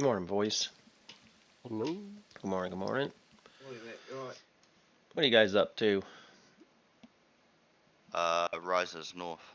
Good morning, boys. Hello. Good morning, good morning. Morning, mate. You alright? What are you guys up to? Rises north.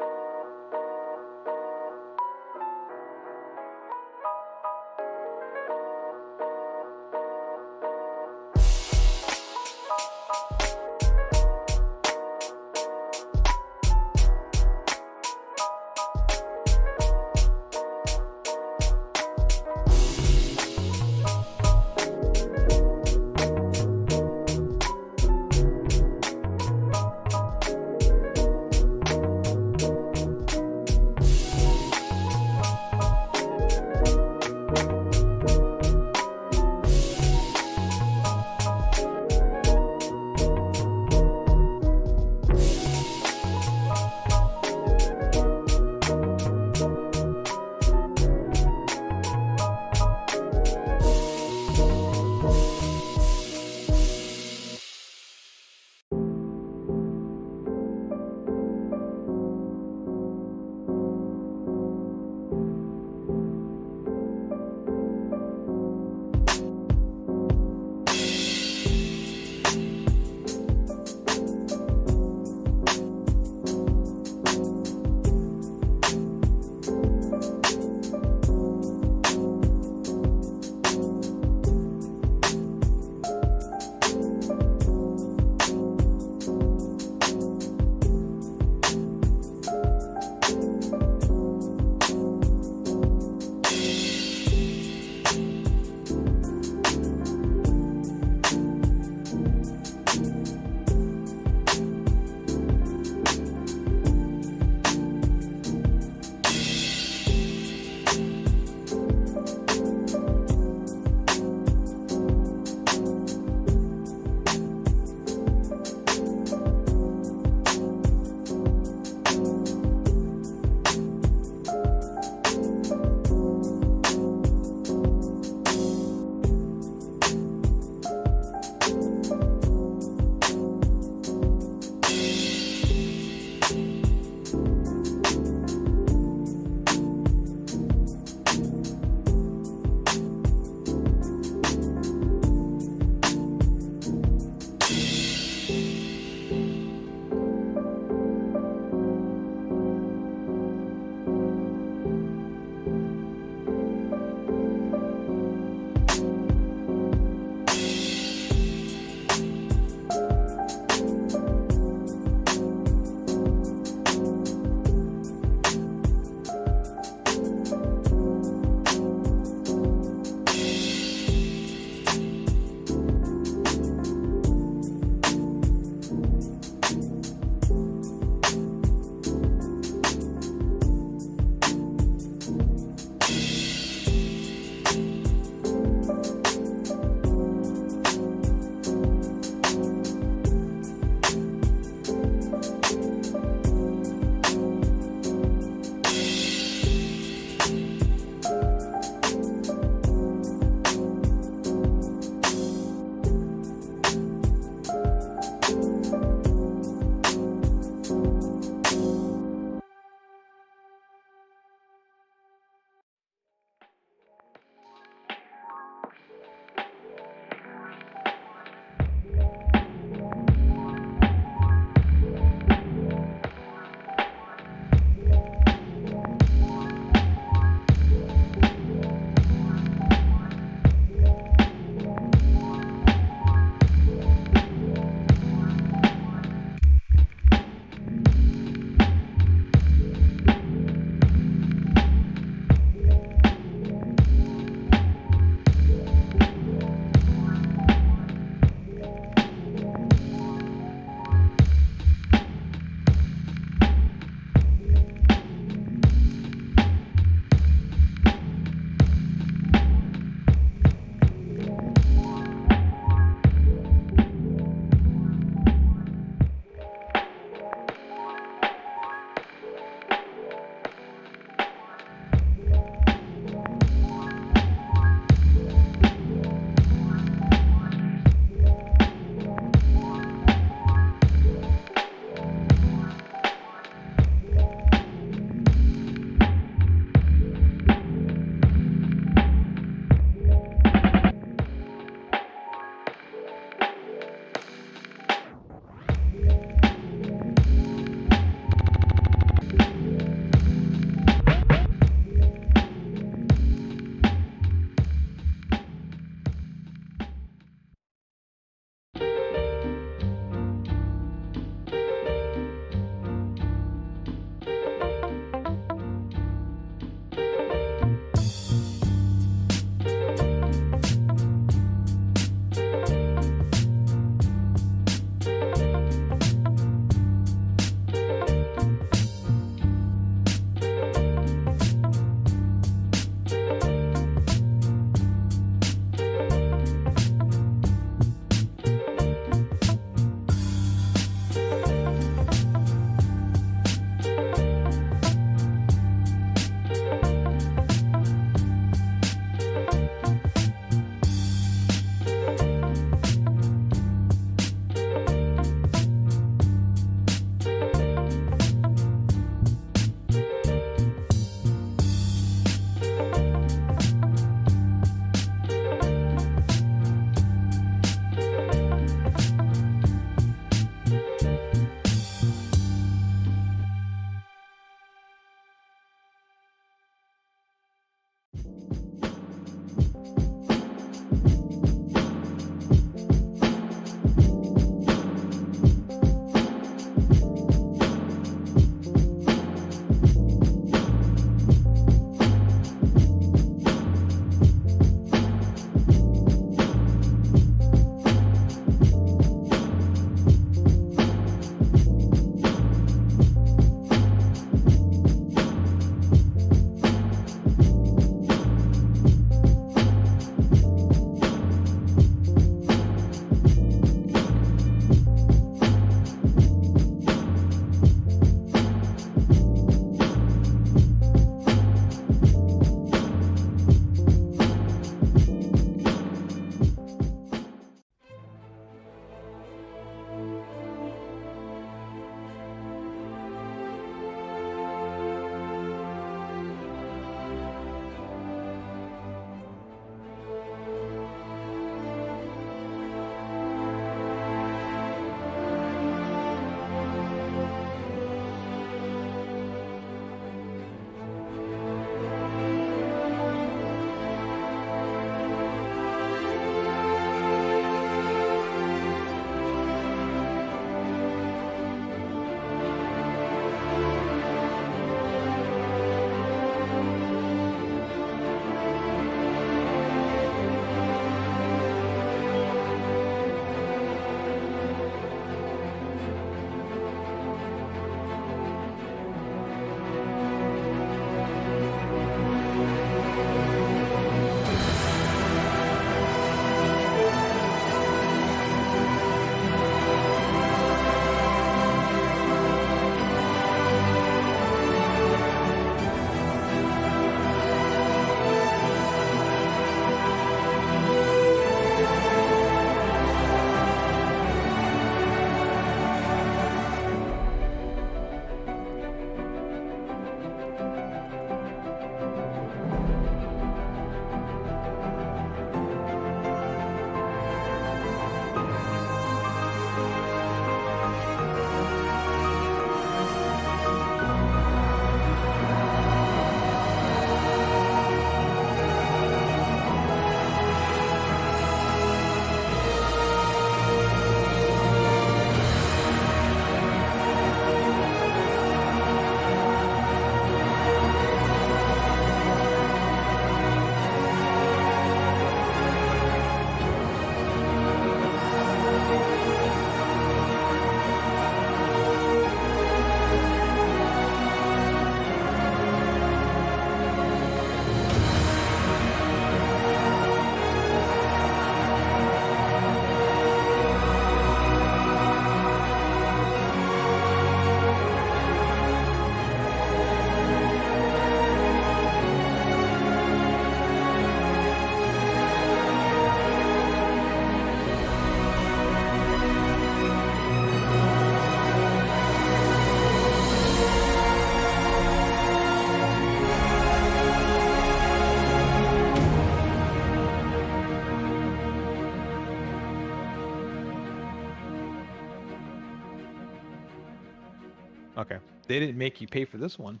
Okay. They didn't make you pay for this one.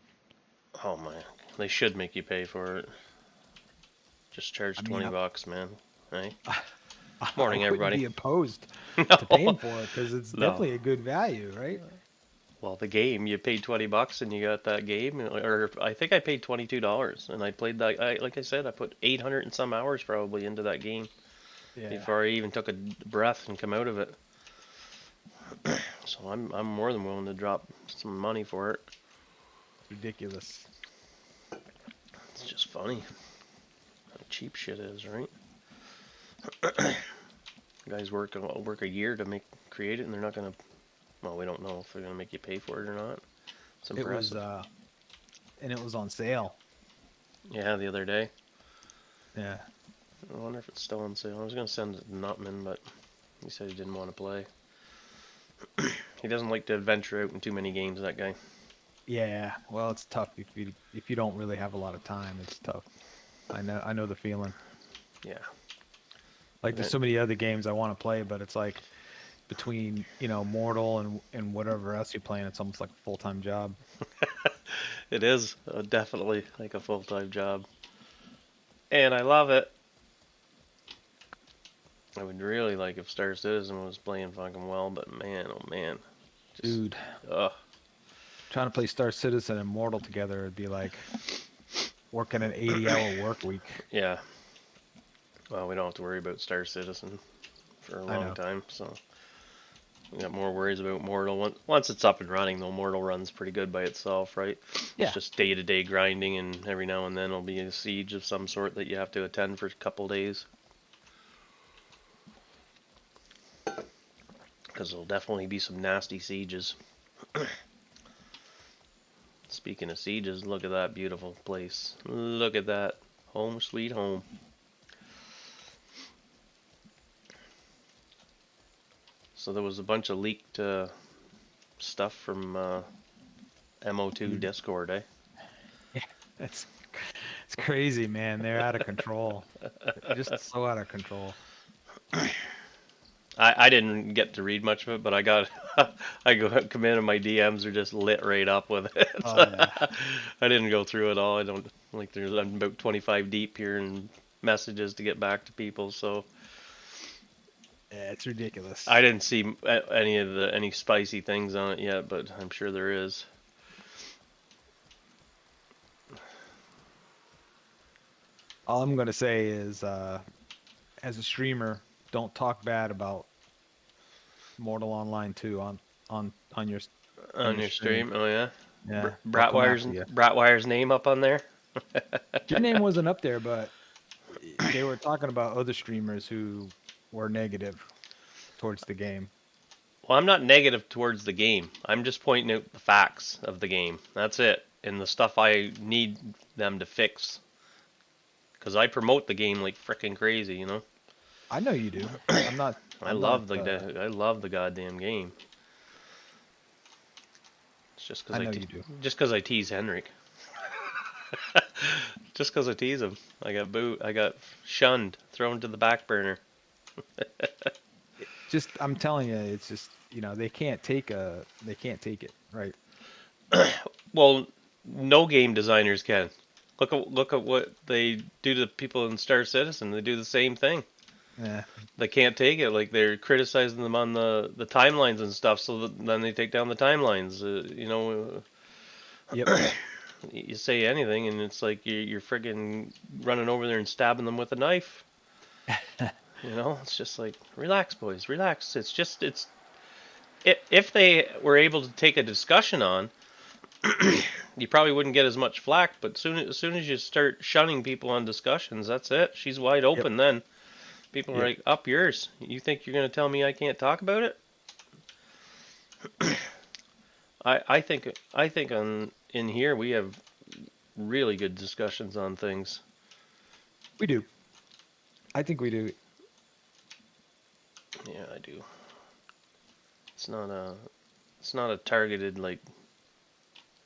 Oh man, they should make you pay for it. Just I charge mean, 20 bucks, man. Hey, I morning, wouldn't everybody. be opposed to No, paying for it because it's no. definitely a good value, right? Well, the game, you paid 20 bucks and you got that game, or I think I paid $22 and I played that. Like I said, I put 800 and some hours probably into that game Yeah, before I even took a breath and come out of it. So I'm more than willing to drop some money for it. it's ridiculous. It's just funny how cheap shit is, right? Guys work a year to create it, and they're not gonna. Well, we don't know if they're gonna make you pay for it or not. It's It was, impressive. and it was on sale. Yeah, the other day. Yeah. I wonder if it's still on sale. I was gonna send it to Nutman, but he said he didn't want to play. He doesn't like to venture out in too many games. That guy. Yeah. Well, it's tough if you don't really have a lot of time. It's tough. I know the feeling. Yeah. Like there's so many other games I want to play, but it's like between, Mortal and whatever else you're playing, it's almost like a full-time job. It is definitely like a full-time job, and I love it. I would really like if Star Citizen was playing fucking well, but man, oh man, just Dude, ugh. trying to play Star Citizen and Mortal together would be like working an 80-hour work week. Yeah. Well, we don't have to worry about Star Citizen for a I long know. time, so we got more worries about Mortal. Once it's up and running, though, Mortal runs pretty good by itself, right? It's Yeah. just day-to-day grinding, and every now and then there'll be a siege of some sort that you have to attend for a couple days. Because there'll definitely be some nasty sieges. Speaking of sieges, look at that beautiful place. Look at that. Home sweet home. So there was a bunch of leaked stuff from MO2 Dude, Discord, eh? yeah, it's it's crazy, man. They're out of control. Just so out of control. I didn't get to read much of it, but I got I go come in and my DMs are just lit right up with it. Oh yeah. I didn't go through it all. I don't like there's I'm about 25 deep here in messages to get back to people, so Yeah, it's ridiculous. I didn't see any spicy things on it yet, but I'm sure there is. All I'm gonna say is, as a streamer, don't talk bad about Mortal Online 2 on On your your stream. stream, oh yeah, Yeah, they'll come Bratwire's after you. Bratwire's name up on there. Your name wasn't up there, but they were talking about other streamers who were negative towards the game. Well, I'm not negative towards the game. I'm just pointing out the facts of the game. That's it. And the stuff I need them to fix. Because I promote the game like freaking crazy, you know? I know you do. I'm not. I I'm not. love I love the goddamn game. It's just I know you do. just because I tease Henrik. Just because I tease him. I got shunned, thrown to the back burner. Just I'm telling you, it's just they can't take they can't take it, right? Well, no game designers can. Look at what they do to people in Star Citizen. They do the same thing. Yeah. They can't take it. Like they're criticizing them on the timelines and stuff. So then they take down the timelines. Yep. You say anything, and it's like you're friggin' running over there and stabbing them with a knife. It's just like relax, boys, relax. It's if they were able to take a discussion on, you probably wouldn't get as much flack. But as soon as you start shunning people on discussions, that's it. She's wide Yep. open then. People are Yep. like, up yours. You think you're gonna tell me I can't talk about it? I think in here we have really good discussions on things. We do. I think we do. Yeah, I do. It's not a it's not a targeted like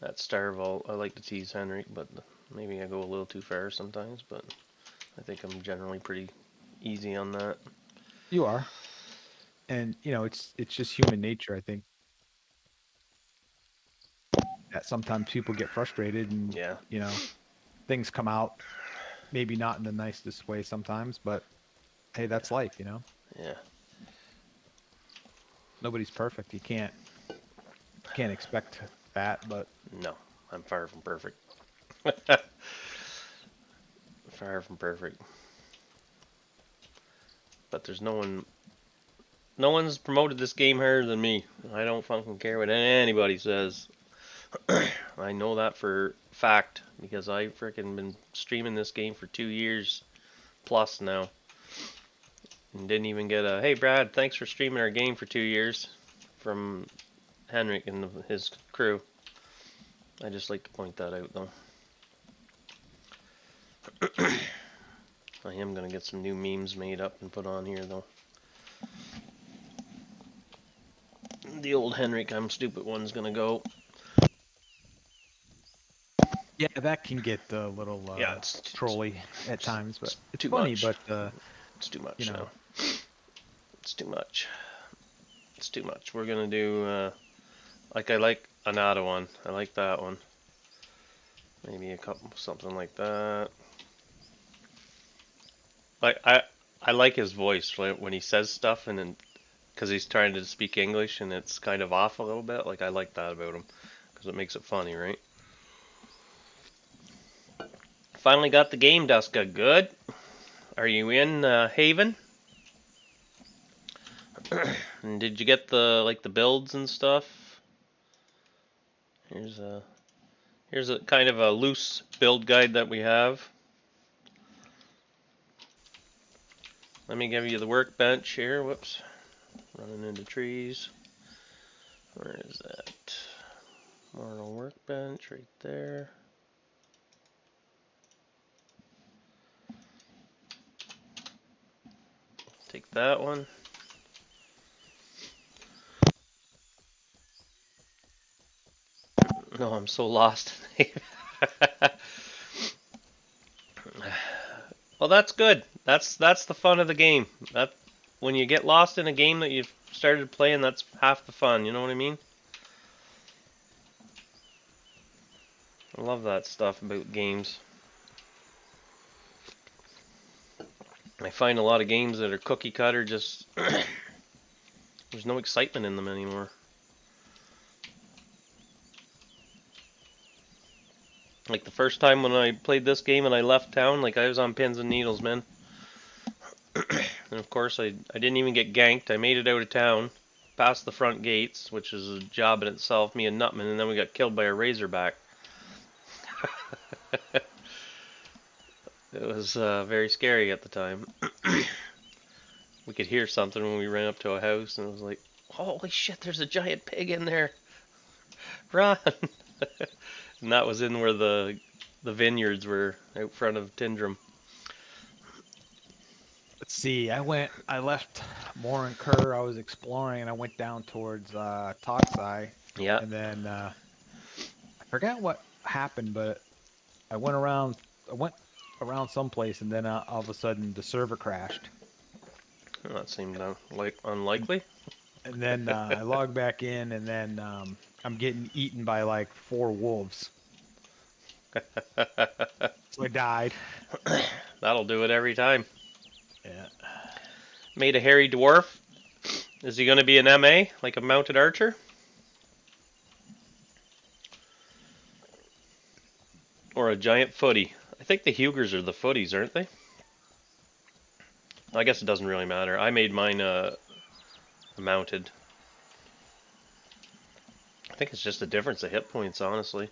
that Star Vault. I like to tease Henrik, but maybe I go a little too far sometimes. But I think I'm generally pretty easy on that. You are. And it's just human nature, I think. that sometimes people get frustrated and, Yeah. you know, things come out maybe not in the nicest way sometimes, but hey, that's life, you know? Yeah. Nobody's perfect. You can't expect that, but No, I'm far from perfect. Far from perfect. But there's no one. No one's promoted this game harder than me. I don't fucking care what anybody says. I know that for fact because I freaking been streaming this game for 2 years plus now, and didn't even get a "Hey Brad, thanks for streaming our game for 2 years" from Henrik and his crew. I just like to point that out though. I am gonna get some new memes made up and put on here though. The old Henrik I'm stupid one's gonna go. yeah, that can get a little Yeah, it's trolly at times, but it's too funny, much. but It's too you much know, now. It's too much. It's too much. We're gonna do like I like Anada one. I like that one. Maybe a couple something like that. Like I like his voice when he says stuff and then because he's trying to speak English and it's kind of off a little bit. Like I like that about him because it makes it funny, right? Finally got the game, Duska. Good. Are you in Haven? And did you get the builds and stuff? Here's a kind of a loose build guide that we have. Let me give you the workbench here. Whoops. Running into trees. Where is that? Mortal workbench right there. Take that one. No, I'm so lost. Well, that's good. That's the fun of the game. That when you get lost in a game that you've started playing, that's half the fun. You know what I mean? I love that stuff about games. I find a lot of games that are cookie cutter, just there's no excitement in them anymore. Like the first time when I played this game and I left town, like I was on pins and needles, man. And of course, I didn't even get ganked. I made it out of town, past the front gates, which is a job in itself, me and Nutman, and then we got killed by a razorback. It was very scary at the time. We could hear something when we ran up to a house, and it was like, holy shit, there's a giant pig in there. Run! And that was in where the vineyards were out front of Tindrum. let's see. I left Morin Kerr. I was exploring, and I went down towards Toxai, Yeah. and then I forgot what happened, but I went around. I went around someplace, and then all of a sudden the server crashed. Well, that seemed like unlikely. And then I logged back in, and then I'm getting eaten by like 4 wolves. So I died. That'll do it every time. Yeah. Made a hairy dwarf. Is he going to be an MA, like a mounted archer? Or a giant footy? I think the Hugers are the footies, aren't they? I guess it doesn't really matter. I made mine mounted. I think it's just a difference of hit points, honestly.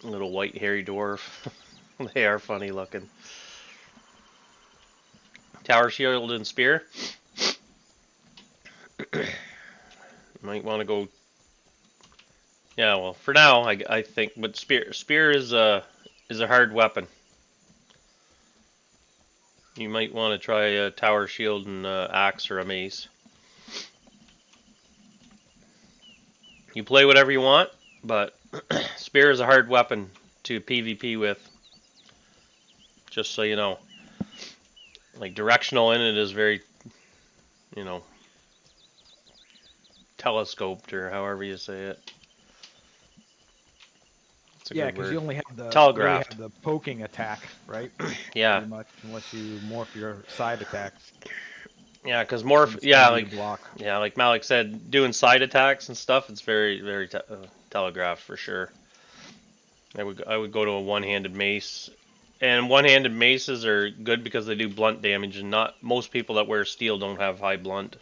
Little white hairy dwarf. They are funny looking. Tower shield and spear. Might want to go. Yeah, well, for now, I think, but spear is a hard weapon. You might want to try a tower shield and axe or a mace. You play whatever you want, but spear is a hard weapon to PvP with. Just so you know. Like directional in it is very, you know, telescoped or however you say it. It's a Yeah, good because word. you only have the Telegraphed. poking attack, right? Yeah. Pretty much, unless you morph your side attacks, Yeah, because then morph. it's Yeah, easy to like block. yeah, like Malik said, doing side attacks and stuff. It's very telegraphed for sure. I would go to a one-handed mace, and one-handed maces are good because they do blunt damage, and not most people that wear steel don't have high blunt.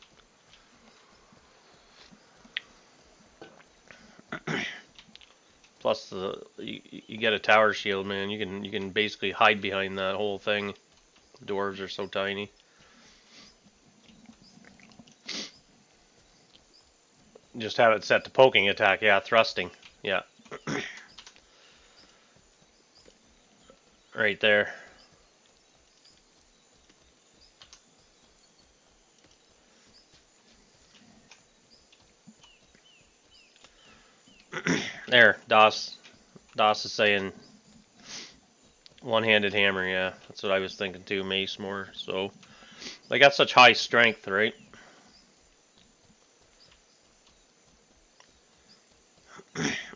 Plus, you get a tower shield, man. You can basically hide behind that whole thing. Dwarves are so tiny. Just have it set to poking attack. Yeah, thrusting. Yeah, right there. There, DOS. DOS is saying one-handed hammer. Yeah, that's what I was thinking too. Mace more. So they got such high strength, right?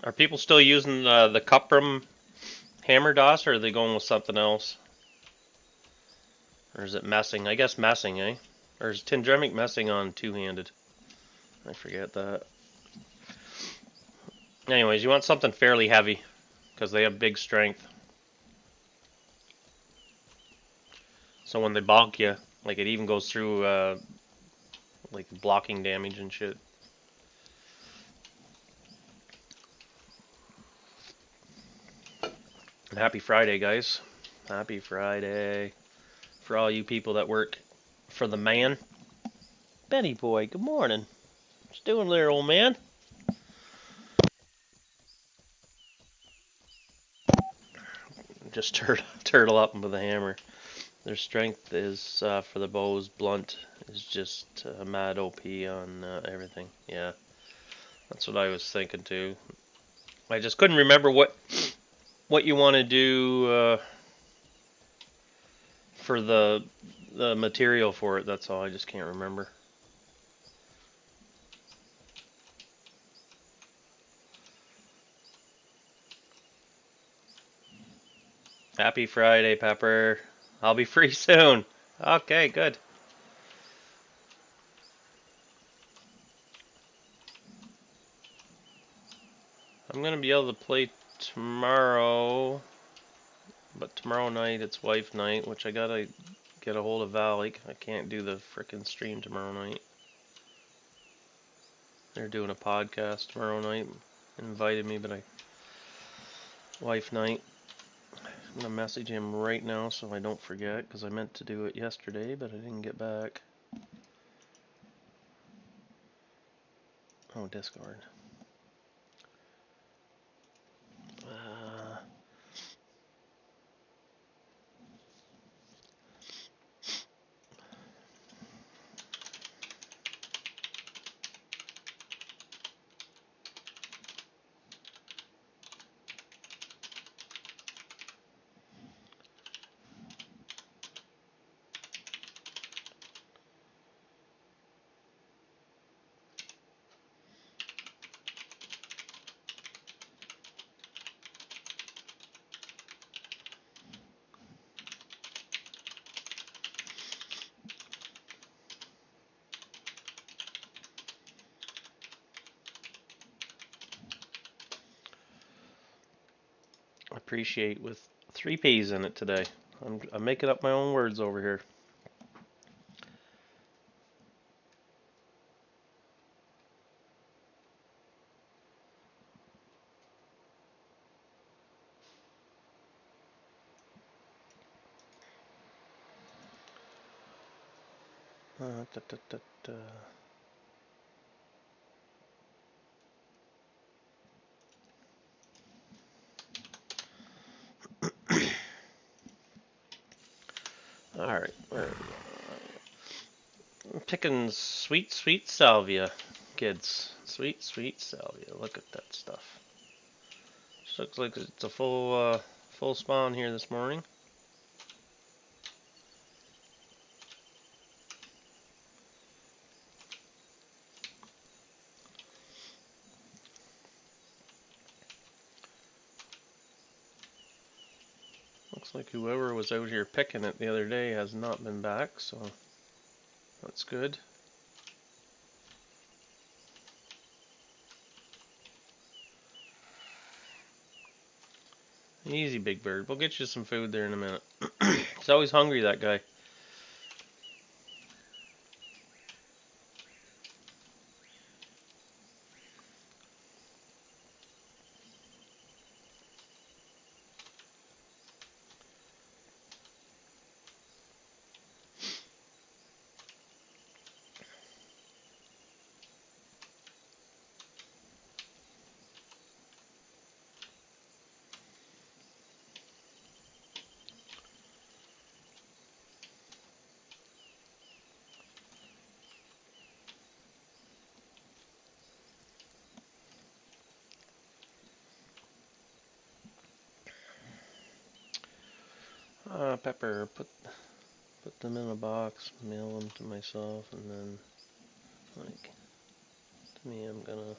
Are people still using the Cuprum hammer, DOS, or are they going with something else? Or is it messing? I guess messing, eh? Or is Tindremic messing on two-handed? I forget that. Anyways, you want something fairly heavy, because they have big strength. So when they bonk you, like it even goes through like blocking damage and shit. And happy Friday, guys. Happy Friday. For all you people that work for the man. Benny boy, good morning. What you doing there, old man? Just turtle up with a hammer. Their strength is, for the bows, blunt is just mad OP on everything. Yeah, that's what I was thinking too. I just couldn't remember what you want to do for the material for it. That's all. I just can't remember. Happy Friday, Pepper. I'll be free soon. Okay, good. I'm gonna be able to play tomorrow, but tomorrow night it's wife night, which I gotta get a hold of Valak. I can't do the frickin' stream tomorrow night. They're doing a podcast tomorrow night. Invited me, but wife night. I'm gonna message him right now so I don't forget, because I meant to do it yesterday, but I didn't get back. Oh, Discord. Uh, appreciate with 3 P's in it today. I'm making up my own words over here. Da, da, da, da. All right, where are we? I'm picking sweet salvia, kids. Sweet salvia. Look at that stuff. Just looks like it's a full spawn here this morning. Looks like whoever was out here picking it the other day has not been back, so that's good. Easy, Big Bird. We'll get you some food there in a minute. He's always hungry, that guy. Pepper, put them in a box, mail them to myself, and then, like, to me, I'm gonna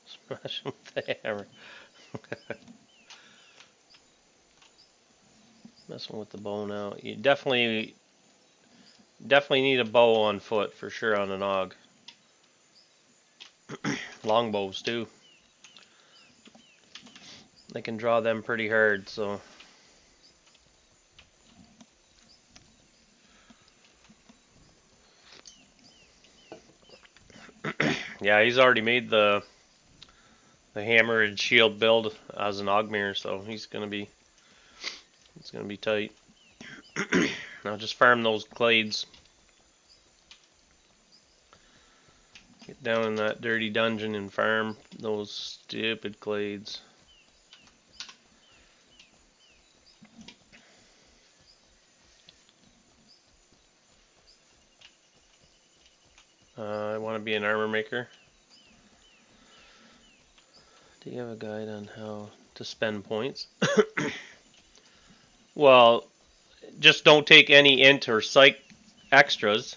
smash them with the hammer. Messing with the bow now. You definitely need a bow on foot for sure on an og. Longbows too. They can draw them pretty hard, so. Yeah, he's already made the hammer and shield build as an Ogmere, so he's gonna be tight. Now just farm those clades. Get down in that dirty dungeon and farm those stupid clades. I want to be an armor maker. Do you have a guide on how to spend points? Well, just don't take any int or psych extras.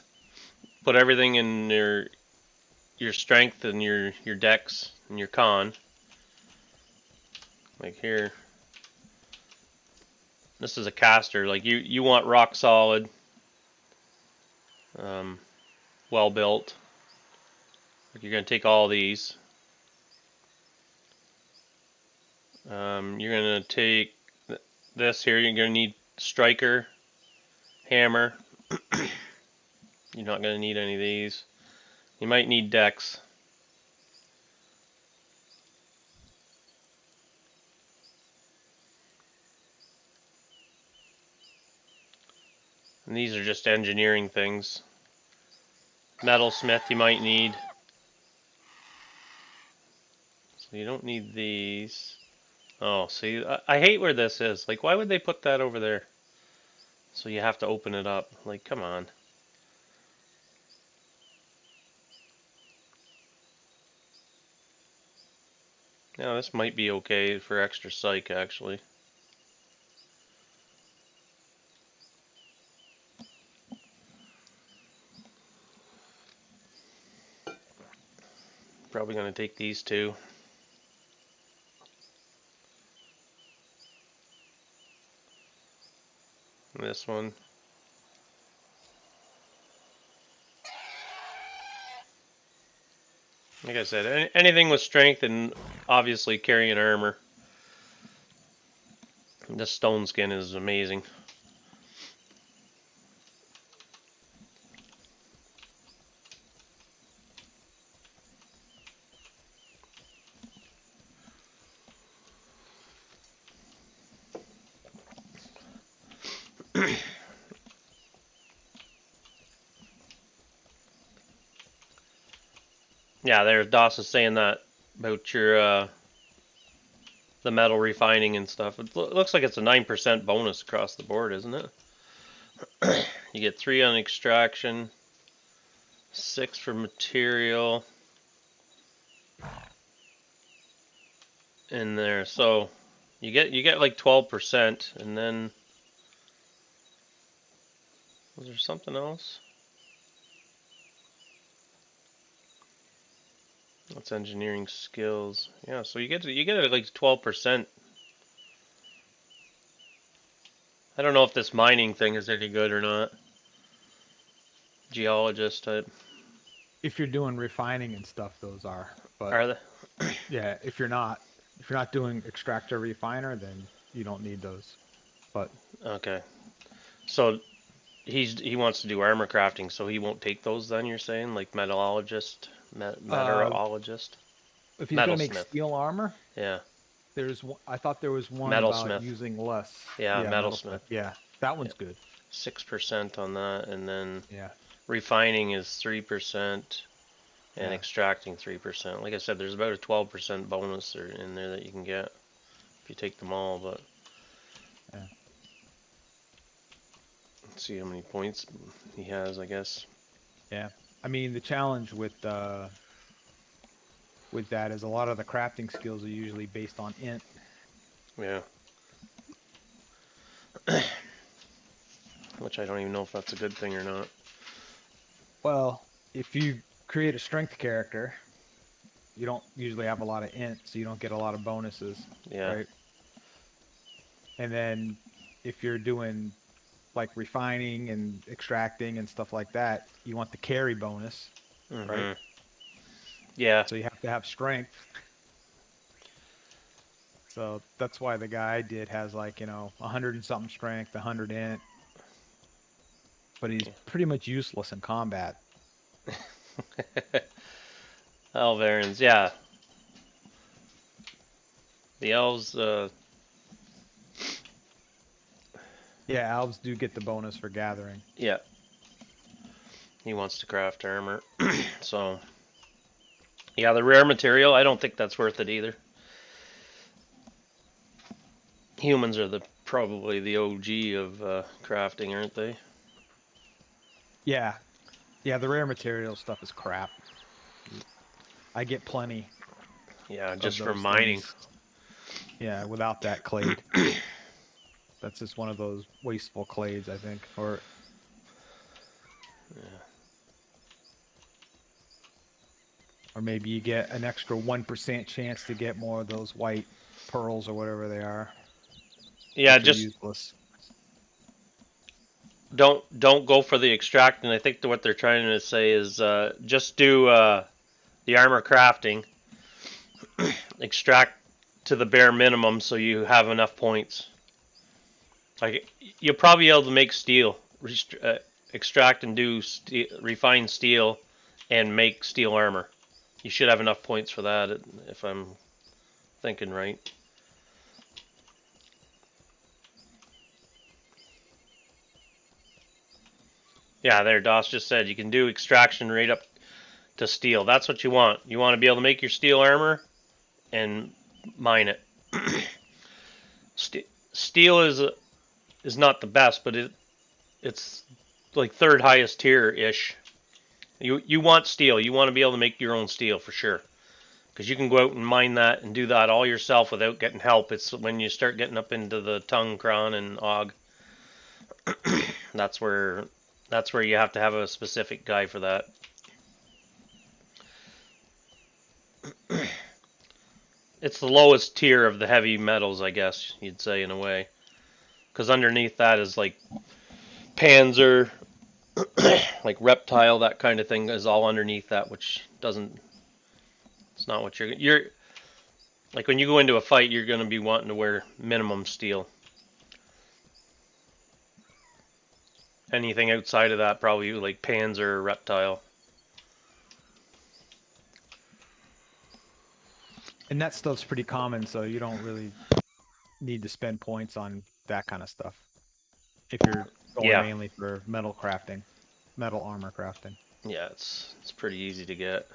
Put everything in your strength and your dex and your con. Like here, this is a caster. Like you want rock solid, well built. Like you're gonna take all these. You're gonna take this here. You're gonna need striker, hammer. You're not gonna need any of these. You might need dex. And these are just engineering things. Metalsmith you might need. So you don't need these. Oh, see, I hate where this is. Like, why would they put that over there? So you have to open it up. Like, come on. Now, this might be okay for extra psych, actually. Probably going to take these two. And this one. Like I said, anything with strength and obviously carrying armor. This stone skin is amazing. Yeah, there's Doss is saying that about your the metal refining and stuff. It looks like it's a 9% bonus across the board, isn't it? You get 3 on extraction, 6 for material in there. So you get like 12%, and then was there something else? That's engineering skills. Yeah, so you get like 12%. I don't know if this mining thing is any good or not. Geologist type. If you're doing refining and stuff, those are. But Are they? yeah, if you're not doing extractor refiner, then you don't need those. But Okay. So he wants to do armor crafting, so he won't take those then, you're saying? Like metallurgist, uh, metallurgist? if he's gonna make Metalsmith. steel armor, Yeah. I thought there was one about Metalsmith. using less. Yeah, Yeah, metalsmith. metalsmith. Yeah, that Yeah. one's good. 6% on that, and then Yeah, refining is 3%, and yeah. extracting 3%. Like I said, there's about a 12% bonus in there that you can get if you take them all, but Yeah. let's see how many points he has, I guess. Yeah. I mean, the challenge with that is a lot of the crafting skills are usually based on int. Yeah. Which I don't even know if that's a good thing or not. Well, if you create a strength character, you don't usually have a lot of int, so you don't get a lot of bonuses, Yeah. right? And then if you're doing like refining and extracting and stuff like that, you want the carry bonus, right? Yeah. So you have to have strength. So that's why the guy I did has like, 100 and something strength, 100 int, but he's pretty much useless in combat. Elvarins, yeah. The elves, Yeah, elves do get the bonus for gathering. yeah. He wants to craft armor. So, yeah, the rare material, I don't think that's worth it either. Humans are probably the OG of crafting, aren't they? Yeah. Yeah, the rare material stuff is crap. I get plenty Yeah, of just for those mining. things. Yeah, without that clade. That's just one of those wasteful clades, I think. Or maybe you get an extra 1% chance to get more of those white pearls or whatever they are. Yeah, which are just useless. don't go for the extract. And I think what they're trying to say is just do the armor crafting, extract to the bare minimum so you have enough points. Like you'll probably be able to make steel, extract and do refine steel, and make steel armor. You should have enough points for that if I'm thinking right. Yeah, there, Doss just said you can do extraction right up to steel. That's what you want. You want to be able to make your steel armor and mine it. Steel is not the best, but it's like third highest tier ish. You want steel. You want to be able to make your own steel for sure, because you can go out and mine that and do that all yourself without getting help. It's when you start getting up into the tongue, cron, and og. that's where you have to have a specific guy for that. It's the lowest tier of the heavy metals, I guess you'd say, in a way, because underneath that is like Panzer, like reptile, that kind of thing is all underneath that, which doesn't. It's not what you're like when you go into a fight. You're going to be wanting to wear minimum steel. Anything outside of that, probably like Panzer or reptile. And that stuff's pretty common, so you don't really need to spend points on that kind of stuff. If you're going mainly for metal crafting, metal armor crafting. Yeah, it's pretty easy to get.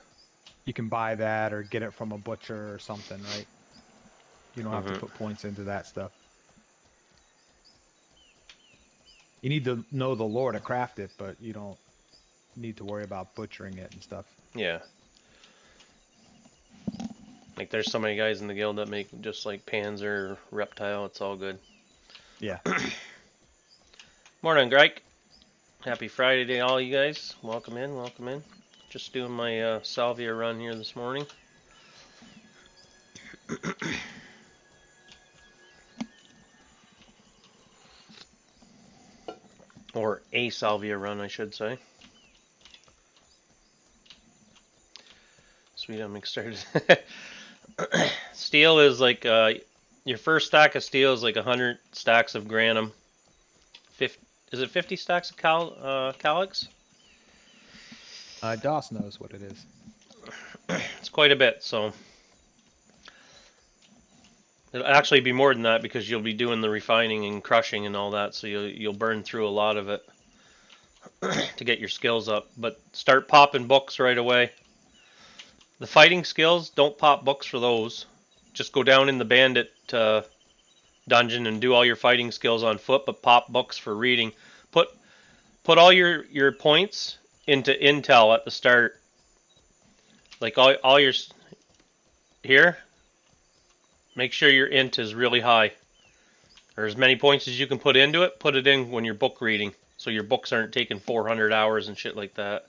You can buy that or get it from a butcher or something, right? You don't have to put points into that stuff. You need to know the lore to craft it, but you don't need to worry about butchering it and stuff. Yeah. Like there's so many guys in the guild that make just like Panzer, reptile. It's all good. Yeah. Morning, Greg. Happy Friday to all you guys. Welcome in, welcome in. Just doing my salvia run here this morning. Or a salvia run, I should say. Sweet, I'm excited. Steel is like, your first stack of steel is like 100 stacks of granum. Is it 50 stacks of calyx? DOS knows what it is. It's quite a bit, so it'll actually be more than that because you'll be doing the refining and crushing and all that, so you'll burn through a lot of it to get your skills up. But start popping books right away. The fighting skills, don't pop books for those. Just go down in the bandit dungeon and do all your fighting skills on foot, but pop books for reading. Put all your points into intel at the start. Like all your here. Make sure your int is really high, or as many points as you can put into it. Put it in when you're book reading, so your books aren't taking 400 hours and shit like that.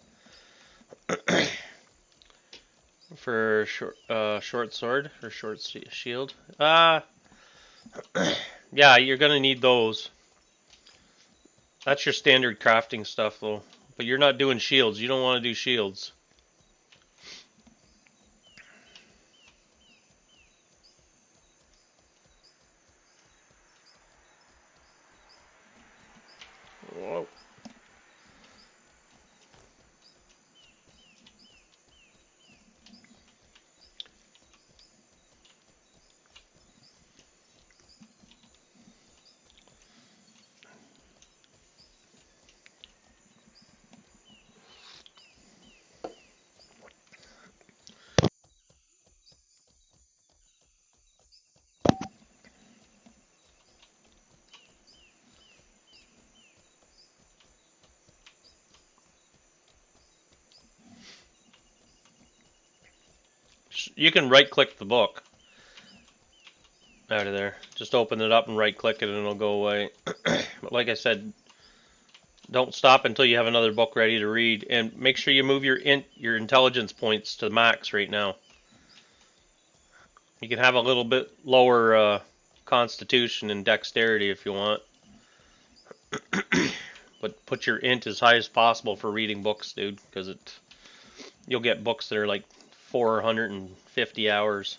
For short sword or short shield. Yeah, you're gonna need those. That's your standard crafting stuff, though. But you're not doing shields. You don't want to do shields. Whoa. You can right-click the book out of there. Just open it up and right-click it, and it'll go away. But like I said, don't stop until you have another book ready to read, and make sure you move your intelligence points to max right now. You can have a little bit lower constitution and dexterity if you want, but put your int as high as possible for reading books, dude, because you'll get books that are like 450 hours.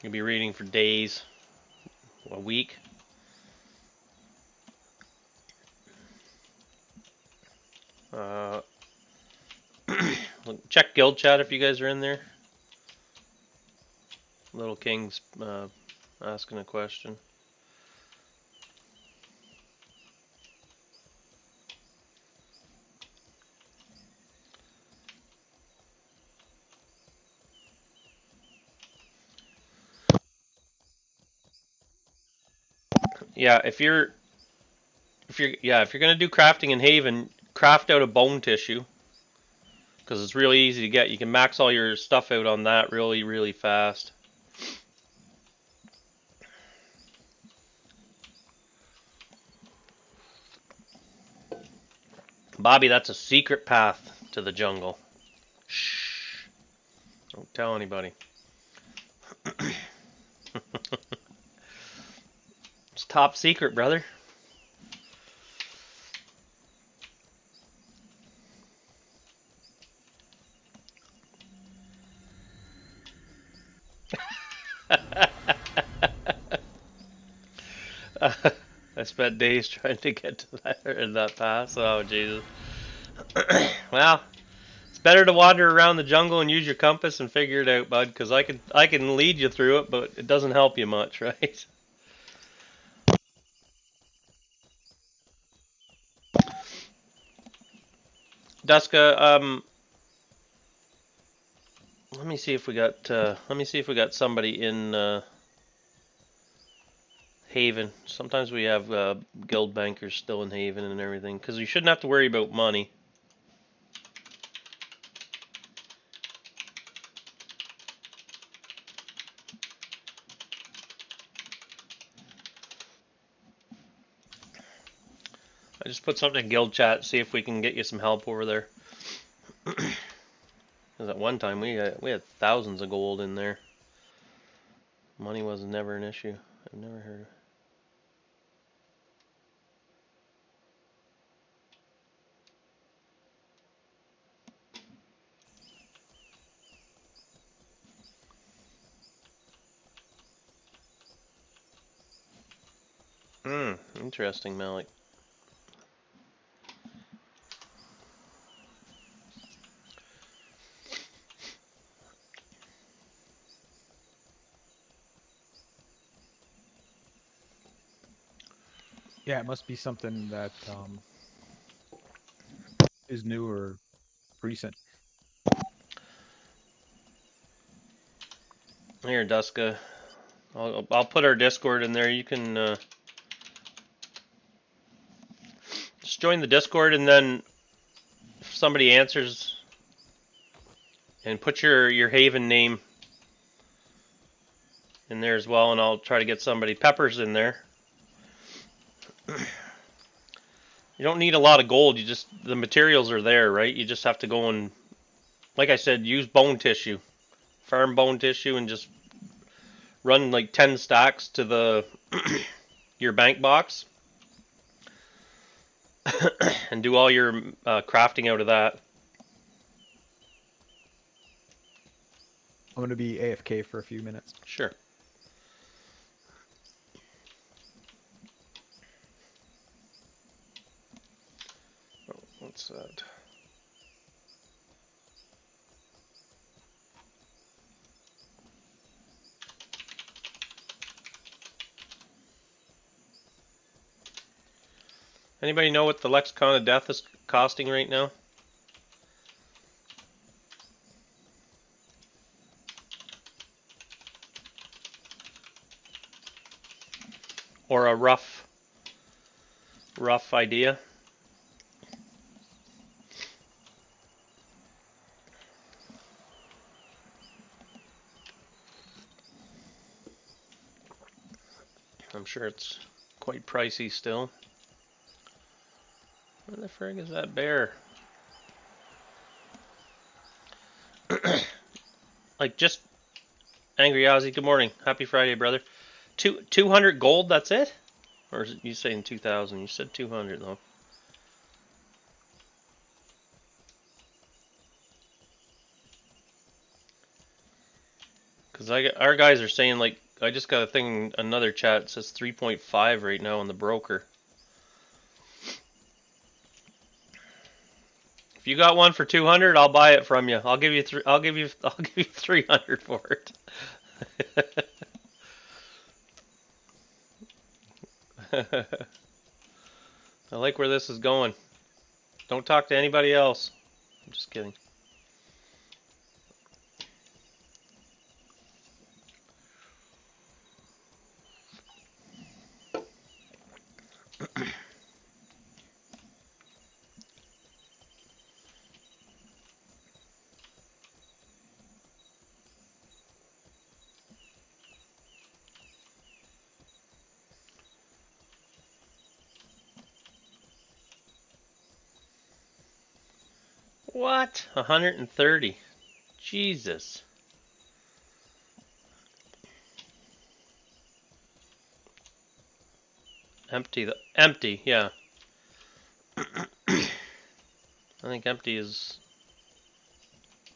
You'll be reading for days, a week. Check guild chat if you guys are in there. Little King's asking a question. Yeah, if you're gonna do crafting in Haven, craft out a bone tissue, because it's really easy to get. You can max all your stuff out on that really, really fast. Bobby, that's a secret path to the jungle. Shh. Don't tell anybody. It's top secret, brother. I spent days trying to get to that pass. Oh, Jesus. Well, it's better to wander around the jungle and use your compass and figure it out, bud, because I can lead you through it, but it doesn't help you much, right? Duska, let me see if we got somebody in Haven. Sometimes we have guild bankers still in Haven and everything, because you shouldn't have to worry about money. I just put something in guild chat, see if we can get you some help over there. Because at one time we had thousands of gold in there. Money was never an issue. I've never heard of. Interesting, Malik. Yeah, it must be something that is new or recent. Here, Duska. I'll put our Discord in there. You can just join the Discord, and then if somebody answers, and put your Haven name in there as well, and I'll try to get somebody. Pepper's in there. You don't need a lot of gold. The materials are there, right? You just have to go and, like I said, use bone tissue, farm bone tissue, and just run like 10 stacks to the your bank box, and do all your crafting out of that. I'm going to be AFK for a few minutes. Sure. Oh, what's that? Anybody know what the Lexicon of Death is costing right now? Or a rough idea? I'm sure it's quite pricey still. Where the frig is that bear? Like, just Angry Ozzy, good morning. Happy Friday, brother. 200 gold, that's it? Or is it you saying 2,000? You said 200 though. Because our guys are saying, like, I just got a thing, another chat, it says 3.5 right now on the broker. If you got one for 200, I'll buy it from you. I'll give you 300 for it. I like where this is going. Don't talk to anybody else. I'm just kidding. What? 130. Jesus. Empty, yeah. I think empty is...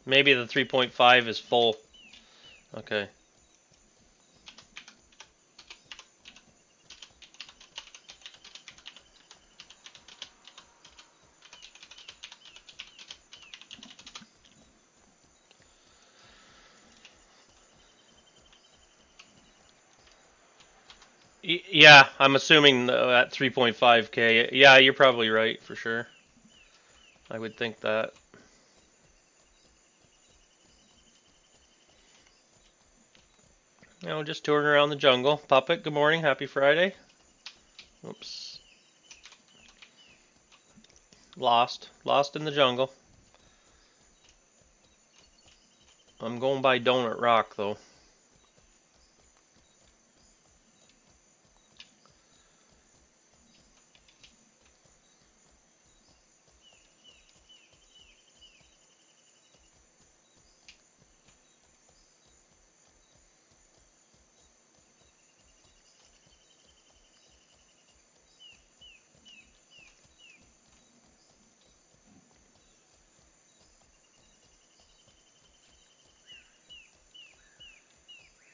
Maybe the 3.5 is full. Okay. Yeah, I'm assuming at 3.5k. Yeah, you're probably right, for sure. I would think that. You know, just touring around the jungle. Puppet, good morning. Happy Friday. Oops. Lost in the jungle. I'm going by Donut Rock, though.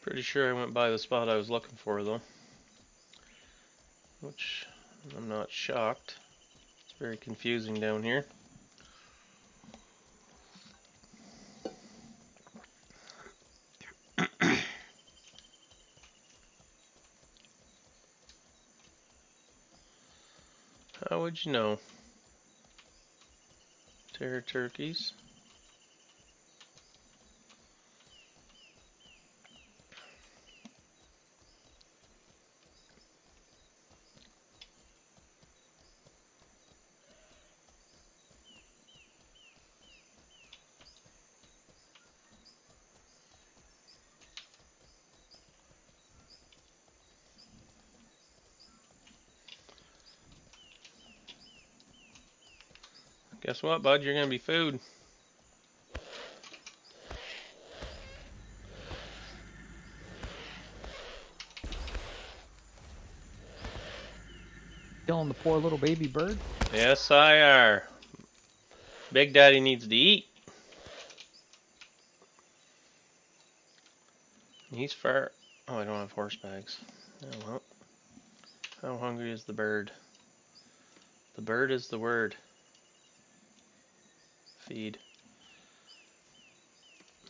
Pretty sure I went by the spot I was looking for, though. which I'm not shocked. It's very confusing down here. How would you know? Terror turkeys. Guess what, bud? You're gonna be food. Killing the poor little baby bird. Yes, I are. Big Daddy needs to eat. He's far. Oh, I don't have horse bags. Oh well. How hungry is the bird? The bird is the word. Feed.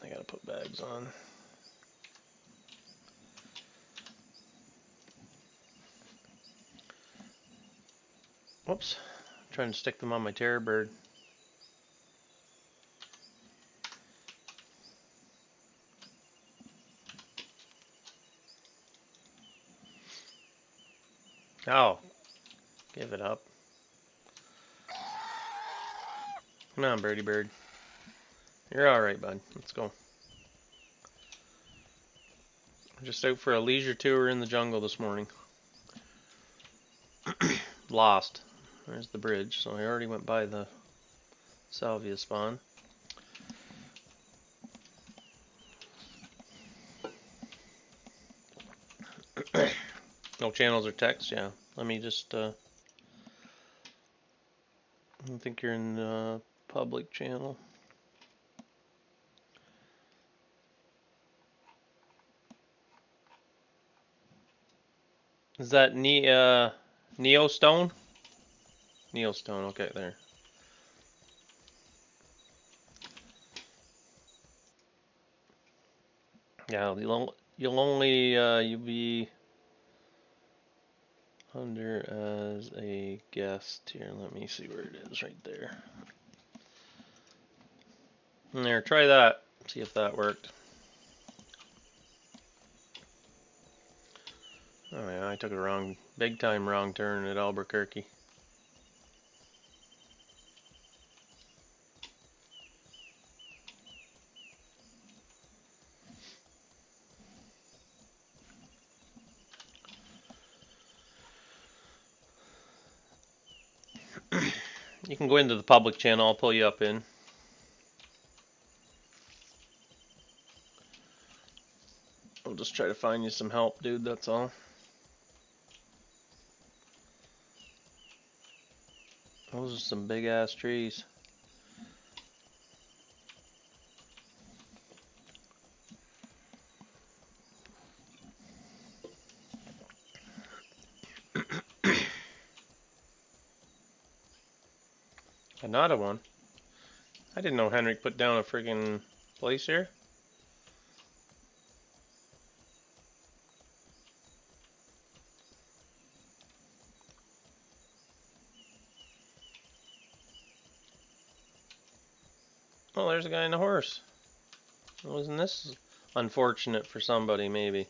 I gotta put bags on. Whoops. I'm trying to stick them on my terror bird. Oh. Give it up. Come on, birdie bird. You're alright, bud. Let's go. I'm just out for a leisure tour in the jungle this morning. Lost. There's the bridge, so I already went by the salvia spawn. No channels or text, yeah. Let me just, I think you're in the public channel. Is that Neo Stone? Neo Stone, okay, there. Yeah, you'll be under as a guest here. Let me see where it is right there. And there, try that. See if that worked. Oh yeah, I took a big time wrong turn at Albuquerque. You can go into the public channel, I'll pull you up in. I'll just try to find you some help, dude, that's all. Those are some big ass trees. Another one? I didn't know Henrik put down a friggin' place here. Oh, there's a guy on a horse. Wasn't this unfortunate for somebody, maybe?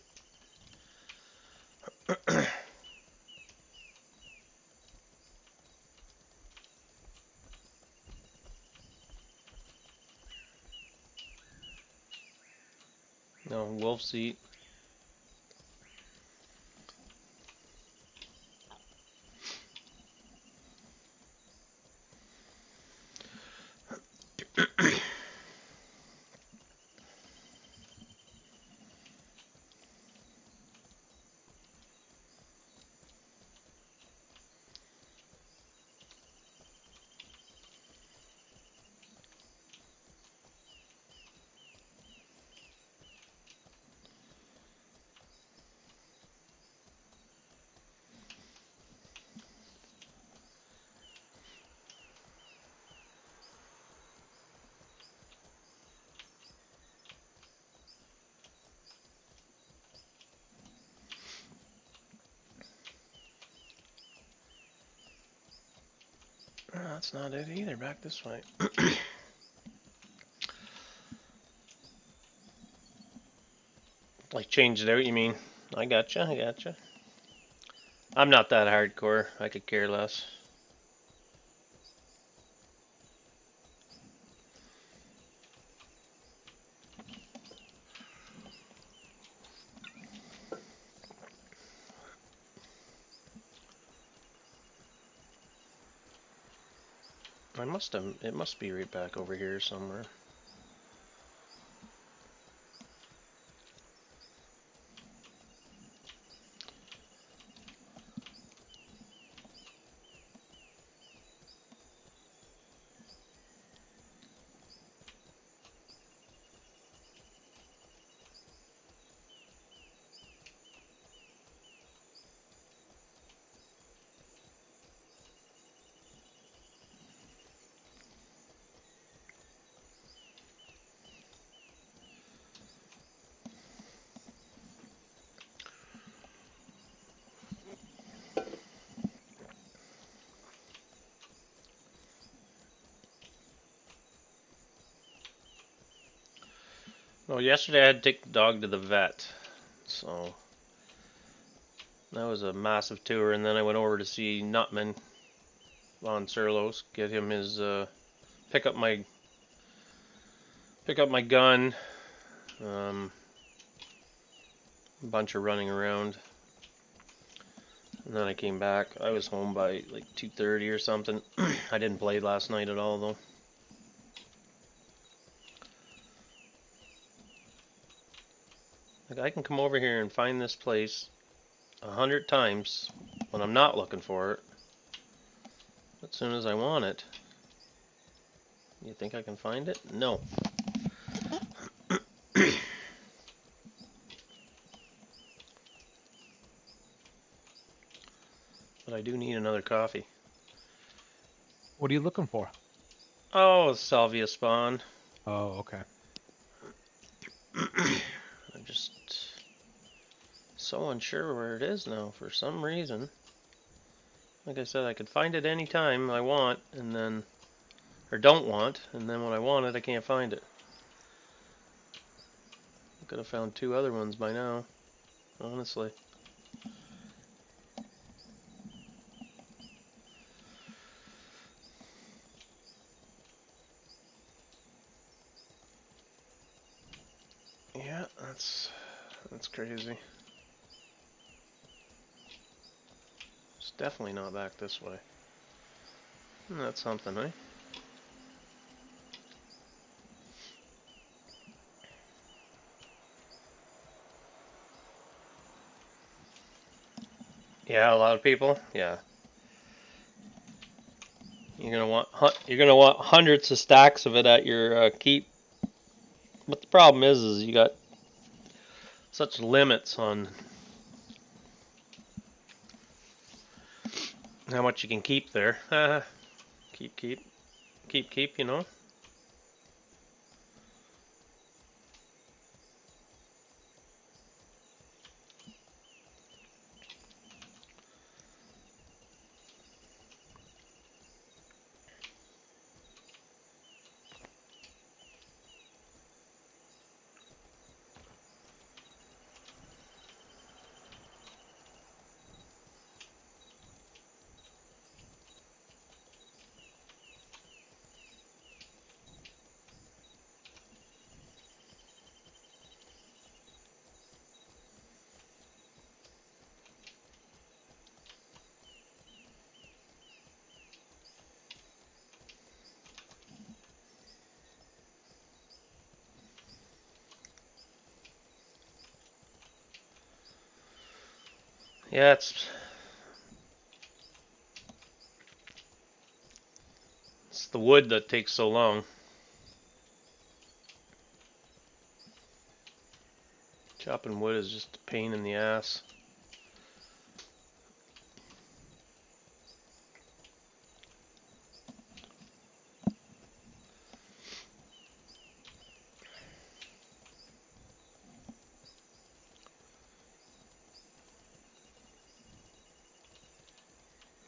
No, wolf's eat. that's not it either. Back this way. Like change it out, you mean? I gotcha, I gotcha. I'm not that hardcore. I could care less. It must be right back over here somewhere. Well, yesterday I had to take the dog to the vet, so that was a massive tour. And then I went over to see Nutman Von Serlos, get him his pick up my gun. A bunch of running around, and then I came back. I was home by like 2:30 or something. I didn't play last night at all though. Like I can come over here and find this place 100 times when I'm not looking for it. As soon as I want it, you think I can find it? No. But I do need another coffee. What are you looking for? Oh, salvia spawn. Oh, okay. I'm just so unsure where it is now for some reason. Like I said, I could find it anytime I want, and then, or don't want, and then when I want it, I can't find it. I could have found 2 other ones by now, honestly. Yeah, that's crazy. It's definitely not back this way. That's something, eh? Yeah, a lot of people. Yeah. You're gonna want hundreds of stacks of it at your keep. But the problem is you got such limits on how much you can keep there. Keep, you know? Yeah, it's the wood that takes so long. Chopping wood is just a pain in the ass.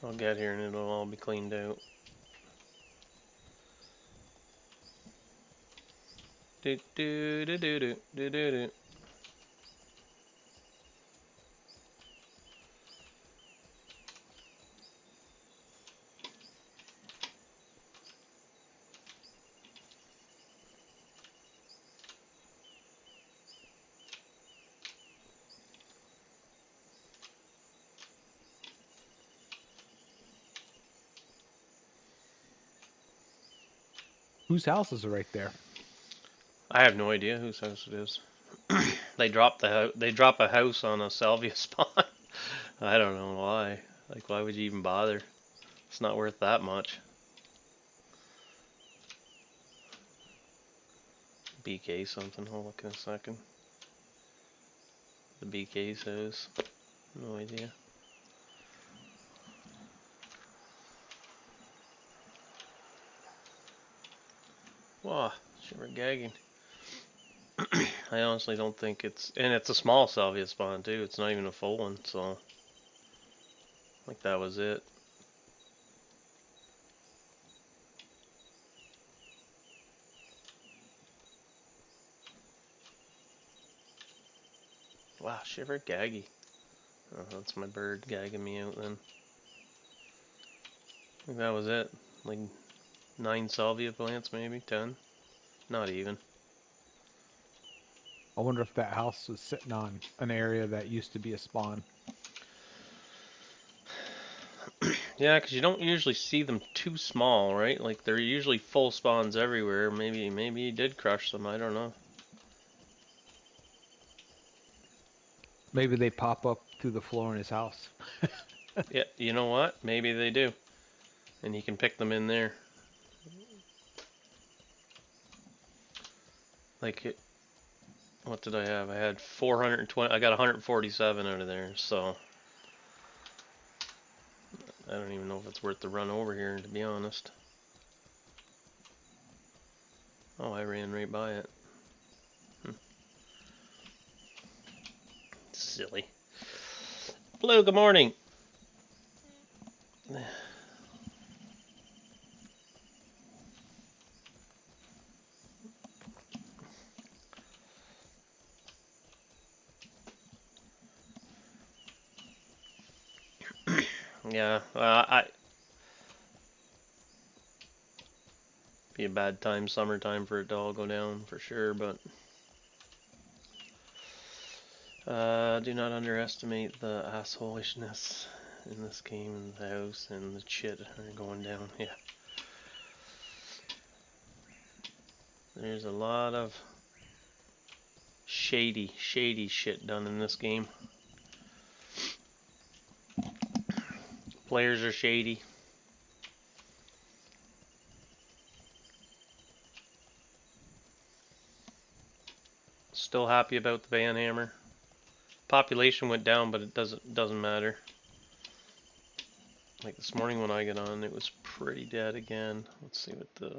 I'll get here and it'll all be cleaned out. do do do do do do do do. Whose houses are right there? I have no idea whose house it is. They drop a house on a salvia spawn. I don't know why. Like, why would you even bother? It's not worth that much. BK something. I'll look in a second. The BK's house. No idea. Wow, shiver gagging. I honestly don't think it's a small salvia spawn too. It's not even a full one, so like that was it. Wow, shiver gaggy. Oh, that's my bird gagging me out then. I think that was it. Like 9 salvia plants, maybe 10. Not even. I wonder if that house was sitting on an area that used to be a spawn. Yeah, because you don't usually see them too small, right? Like they're usually full spawns everywhere. Maybe he did crush them. I don't know. Maybe they pop up through the floor in his house. Yeah, you know what? Maybe they do, and he can pick them in there. Like, what did I have? I had 420. I got 147 out of there. So I don't even know if it's worth the run over here, to be honest. Oh, I ran right by it. Silly. Blue, good morning. Yeah, be a bad time, summertime, for it to all go down for sure, but do not underestimate the assholishness in this game and the house and the shit are going down. Yeah, there's a lot of shady shit done in this game. Players are shady. Still happy about the banhammer. Population went down, but it doesn't matter. Like this morning when I got on, it was pretty dead again. Let's see what the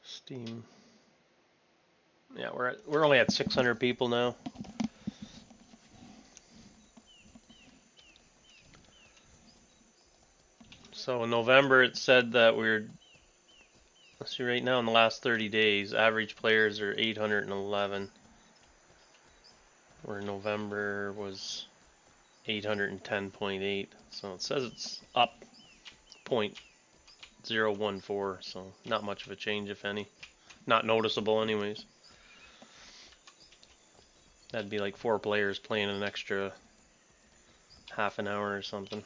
Steam. Yeah, we're only at 600 people now. So in November it said that let's see, right now in the last 30 days, average players are 811. Where November was 810.8. So it says it's up 0.014, so not much of a change, if any. Not noticeable anyways. That'd be like 4 players playing an extra half an hour or something.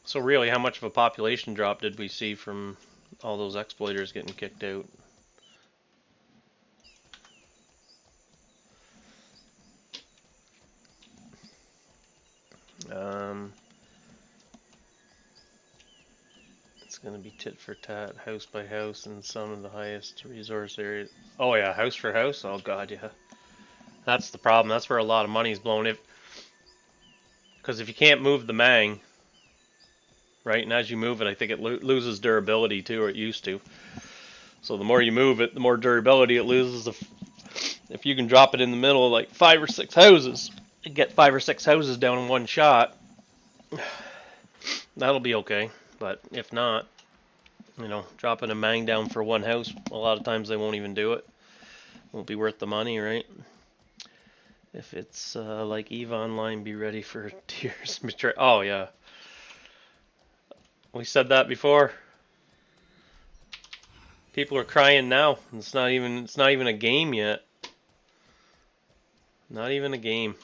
So really, how much of a population drop did we see from all those exploiters getting kicked out? It's gonna be tit for tat, house by house, in some of the highest resource areas. Oh yeah, house for house. Oh god, yeah. That's the problem. That's where a lot of money's blown. Because if you can't move the Mang, right, and as you move it, I think it loses durability too, or it used to. So the more you move it, the more durability it loses. If you can drop it in the middle of like 5 or 6 houses, and get 5 or 6 houses down in one shot, that'll be okay. But if not, You know, dropping a mang down for one house, a lot of times they won't even do it. Won't be worth the money, right? If it's like EVE Online, be ready for tears. Oh yeah, we said that before. People are crying now. It's not even a game yet. Not even a game.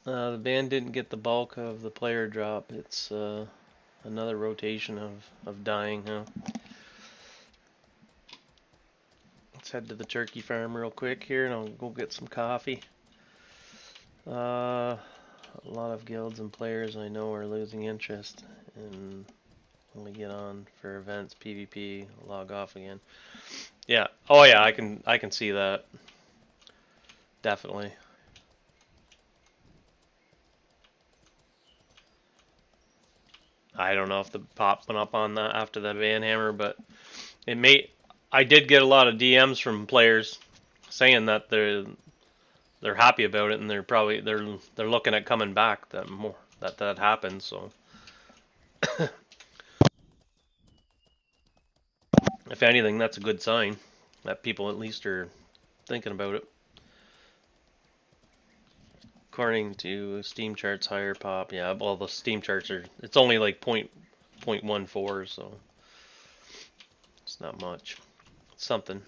The band didn't get the bulk of the player drop. It's another rotation of dying, huh? Let's head to the turkey farm real quick here and I'll go get some coffee. A lot of guilds and players I know are losing interest in when we get on for events, PvP, log off again. Yeah. Oh yeah, I can see that. Definitely. I don't know if the pop went up on that after the Vanhammer, but it may. I did get a lot of DMs from players saying that they're happy about it and they're looking at coming back that more that happens. So if anything, that's a good sign that people at least are thinking about it. According to Steam charts, higher pop. Yeah, well the Steam charts are. It's only like 0.14, so it's not much. It's something.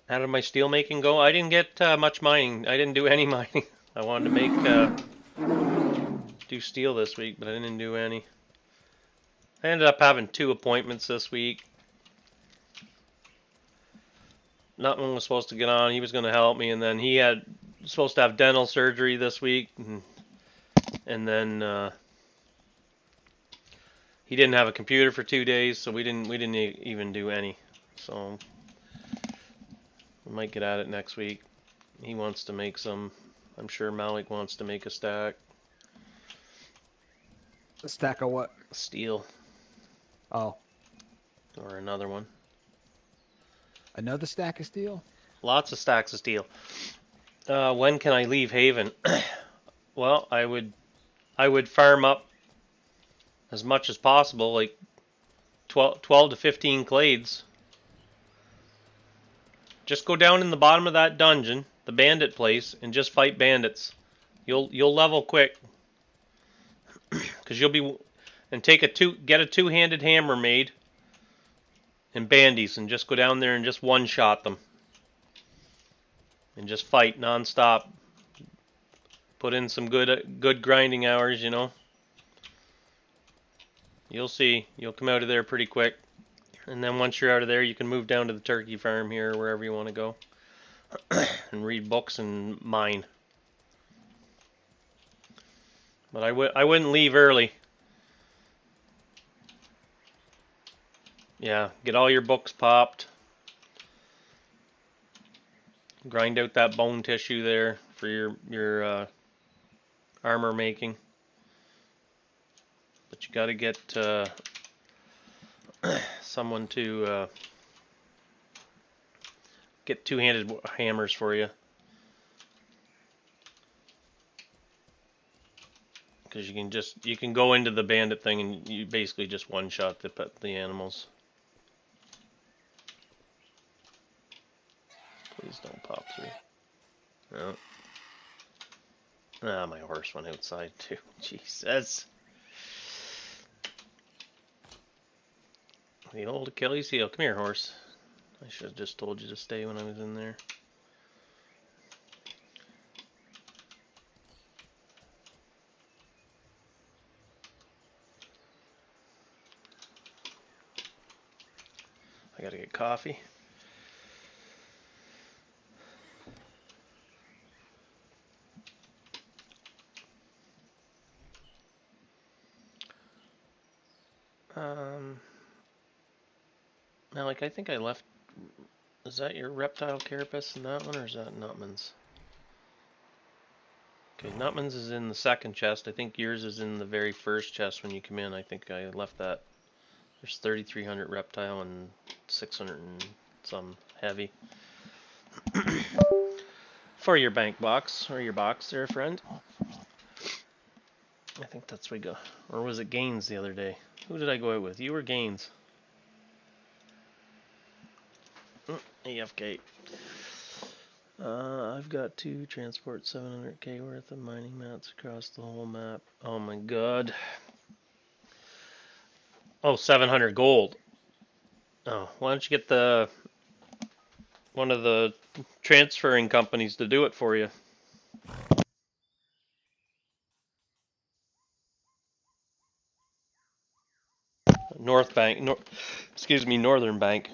How did my steel making go? I didn't get much mining. I didn't do any mining. I wanted to make do steel this week, but I didn't do any. I ended up having 2 appointments this week. Nothing was supposed to get on. He was going to help me, and then he had supposed to have dental surgery this week, and then he didn't have a computer for 2 days, so we didn't even do any. So we might get at it next week. He wants to make some. I'm sure Malik wants to make a stack. A stack of what? Steel. Oh. Or another one. Another stack of steel? Lots of stacks of steel. When can I leave Haven? Well, I would farm up as much as possible, like 12 to 15 clades. Just go down in the bottom of that dungeon, the bandit place, and just fight bandits. You'll level quick. Cause you'll be and get a two-handed hammer made and bandies and just go down there and just one-shot them. And just fight non-stop. Put in some good grinding hours, you know. You'll see. You'll come out of there pretty quick. And then once you're out of there, you can move down to the turkey farm here or wherever you want to go. And read books and mine. But I wouldn't leave early. Yeah, get all your books popped. Grind out that bone tissue there for your armor making. But you got to get someone to get two-handed hammers for you. Because you can go into the bandit thing and you basically just one-shot the animals. Please don't pop through. No. Ah, my horse went outside too. Jesus. The old Achilles heel. Come here, horse. I should have just told you to stay when I was in there. I gotta get coffee. Now, like, I think I left. Is that your reptile carapace in that one, or is that Nutman's? Okay, Nutman's is in the second chest. I think yours is in the very first chest when you come in. I think I left that. There's 3,300 reptile and 600 and some heavy. For your bank box, or your box there, friend. I think that's we go. Or was it Gaines the other day? Who did I go out with? You or Gaines? AFK. I've got to transport 700k worth of mining mats across the whole map. Oh my god. Oh, 700 gold. Oh, why don't you get one of the transferring companies to do it for you? North Bank, excuse me, Northern Bank.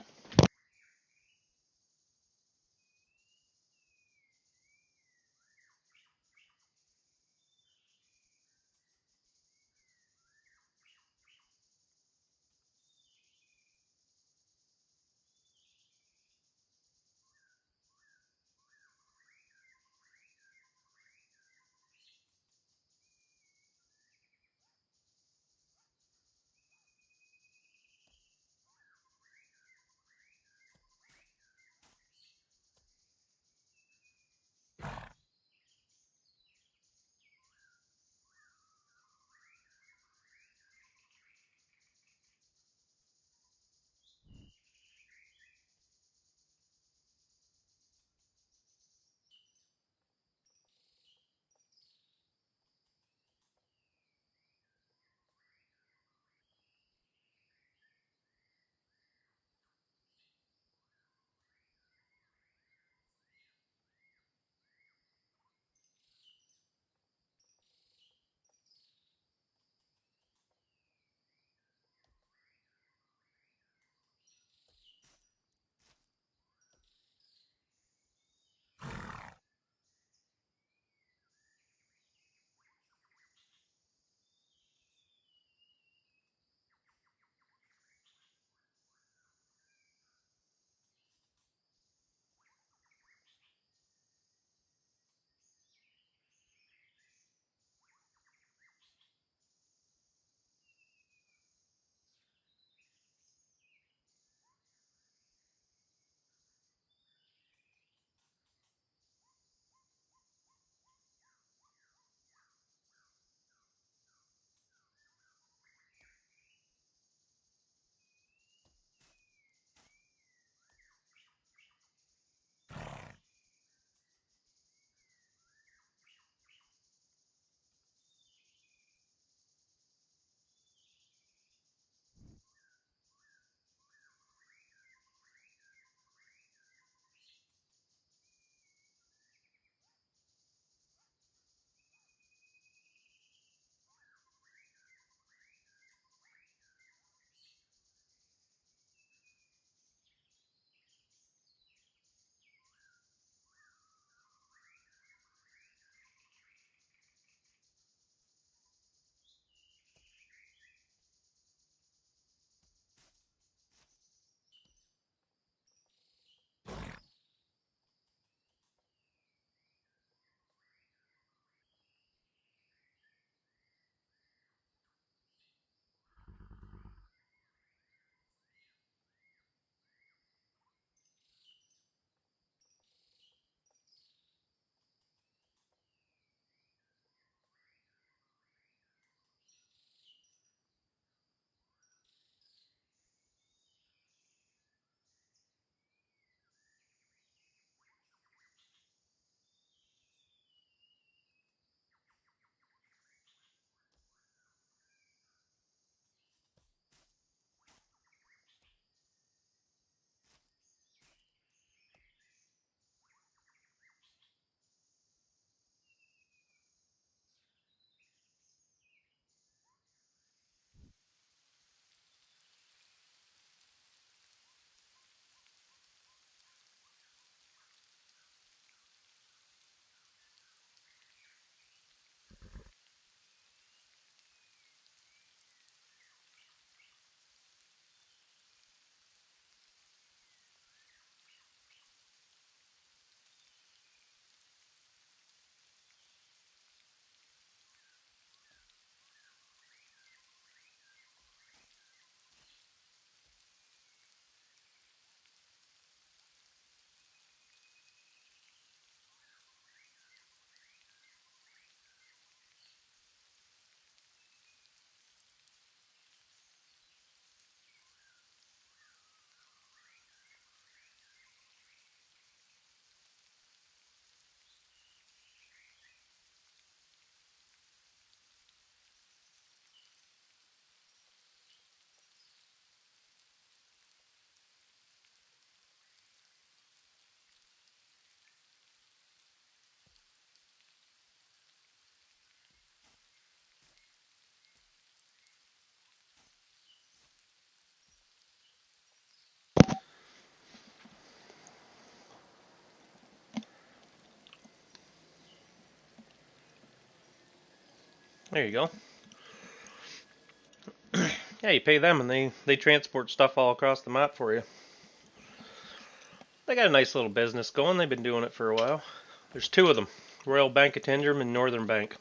There you go. Yeah, you pay them and they transport stuff all across the map for you. They got a nice little business going. They've been doing it for a while. There's two of them. Royal Bank of Tyndrum and Northern Bank.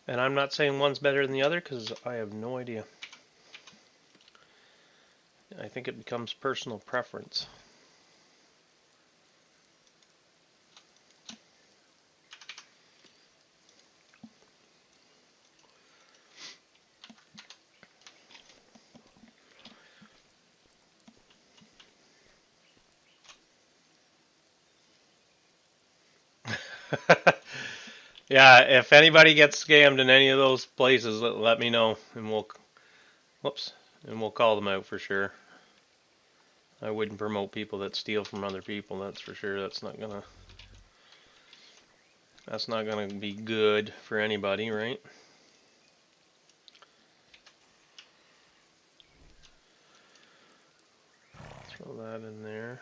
And I'm not saying one's better than the other because I have no idea. I think it becomes personal preference. Yeah, if anybody gets scammed in any of those places, let me know, and we'll call them out for sure. I wouldn't promote people that steal from other people. That's for sure. That's not gonna be good for anybody, right? Throw that in there.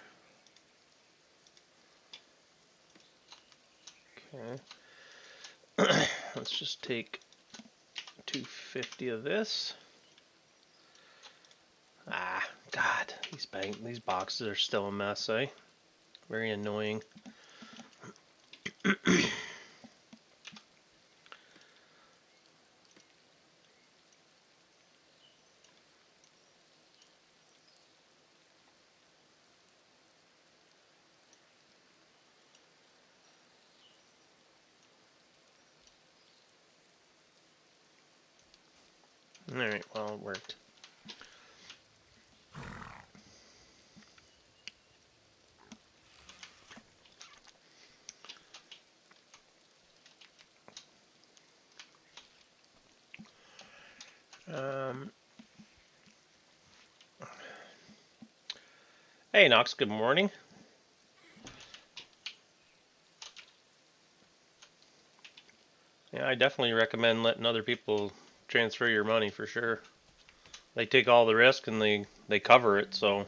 Okay. Let's just take 250 of this. Ah, God, these boxes are still a mess, eh? Very annoying. Alright, well, it worked. Hey, Knox, good morning. Yeah, I definitely recommend letting other people transfer your money for sure. They take all the risk and they cover it, so.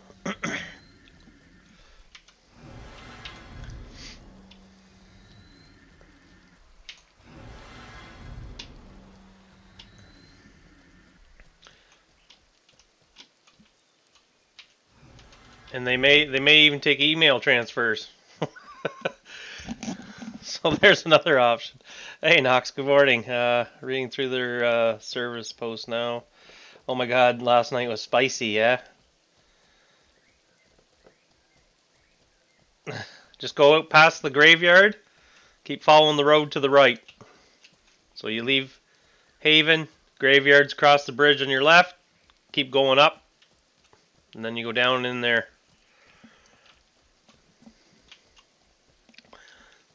And they may even take email transfers. So there's another option. Hey Knox, good morning. Reading through their service post now. Oh my God, last night was spicy, yeah? Just go out past the graveyard, keep following the road to the right. So you leave Haven, graveyards across the bridge on your left, keep going up, and then you go down in there.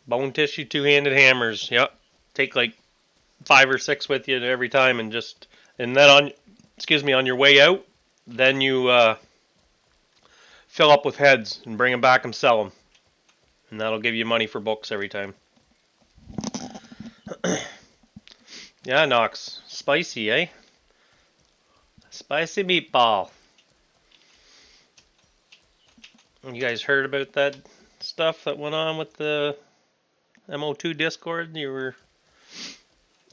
Bone tissue, two-handed hammers, yep. Take like 5 or 6 with you every time, and then on your way out, then you fill up with heads and bring them back and sell them. And that'll give you money for books every time. Yeah, Knox. Spicy, eh? Spicy meatball. You guys heard about that stuff that went on with the MO2 Discord?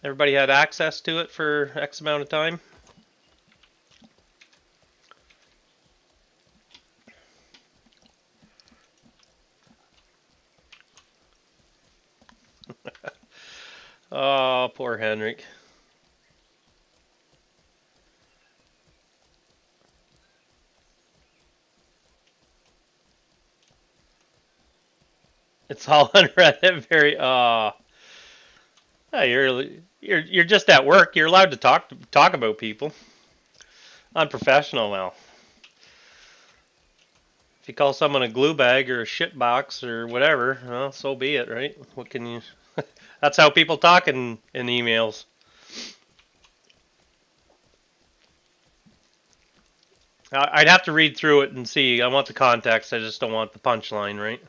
Everybody had access to it for X amount of time? Oh, poor Henrik. It's all on Reddit. You're just at work. You're allowed to talk about people. Unprofessional now. If you call someone a glue bag or a shit box or whatever, well, so be it, right? What can you? That's how people talk in emails. I'd have to read through it and see. I want the context. I just don't want the punchline, right?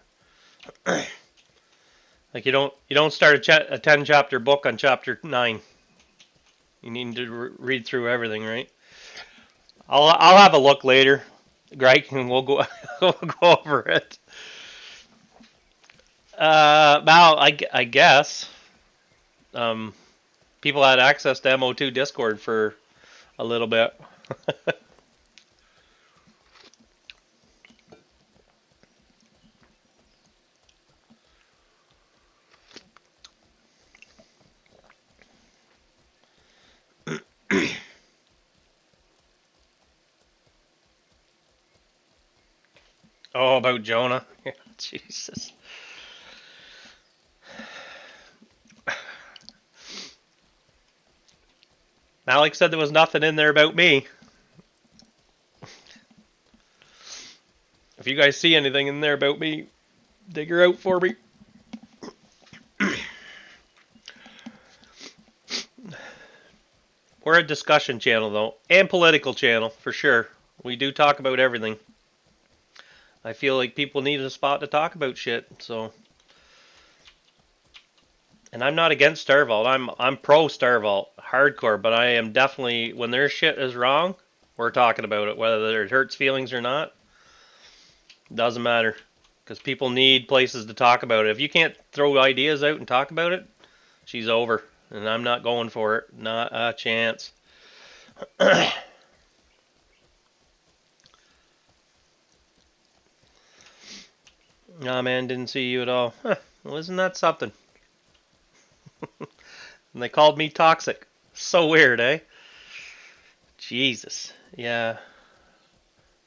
Like you don't start a 10-chapter book on chapter 9. You need to read through everything, right? I'll have a look later, Greg, and we'll go we'll go over it. Now I guess people had access to MO2 Discord for a little bit. Oh, about Jonah. Jesus. Malik said there was nothing in there about me. If you guys see anything in there about me, dig her out for me. We're a discussion channel, though, and political channel, for sure. We do talk about everything. I feel like people need a spot to talk about shit, so... And I'm not against Star Vault. I'm pro Star Vault, hardcore, but I am definitely, when their shit is wrong, we're talking about it, whether it hurts feelings or not. Doesn't matter, because people need places to talk about it. If you can't throw ideas out and talk about it, she's over, and I'm not going for it. Not a chance. Nah, man, didn't see you at all. Huh, well, isn't that something? And they called me toxic. So weird, eh? Jesus. Yeah.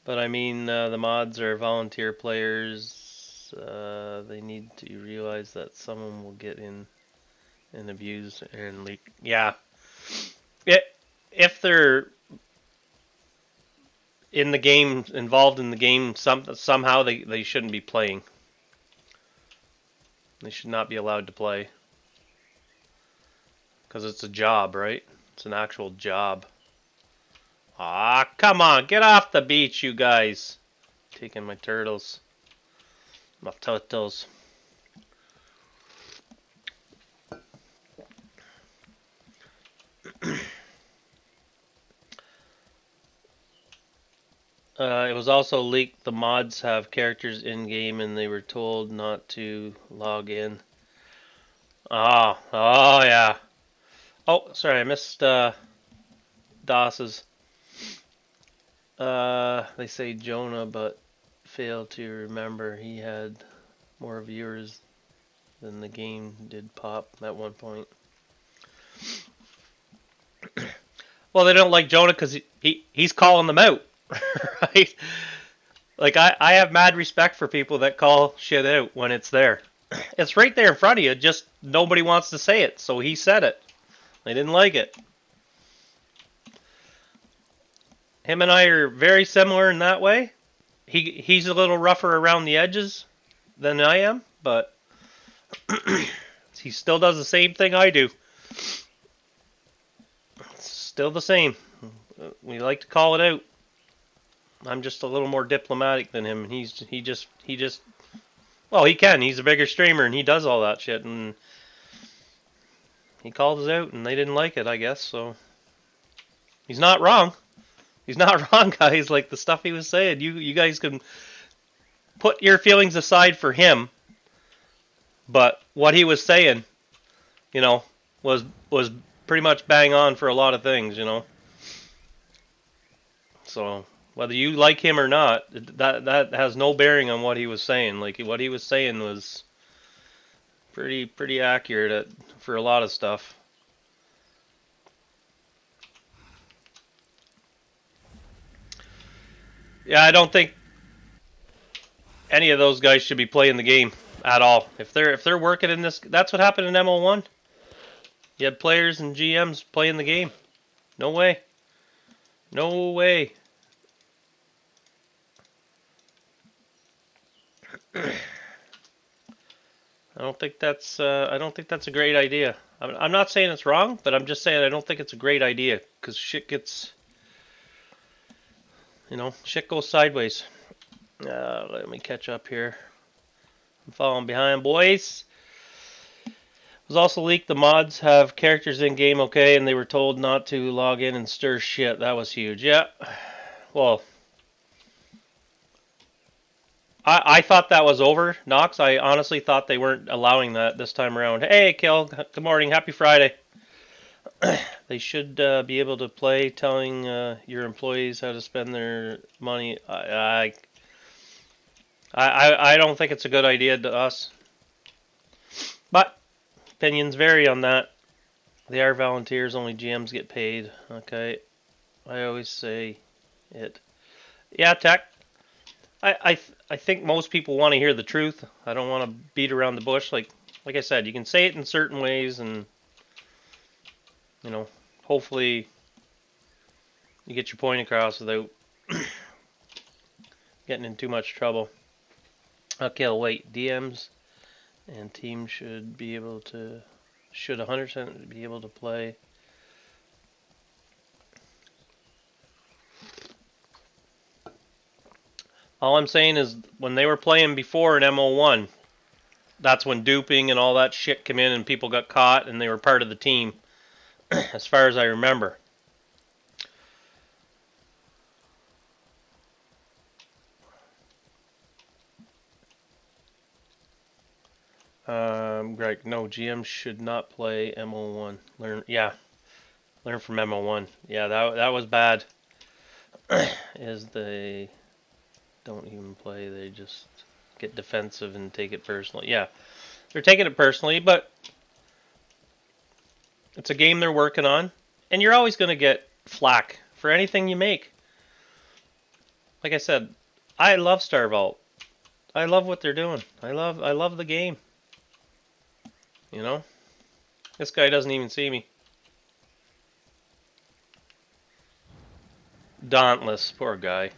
But I mean, the mods are volunteer players. They need to realize that someone will get in and abuse and leak. Yeah. If they're in the game, involved in the game, somehow they shouldn't be playing. They should not be allowed to play. Because it's a job, right? It's an actual job. Ah, come on, get off the beach, you guys. Taking my turtles. My turtles. It was also leaked the mods have characters in-game and they were told not to log in. Oh yeah. Oh, sorry, I missed DOS's. They say Jonah, but fail to remember he had more viewers than the game did pop at one point. Well, they don't like Jonah because he's calling them out, right? Like, I have mad respect for people that call shit out when it's there. It's right there in front of you, just nobody wants to say it, so he said it. They didn't like it. Him and I are very similar in that way. He's a little rougher around the edges than I am, but he still does the same thing I do. It's still the same. We like to call it out. I'm just a little more diplomatic than him. He just well, he can. He's a bigger streamer and he does all that shit, and he called us out and they didn't like it, I guess. So he's not wrong. He's not wrong, guys. Like, the stuff he was saying, you guys can put your feelings aside for him, but what he was saying, you know, was pretty much bang on for a lot of things, you know. So whether you like him or not, that has no bearing on what he was saying. Like, what he was saying was pretty accurate for a lot of stuff. Yeah, I don't think any of those guys should be playing the game at all. If they're working in this, that's what happened in MO1. You had players and GMs playing the game. No way. No way. I don't think that's a great idea. I'm not saying it's wrong, but I'm just saying I don't think it's a great idea, because shit gets, you know, shit goes sideways. Let me catch up here. I'm falling behind, boys. It was also leaked the mods have characters in game, okay, and they were told not to log in and stir shit. That was huge. Yeah. Well, I thought that was over, Knox. I honestly thought they weren't allowing that this time around. Hey, Kel, good morning. Happy Friday. They should be able to play telling your employees how to spend their money. I don't think it's a good idea to us. But opinions vary on that. They are volunteers, only GMs get paid. Okay. I always say it. Yeah, Tech. I think most people want to hear the truth. I don't want to beat around the bush. Like I said, you can say it in certain ways, and hopefully you get your point across without getting in too much trouble. Okay, I'll wait. DMs and teams should 100% be able to play. All I'm saying is when they were playing before in MO1, that's when duping and all that shit came in and people got caught and they were part of the team, as far as I remember. Right, no, GM should not play MO1. Learn from MO1. Yeah, that was bad. Is they don't even play, they just get defensive and take it personally. Yeah, they're taking it personally, but it's a game they're working on, and you're always going to get flack for anything you make. Like I said, I love Star Vault. I love what they're doing. I love the game. This guy doesn't even see me. Dauntless, poor guy.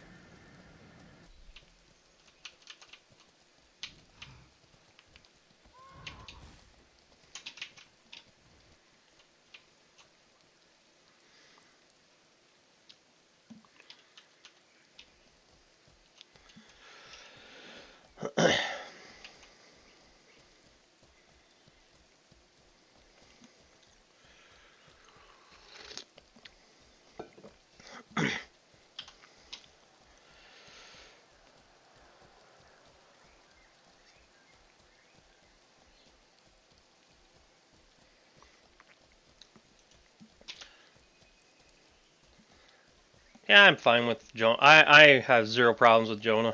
Yeah, I'm fine with Jonah. I have zero problems with Jonah.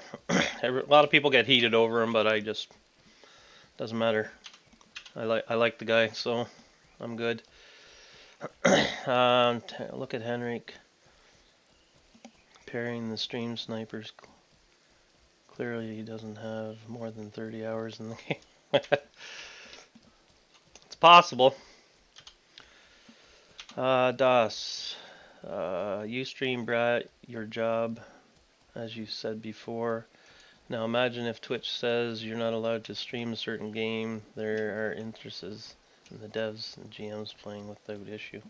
A lot of people get heated over him, but I just doesn't matter. I like the guy, so I'm good. Look at Henrik pairing the stream snipers. Clearly, he doesn't have more than 30 hours in the game. It's possible. Das. Ustream brought your job, as you said before. Now imagine if Twitch says you're not allowed to stream a certain game. There are interests in the devs and GMs playing without issue.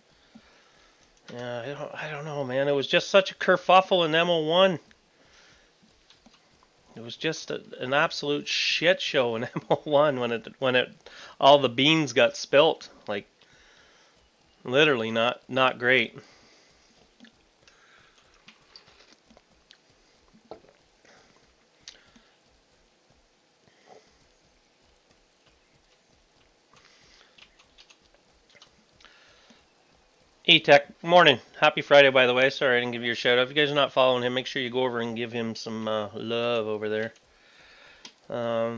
Yeah, I don't know, man. It was just such a kerfuffle in MO1. It was just an absolute shit show in MO1 when it all the beans got spilt. Like literally not great. E-Tech, morning. Happy Friday, by the way. Sorry I didn't give you a shout out. If you guys are not following him, make sure you go over and give him some love over there. I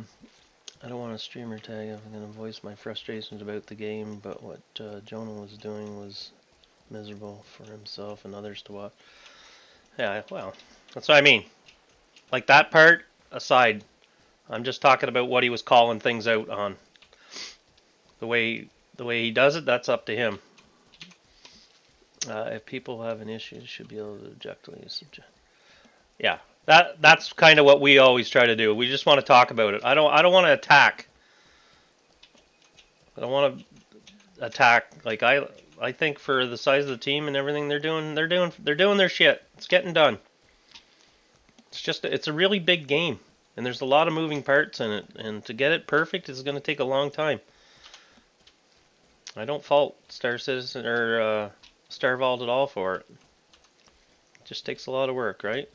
don't want a streamer tag. I'm going to voice my frustrations about the game, but what Jonah was doing was miserable for himself and others to watch. Yeah, well, that's what I mean. Like that part aside, I'm just talking about what he was calling things out on. The way he does it, that's up to him. If people have an issue, they should be able to objectively subject. Yeah, that's kind of what we always try to do. We just want to talk about it. I don't want to attack. I don't want to attack. Like I think for the size of the team and everything they're doing their shit. It's getting done. It's a really big game, and there's a lot of moving parts in it, and to get it perfect is going to take a long time. I don't fault Star Citizen or Star Vault at all for it. Just takes a lot of work, right?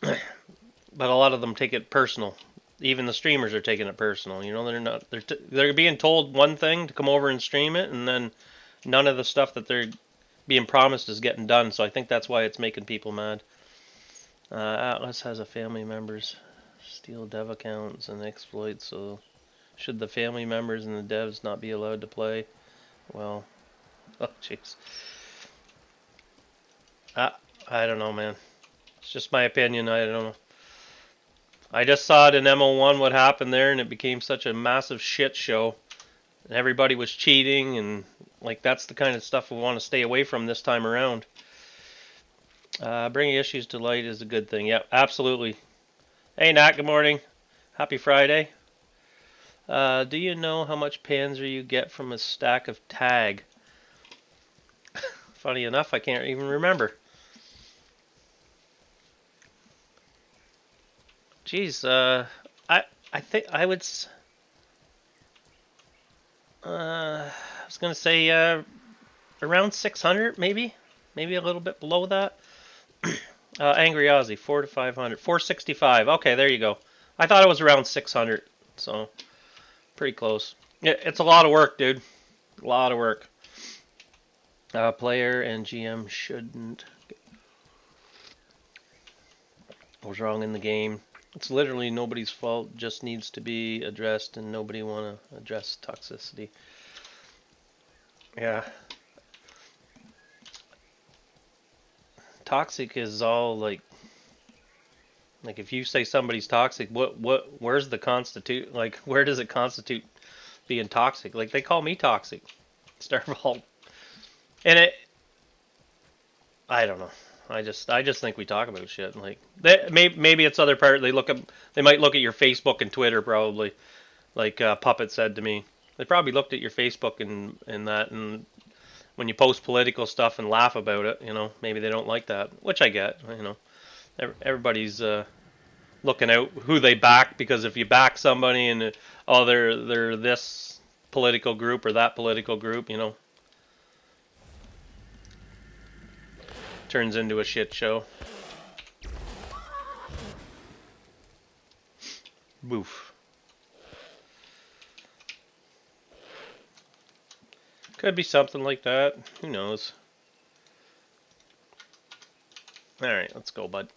But a lot of them take it personal. Even the streamers are taking it personal. You know, they're being told one thing to come over and stream it, and then none of the stuff that they're being promised is getting done. So I think that's why it's making people mad. Atlas has a family members steal dev accounts and exploit. So should the family members and the devs not be allowed to play? Well, oh jeez. I don't know, man. It's just my opinion. I don't know. I just saw it in MO1 what happened there, and it became such a massive shit show. And everybody was cheating, and like that's the kind of stuff we want to stay away from this time around. Bringing issues to light is a good thing. Yep, absolutely. Hey Nat, good morning. Happy Friday. Do you know how much Panzer you get from a stack of tag? Funny enough, I can't even remember. Geez, I think I would. I was gonna say around 600, maybe a little bit below that. Angry Aussie, 4 to 500, 465. Okay, there you go. I thought it was around 600, so pretty close. Yeah, it's a lot of work, dude. A lot of work. Player and GM shouldn't. What was wrong in the game? It's literally nobody's fault. Just needs to be addressed, and nobody want to address toxicity. Yeah. Toxic is all like if you say somebody's toxic, where's the constitute, like where does it constitute being toxic? Like they call me toxic. Starvault. And I don't know. I just think we talk about shit. Like maybe it's other part. They might look at your Facebook and Twitter probably. Like Puppet said to me, they probably looked at your Facebook and that, and when you post political stuff and laugh about it, you know, maybe they don't like that, which I get. You know, everybody's looking out who they back, because if you back somebody and oh they're this political group or that political group, you know, turns into a shit show. Boof. Could be something like that. Who knows? Alright, let's go, bud.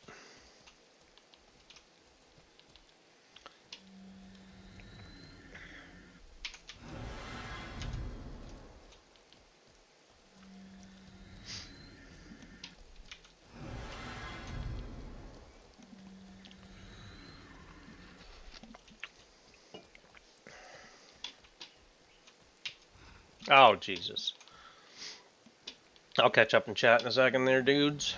Oh, Jesus. I'll catch up and chat in a second there, dudes.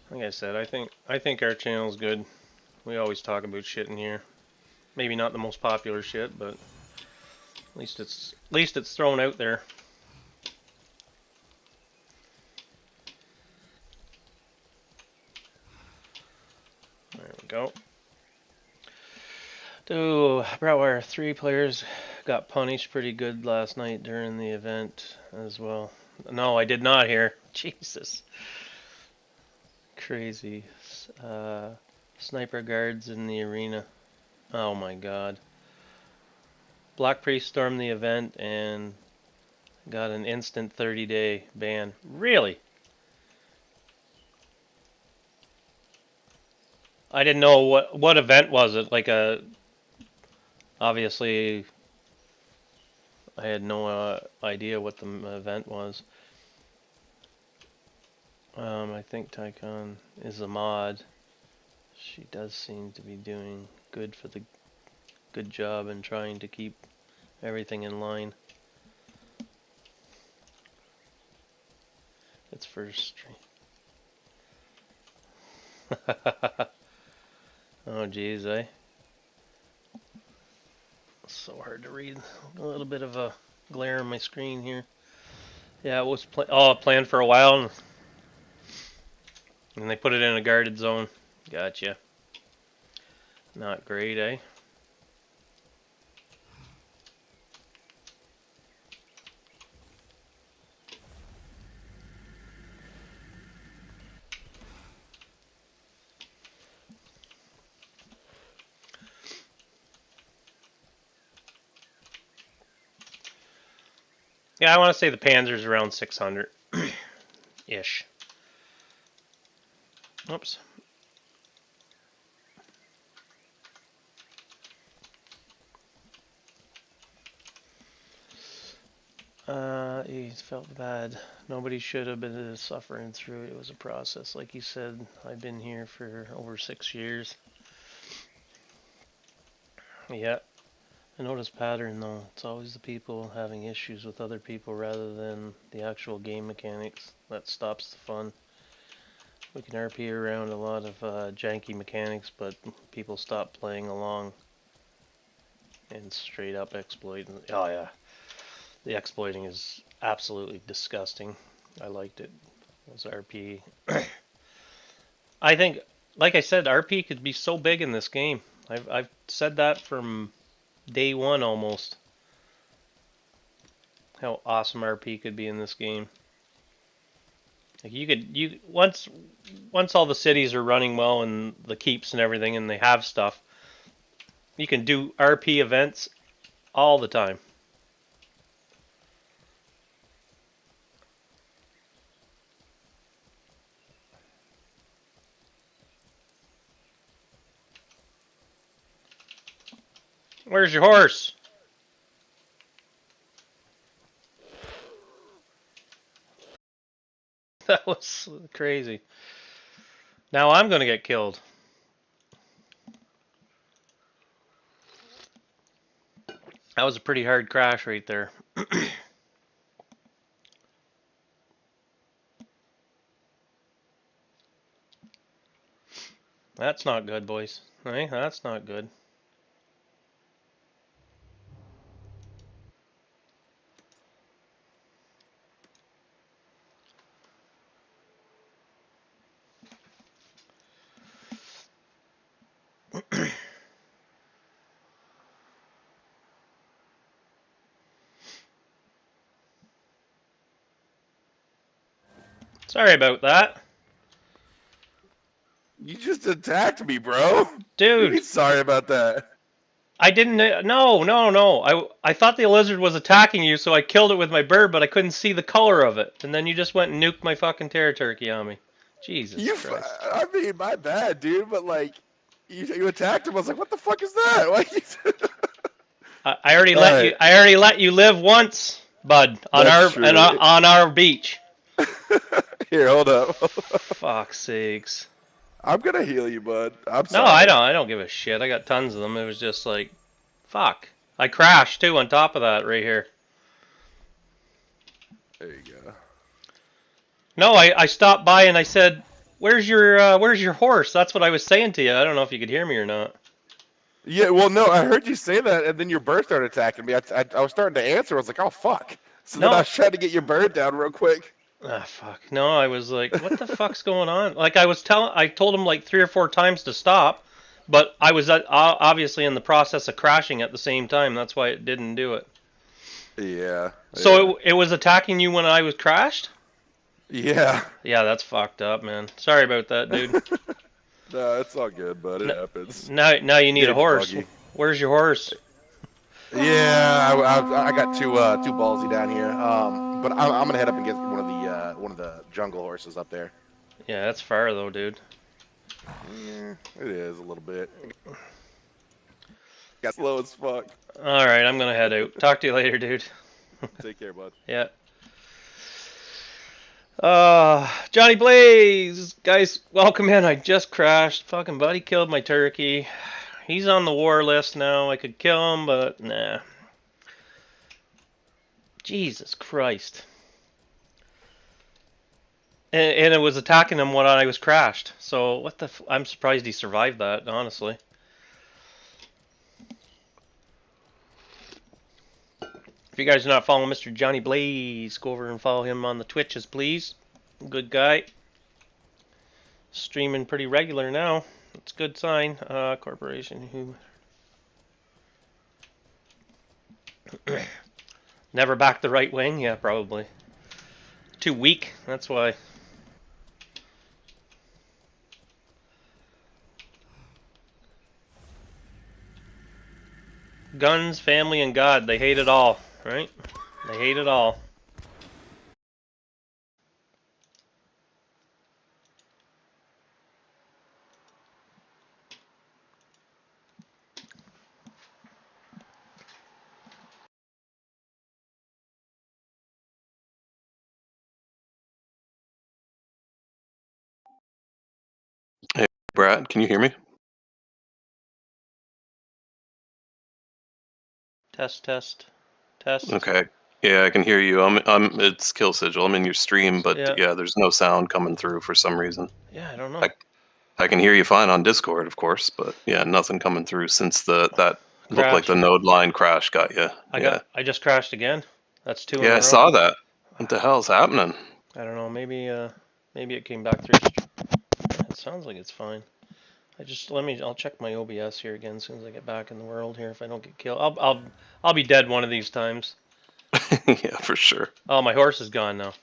Like I said, I think our channel's good. We always talk about shit in here. Maybe not the most popular shit, but at least it's thrown out there. There we go. Broutwire, 3 players got punished pretty good last night during the event as well. No, I did not hear. Jesus. Crazy. Sniper guards in the arena. Oh my god. Black Priest stormed the event and got an instant 30-day ban. Really? I didn't know what event was it. Like obviously I had no idea what the event was. I think Tycon is a mod. She does seem to be doing good job in trying to keep everything in line. It's first stream. Oh geez, eh? So hard to read. A little bit of a glare on my screen here. Yeah, it was planned for a while, and they put it in a guarded zone. Gotcha. Not great, eh? Yeah, I want to say the Panzer's around 600 ish. Oops. He felt bad. Nobody should have been suffering through it. It was a process. Like you said, I've been here for over 6 years. Yeah. I notice pattern though. It's always the people having issues with other people rather than the actual game mechanics. That stops the fun. We can RP around a lot of janky mechanics, but people stop playing along and straight up exploiting. Oh yeah. The exploiting is absolutely disgusting. I liked it. It was RP. I think, like I said, RP could be so big in this game. I've said that from day one almost. How awesome RP could be in this game. Like you once all the cities are running well and the keeps and everything and they have stuff, you can do RP events all the time. Where's your horse? That was crazy. Now I'm gonna get killed. That was a pretty hard crash right there. That's not good, boys. Hey, that's not good. Sorry about that. You just attacked me, bro. Dude. Sorry about that. I didn't. No. I thought the lizard was attacking you, so I killed it with my bird, but I couldn't see the color of it. And then you just went and nuked my fucking terror turkey on me. Jesus Christ. I mean, my bad, dude. But like, you attacked him. I was like, what the fuck is that? Like, I already let you. I already let you live once, bud, on on our beach. Here, hold up. Fuck's sakes. I'm gonna heal you, bud. I'm sorry. No, I don't give a shit. I got tons of them. It was just like, fuck. I crashed too on top of that right here. There you go. No, I stopped by and I said, where's your horse? That's what I was saying to you. I don't know if you could hear me or not. Yeah, well, no, I heard you say that, and then your bird started attacking me. I was starting to answer. I was like, oh, fuck. So then I was trying to get your bird down real quick. Ah, fuck. No, I was like, what the fuck's going on? Like, I told him like 3 or 4 times to stop, but I was obviously in the process of crashing at the same time. That's why it didn't do it. Yeah. So it was attacking you when I was crashed? Yeah. Yeah, that's fucked up, man. Sorry about that, dude. No, it's all good, bud. It happens. Now you need a horse. Buggy. Where's your horse? Yeah, I got too ballsy down here. But I'm gonna head up and get one of the jungle horses up there. Yeah, that's far though, dude. Yeah, it is a little bit. Got slow as fuck. All right, I'm gonna head out. Talk to you later, dude. Take care, bud. Yeah. Johnny Blaze, guys, welcome in. I just crashed. Fucking buddy killed my turkey. He's on the war list now. I could kill him, but nah. Jesus Christ. And it was attacking him when I was crashed. So what the? I'm surprised he survived that, honestly. If you guys are not following Mr. Johnny Blaze, go over and follow him on the Twitches, please. Good guy. Streaming pretty regular now. That's a good sign. Corporation who never backed the right wing? Yeah, probably. Too weak, that's why. Guns, family, and God, they hate it all, right? They hate it all. Brad, can you hear me? Test, test, test. Okay. Yeah, I can hear you. It's Kill Sigil. I'm in your stream, but Yeah. yeah, there's no sound coming through for some reason. Yeah, I don't know. I, I can hear you fine on Discord, of course, but yeah, nothing coming through since that looked like the Crash. node line crash got you. Yeah. I just crashed again. That's 2 in Yeah, a I row. saw that. What the hell's happening? I don't know. Maybe it came back through. It sounds like it's fine. I'll check my OBS here again as soon as I get back in the world here. If I don't get killed, I'll be dead one of these times. Yeah, for sure. Oh, my horse is gone now.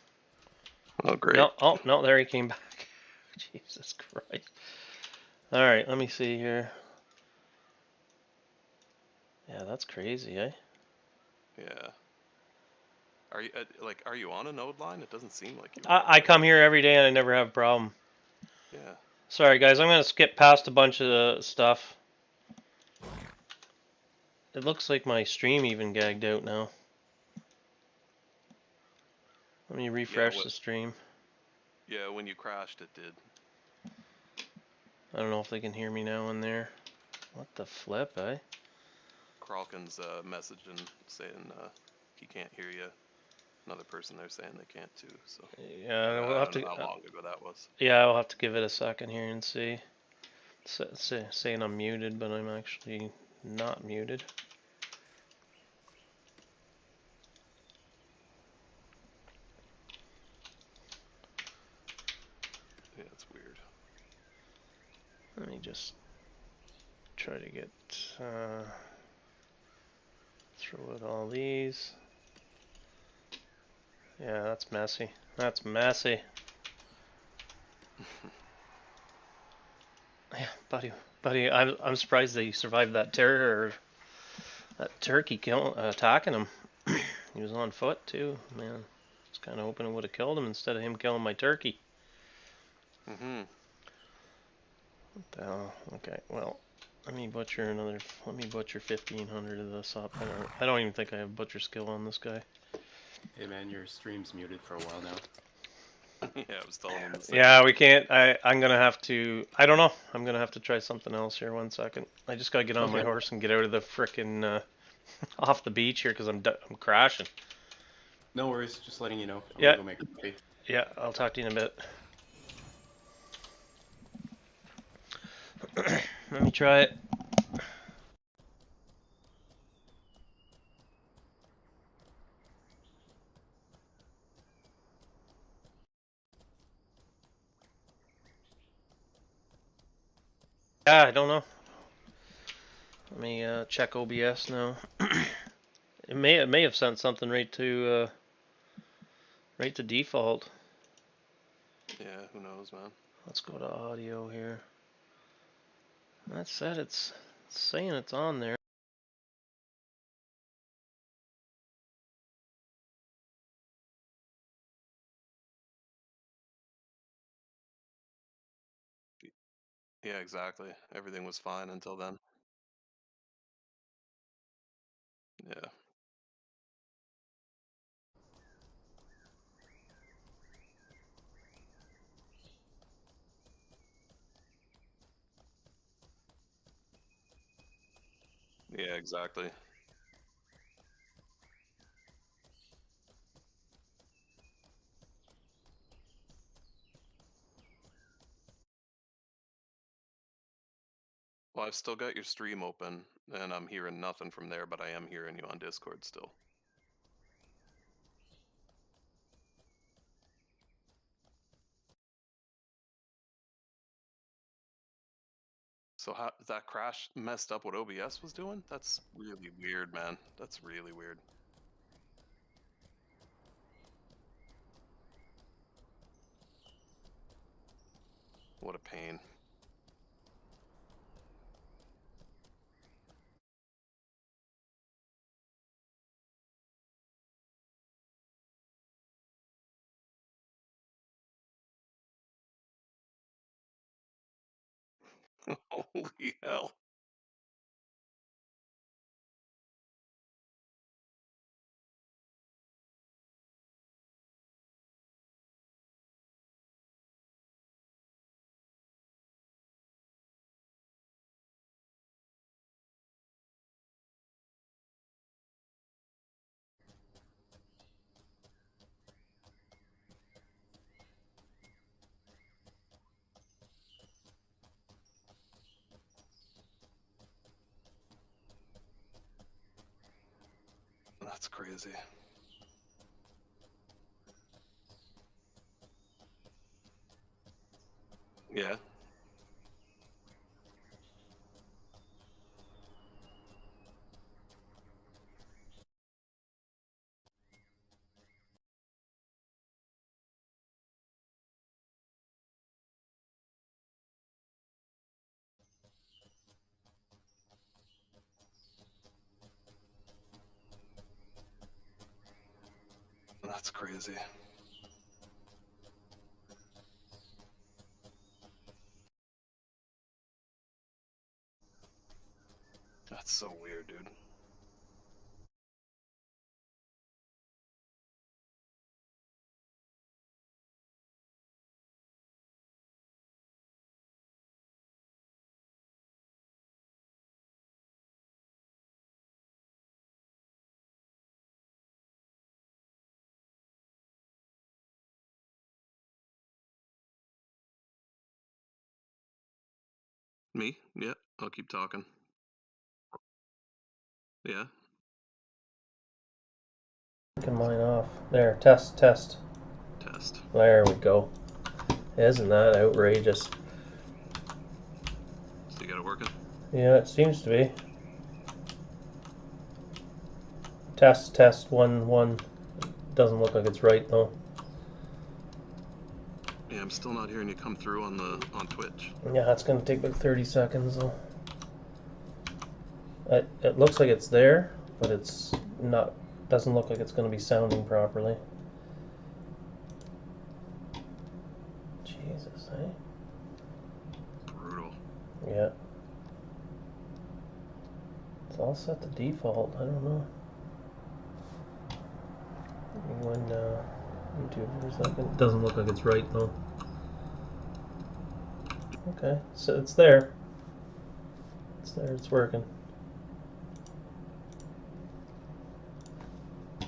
Oh, great. No, oh no, there he came back. Jesus Christ. All right, let me see here. Yeah, that's crazy, eh? Yeah. Are you are you on a node line? It doesn't seem like you. I come here every day and I never have a problem. Yeah. Sorry guys, I'm gonna skip past a bunch of stuff. It looks like my stream even gagged out now. Let me refresh the stream. Yeah, when you crashed, it did. I don't know if they can hear me now in there. What the flip, eh? Kralken's messaging saying he can't hear you. Another person there saying they can't too. So Yeah, we'll I have don't to. know how long ago that was. Yeah, I'll have to give it a second here and see. Saying I'm muted, but I'm actually not muted. Yeah, it's weird. Let me just try to get through with all these. Yeah, that's messy. That's messy. Yeah, buddy, I'm surprised that he survived that terror, that turkey attacking him. He was on foot too, man. I was kind of hoping it would have killed him instead of him killing my turkey. Mhm. What the hell? Okay, well, let me butcher 1,500 of this up. I don't even think I have butcher skill on this guy. Hey man, your stream's muted for a while now. Yeah, I was telling him the same. Yeah, we can't. I'm gonna have to. I don't know. I'm gonna have to try something else here. 1 second. I just gotta get on my horse and get out of the frickin' off the beach here because I'm crashing. No worries, just letting you know. I'm Yeah. gonna go make a coffee. Yeah, I'll talk to you in a bit. Let me try it. Yeah, I don't know. Let me check OBS now. It may have sent something right to default. Yeah, who knows, man. Let's go to audio here. That said, it's saying it's on there. Yeah, exactly. Everything was fine until then. Yeah. Yeah, exactly. Well, I've still got your stream open, and I'm hearing nothing from there, but I am hearing you on Discord still. So how that crash messed up what OBS was doing? That's really weird, man. That's really weird. What a pain. Holy hell. That's crazy. Yeah. That's crazy. That's so weird, dude. Me? Yeah, I'll keep talking. Yeah. Turn mine off. There, test, test. Test. There we go. Isn't that outrageous? So you got it working? Yeah, it seems to be. Test, test, 1, 1. Doesn't look like it's right though. Yeah, I'm still not hearing you come through on Twitch. Yeah, it's gonna take about 30 seconds though. It looks like it's there, but it's not. Doesn't look like it's gonna be sounding properly. Jesus, eh? Brutal. Yeah. It's all set to default. I don't know. When YouTube for a second. Doesn't look like it's right though. Okay, so it's there. It's there. It's working.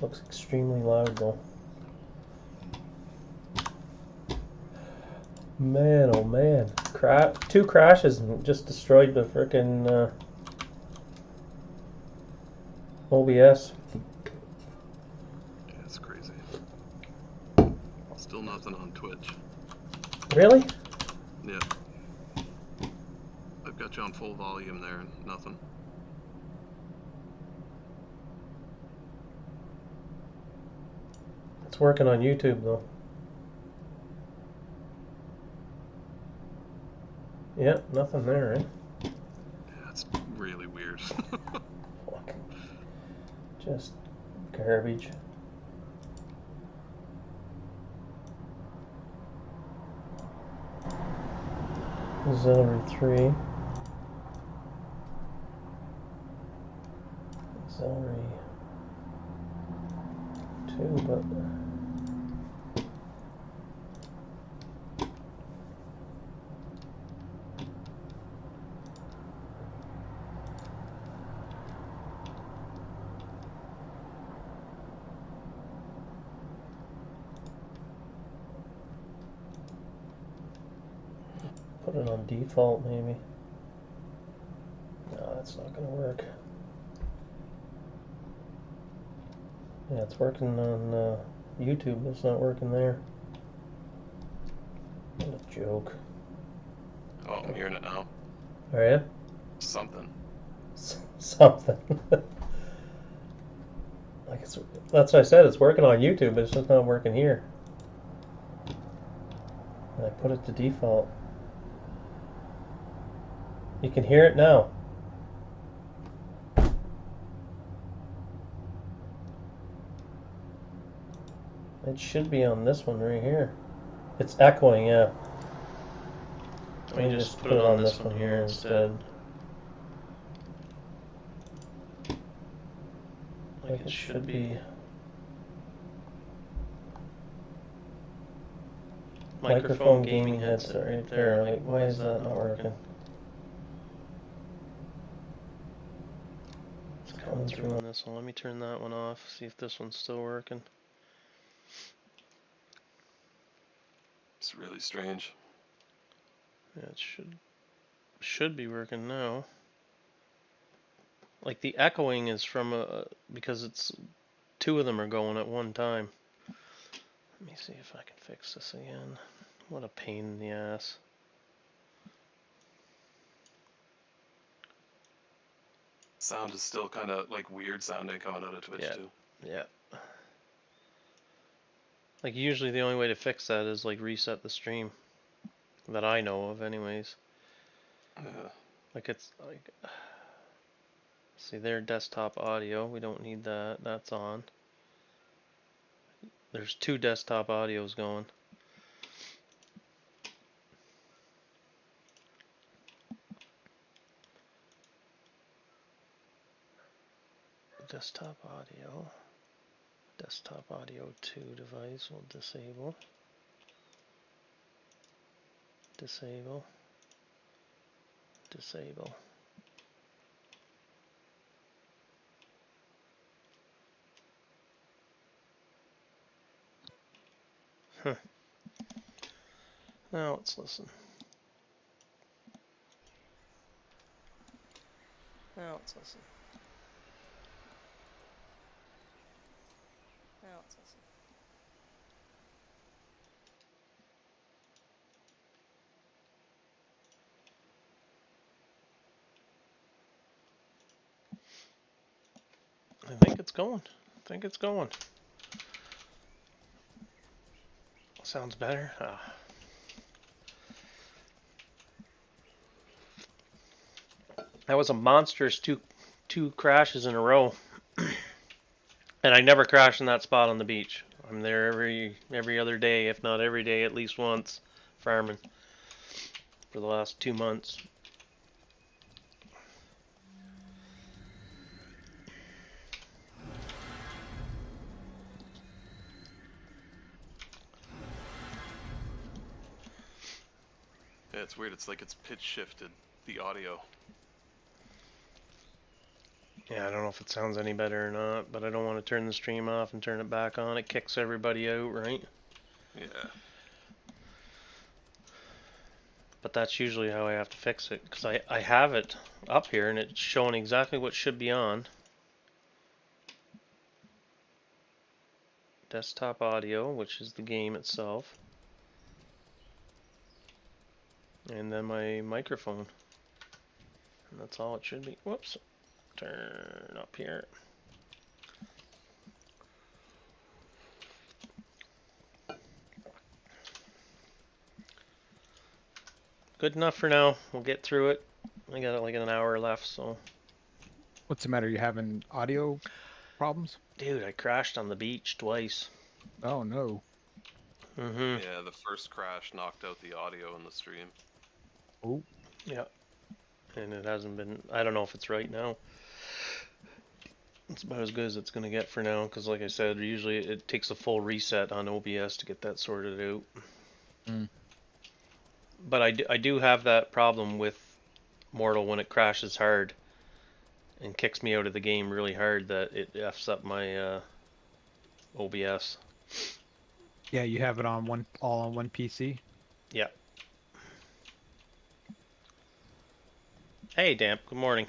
Looks extremely loud though. Man, oh man! Two crashes and just destroyed the frickin' OBS. Yeah, it's crazy. Still nothing on Twitch. Really? Yeah. I've got you on full volume there and nothing. It's working on YouTube though. Yeah, nothing there, eh? Yeah, it's really weird. Fucking just garbage. Auxiliary 3. Auxiliary 2, but put it on default maybe. No, that's not gonna work. Yeah, it's working on YouTube. It's not working there. What a joke. Oh, I'm hearing it now. Are you? Something. Something. Like that's what I said. It's working on YouTube, but it's just not working here. And I put it to default. You can hear it now. It should be on this one right here. It's echoing, yeah. Let me just put it on this one here instead. Like it should be. Microphone gaming headset right there. Like, why is that not working? It's coming through on this one. Let me turn that one off. See if this one's still working. It's really strange. Yeah, it should be working now. Like the echoing is from because it's two of them are going at one time. Let me see if I can fix this again. What a pain in the ass. Sound is still kind of like weird sounding coming out of Twitch Yeah. too. Yeah. Like usually the only way to fix that is like reset the stream. That I know of anyways. Like it's like, see their desktop audio, we don't need that, that's on. There's two desktop audios going. Desktop audio 2 device will disable. Disable. Huh. Now let's listen. I think it's going. Sounds better. That was a monstrous two crashes in a row. And I never crash in that spot on the beach. I'm there every other day, if not every day, at least once, farming for the last 2 months. Yeah, it's weird. It's like it's pitch shifted the audio. Yeah, I don't know if it sounds any better or not, but I don't want to turn the stream off and turn it back on. It kicks everybody out, right? Yeah. But that's usually how I have to fix it, because I have it up here and it's showing exactly what should be on. Desktop audio, which is the game itself. And then my microphone. And that's all it should be. Whoops. Turn up here. Good enough for now. We'll get through it. I got like an hour left, so. What's the matter? You having audio problems? Dude, I crashed on the beach twice. Oh no. Mm-hmm. Yeah, the first crash knocked out the audio in the stream. Oh. Yeah. And it hasn't been, I don't know if it's right now. It's about as good as it's going to get for now, because like I said, usually it takes a full reset on OBS to get that sorted out. Mm. But I do have that problem with Mortal when it crashes hard and kicks me out of the game really hard, that it F's up my OBS. Yeah, you have it on all on one PC? Yeah. Hey, Damp. Good morning.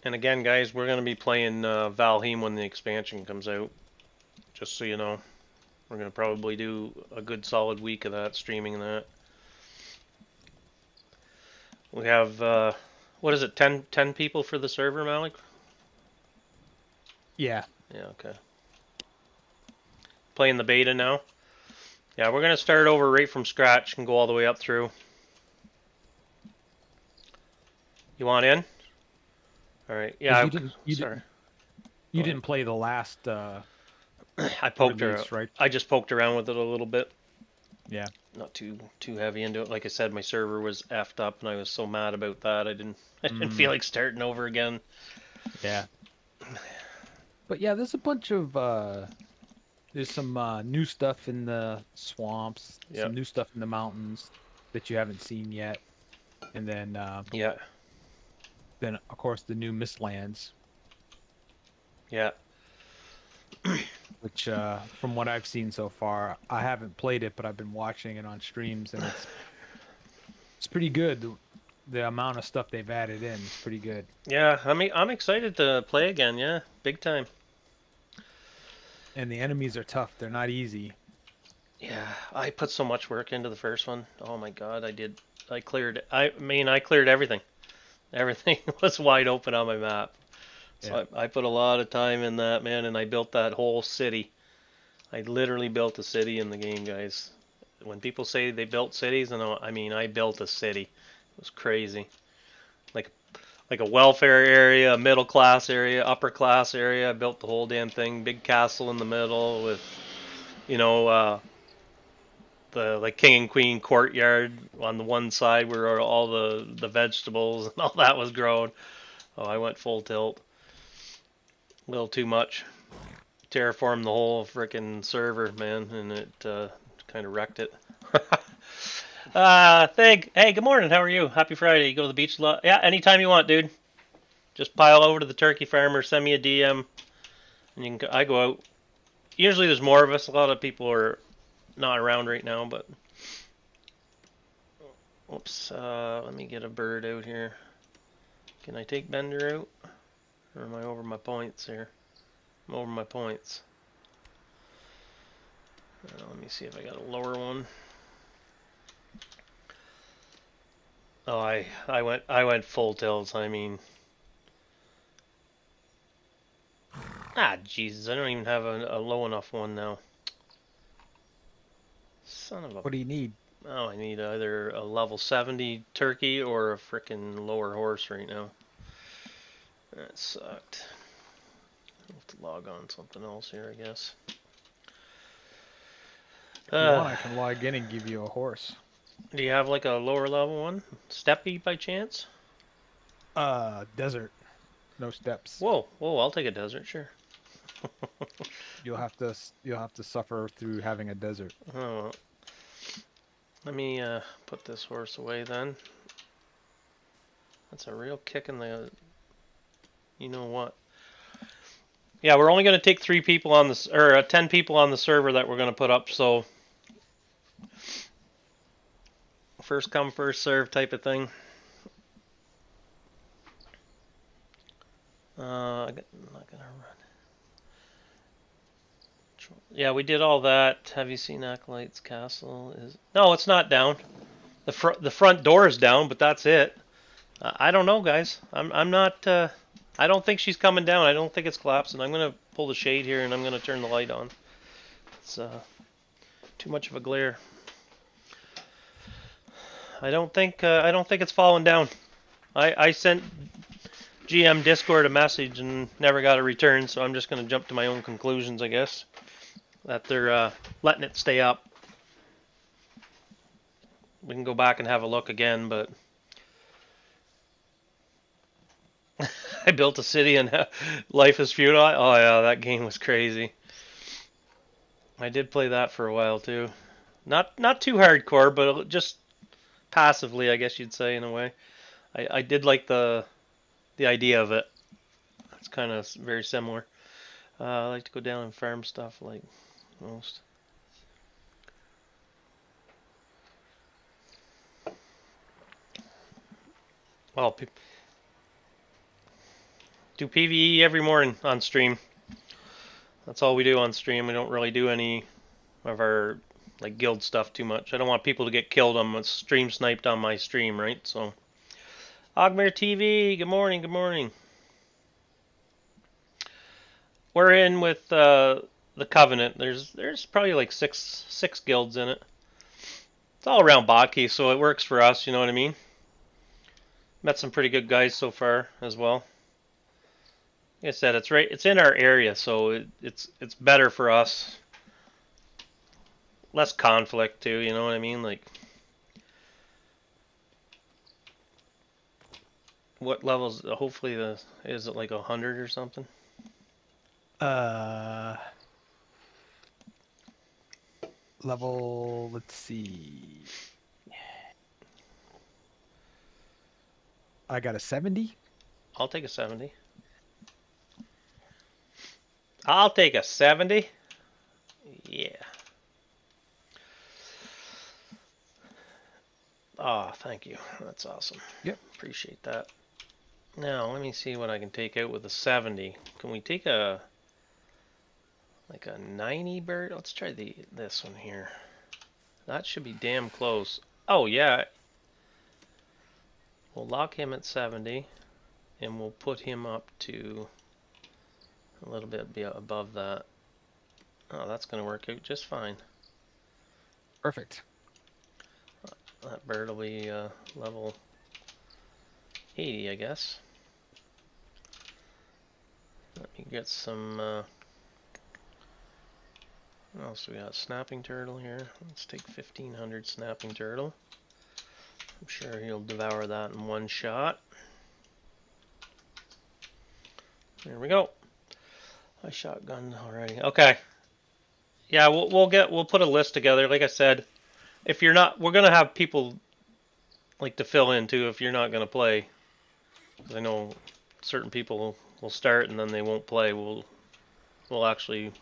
And again, guys, we're going to be playing Valheim when the expansion comes out. Just so you know. We're going to probably do a good solid week of that, streaming that. We have, what is it, 10 people for the server, Malik? Yeah. Yeah, okay. Playing the beta now. Yeah, we're going to start over right from scratch and go all the way up through. You want in? All right. Yeah. You didn't play the last. I poked release, her. Right? I just poked around with it a little bit. Yeah. Not too heavy into it. Like I said, my server was effed up, and I was so mad about that. I didn't feel like starting over again. Yeah. But yeah, there's a bunch of there's some new stuff in the swamps, Yep. some new stuff in the mountains that you haven't seen yet, and then Yeah. then of course the new Mistlands, Yeah. which from what I've seen so far, I haven't played it, but I've been watching it on streams, and it's It's pretty good. The amount of stuff they've added in is pretty good. Yeah, I'm excited to play again. Yeah, big time. And the enemies are tough. They're not easy. Yeah, I put so much work into the first one. Oh my God, I did. I cleared. I mean, I cleared everything. Everything was wide open on my map. So Yeah. I put a lot of time in that, man, and I built that whole city. I literally built a city in the game, guys. When people say they built cities, I mean I built a city. It was crazy. Like like a welfare area, a middle class area, upper class area. I built the whole damn thing. Big castle in the middle with, you know, the like king and queen courtyard on the one side where all the vegetables and all that was grown. Oh, I went full tilt. A little too much. Terraformed the whole freaking server, man, and it kind of wrecked it. Hey, good morning. How are you? Happy Friday. You go to the beach a lot? Yeah, anytime you want, dude. Just pile over to the turkey farmer, send me a DM, and you can. I go out. Usually there's more of us. A lot of people are not around right now, but. Oops. Let me get a bird out here. Can I take Bender out? Or am I over my points here? I'm over my points. Let me see if I got a lower one. Oh, I went full tilt. I mean, Jesus, I don't even have a low enough one now. Son of a. What do you need? Oh, I need either a level 70 turkey or a frickin' lower horse right now. That sucked. I'll have to log on something else here, I guess. If you want, I can log in and give you a horse. Do you have like a lower level one? Steppy by chance? Desert. No steps. Whoa, I'll take a desert, sure. You'll have to suffer through having a desert. Oh, well. Let me put this horse away then. That's a real kick in the... You know what? Yeah, we're only going to take 3 people on this, or 10 people on the server that we're going to put up, so... First come, first serve type of thing. I'm not going to run. Yeah, we did all that. Have you seen Acolyte's castle? No, it's not down. The front door is down, but that's it. I don't know, guys. I'm not. I don't think she's coming down. I don't think it's collapsing. I'm gonna pull the shade here and I'm gonna turn the light on. It's too much of a glare. I don't think it's falling down. I sent GM Discord a message and never got a return, so I'm just gonna jump to my own conclusions, I guess. That they're letting it stay up. We can go back and have a look again, but I built a city and Life is Futile. Oh yeah, that game was crazy. I did play that for a while too. Not too hardcore, but just passively, I guess you'd say in a way. I did like the idea of it. It's kind of very similar. I like to go down and farm stuff like most. Well, do PvE every morning on stream. That's all we do on stream. We don't really do any of our like guild stuff too much. I don't want people to get killed on stream sniped on my stream, right? So, Ogmere TV, good morning, good morning. We're in with the Covenant. There's probably like six guilds in it. It's all around Bodki, so it works for us. You know what I mean? Met some pretty good guys so far as well. Like I said, it's in our area, so it's better for us. Less conflict too, you know what I mean? Like, what levels? Hopefully, is it like 100 or something? Level. Let's see. I got a 70. I'll take a 70. I'll take a 70. Yeah. Ah, thank you. That's awesome. Yep. Appreciate that. Now, let me see what I can take out with a 70. Can we take a like a 90 bird? Let's try this one here. That should be damn close. Oh, yeah. We'll lock him at 70, and we'll put him up to a little bit above that. Oh, that's going to work out just fine. Perfect. That bird will be level 80, I guess. Let me get some... what else do we got? Snapping turtle here. Let's take 1500 snapping turtle. I'm sure he'll devour that in one shot. There we go. I shotgunned already. Okay. Yeah, we'll put a list together. Like I said, if you're not, we're gonna have people like to fill in too if you're not gonna play. 'Cause I know certain people will start and then they won't play. We'll actually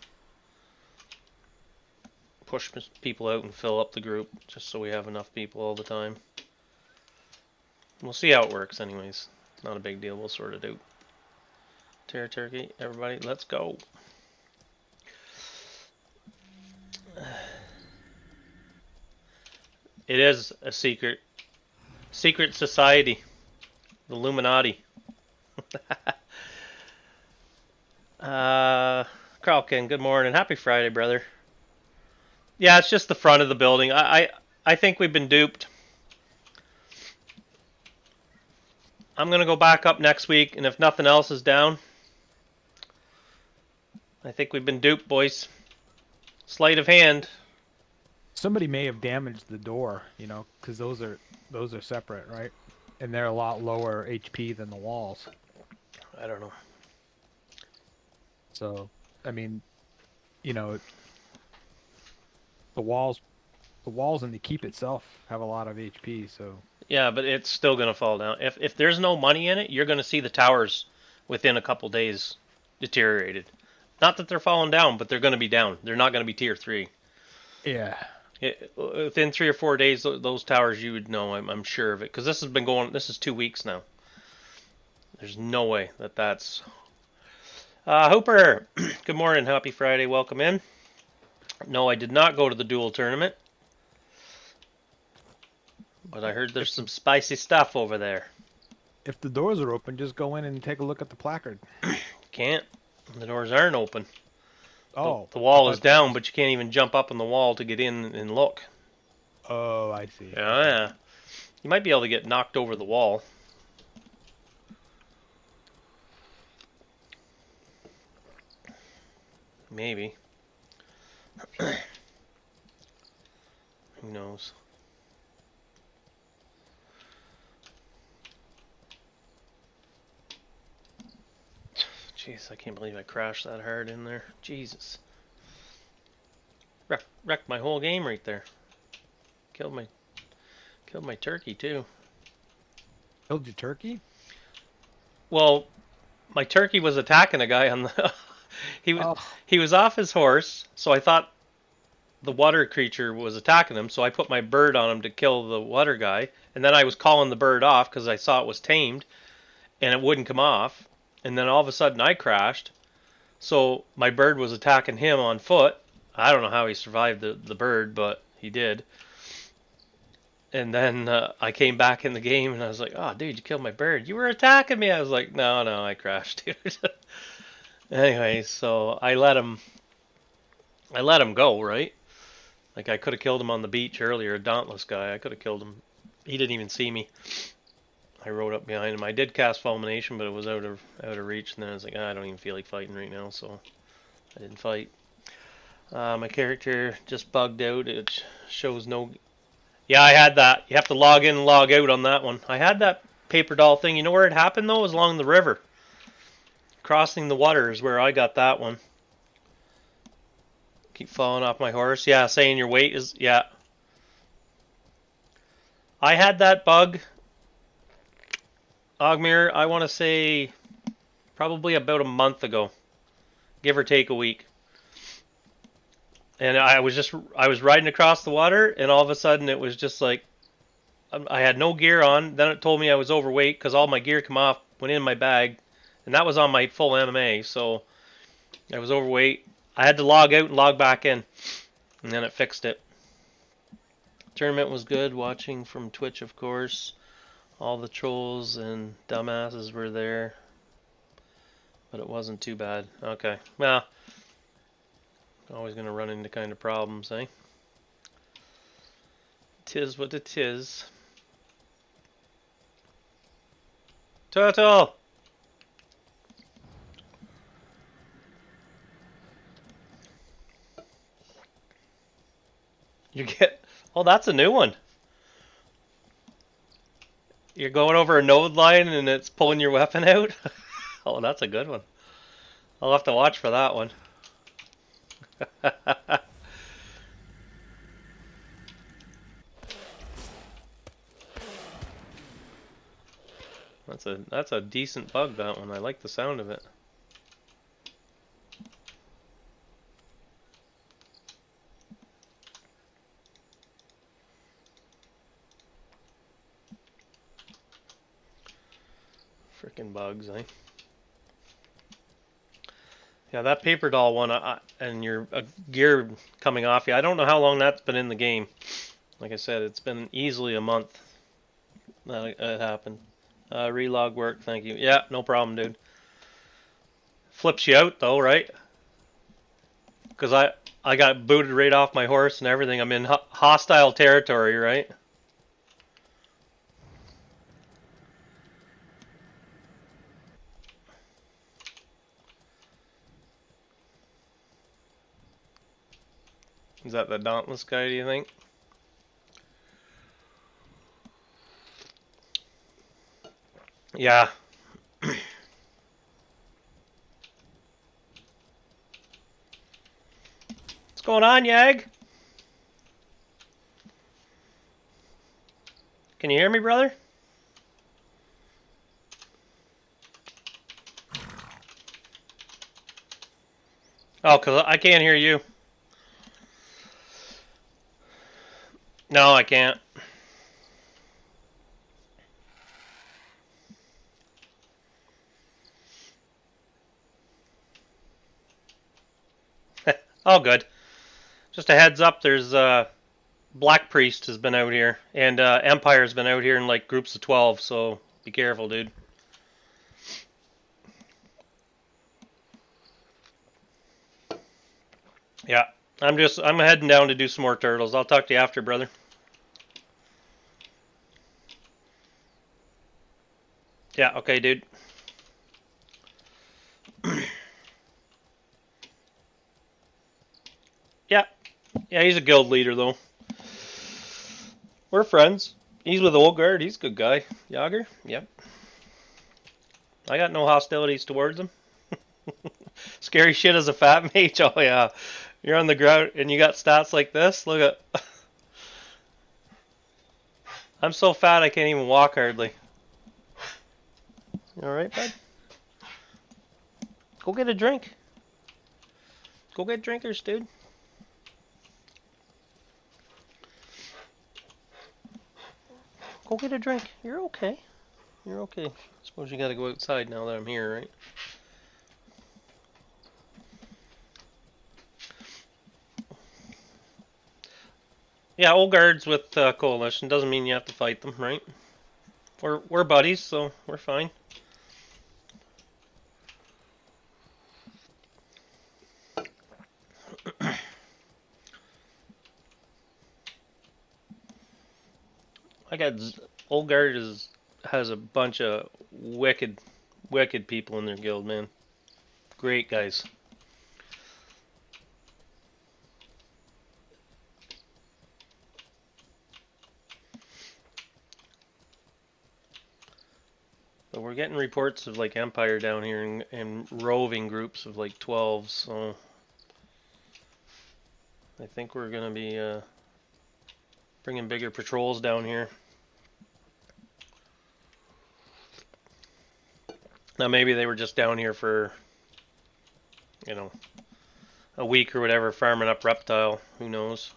push people out and fill up the group just so we have enough people all the time. We'll see how it works anyways. Not a big deal. We'll sort it out. Terra Turkey, everybody, let's go. It is a secret society. The Illuminati. Carlkin, good morning. Happy Friday, brother. Yeah, it's just the front of the building. I think we've been duped. I'm going to go back up next week, and if nothing else is down, I think we've been duped, boys. Sleight of hand. Somebody may have damaged the door, because those are separate, right? And they're a lot lower HP than the walls. I don't know. So, I mean, the walls and the keep itself have a lot of HP, so... Yeah, but it's still going to fall down. If there's no money in it, you're going to see the towers within a couple days deteriorated. Not that they're falling down, but they're going to be down. They're not going to be tier 3. Yeah. Within 3 or 4 days, those towers, you would know, I'm sure of it. Because this is 2 weeks now. There's no way that's... Hooper, good morning. Happy Friday. Welcome in. No, I did not go to the duel tournament. But I heard there's some spicy stuff over there. If the doors are open, just go in and take a look at the placard. Can't. The doors aren't open. Oh. The wall is down, but you can't even jump up on the wall to get in and look. Oh, I see. Yeah. You might be able to get knocked over the wall. Maybe. Who knows? Jeez, I can't believe I crashed that hard in there. Jesus. Wrecked my whole game right there. Killed my turkey too. Killed your turkey? Well, my turkey was attacking a guy on the he was off his horse, so I thought the water creature was attacking him, so I put my bird on him to kill the water guy, and then I was calling the bird off because I saw it was tamed and it wouldn't come off. And then all of a sudden I crashed. So my bird was attacking him on foot. I don't know how he survived the bird, but he did. And then I came back in the game and I was like, oh, dude, you killed my bird. You were attacking me. I was like, no, I crashed, dude. Anyway, so I let him go, right? Like I could have killed him on the beach earlier, a dauntless guy. I could have killed him. He didn't even see me. I rode up behind him. I did cast Fulmination, but it was out of reach. And then I was like, I don't even feel like fighting right now, so I didn't fight. My character just bugged out. It shows no... Yeah, I had that. You have to log in and log out on that one. I had that paper doll thing. You know where it happened, though? It was along the river. Crossing the water is where I got that one. Keep falling off my horse. Yeah, saying your weight is... Yeah. I had that bug... Ogmir, I want to say probably about a month ago, give or take a week. And I was riding across the water, and all of a sudden it was just like I had no gear on. Then it told me I was overweight because all my gear come off, went in my bag, and that was on my full MMA. So I was overweight. I had to log out and log back in, and then it fixed it. Tournament was good. Watching from Twitch, of course. All the trolls and dumbasses were there, but it wasn't too bad. Okay, well, always gonna run into kind of problems, eh? Tis what it is. Turtle! You get... Oh, that's a new one. You're going over a node line and it's pulling your weapon out? Oh, that's a good one. I'll have to watch for that one. That's a decent bug, that one. I like the sound of it. Frickin' bugs, eh? Yeah, that paper doll one, and your gear coming off you. I don't know how long that's been in the game. Like I said, it's been easily a month that it happened. Relog work, thank you. Yeah, no problem, dude. Flips you out though, right? Because I got booted right off my horse and everything. I'm in hostile territory, right? Is that the Dauntless guy, do you think? Yeah. What's going on, Yag? Can you hear me, brother? Oh, because I can't hear you. No, I can't. Oh, good. Just a heads up, there's Black Priest has been out here, and Empire's been out here in like groups of 12, so be careful, dude. Yeah, I'm heading down to do some more turtles. I'll talk to you after, brother. Yeah, okay, dude. Yeah. Yeah, he's a guild leader, though. We're friends. He's with Olgard. He's a good guy. Yager? Yep. I got no hostilities towards him. Scary shit as a fat mage. Oh, yeah. You're on the ground and you got stats like this? Look at... I'm so fat I can't even walk hardly. You alright, bud? Go get a drink. Go get drinkers, dude. Go get a drink. You're okay. You're okay. Suppose you gotta go outside now that I'm here, right? Yeah, old guards with Coalition doesn't mean you have to fight them, right? We're buddies, so we're fine. I got Old Guard has a bunch of wicked people in their guild, man. Great guys. But we're getting reports of like Empire down here and roving groups of like 12, so I think we're gonna be bringing bigger patrols down here. Now maybe they were just down here for, you know, a week or whatever, farming up reptile. Who knows?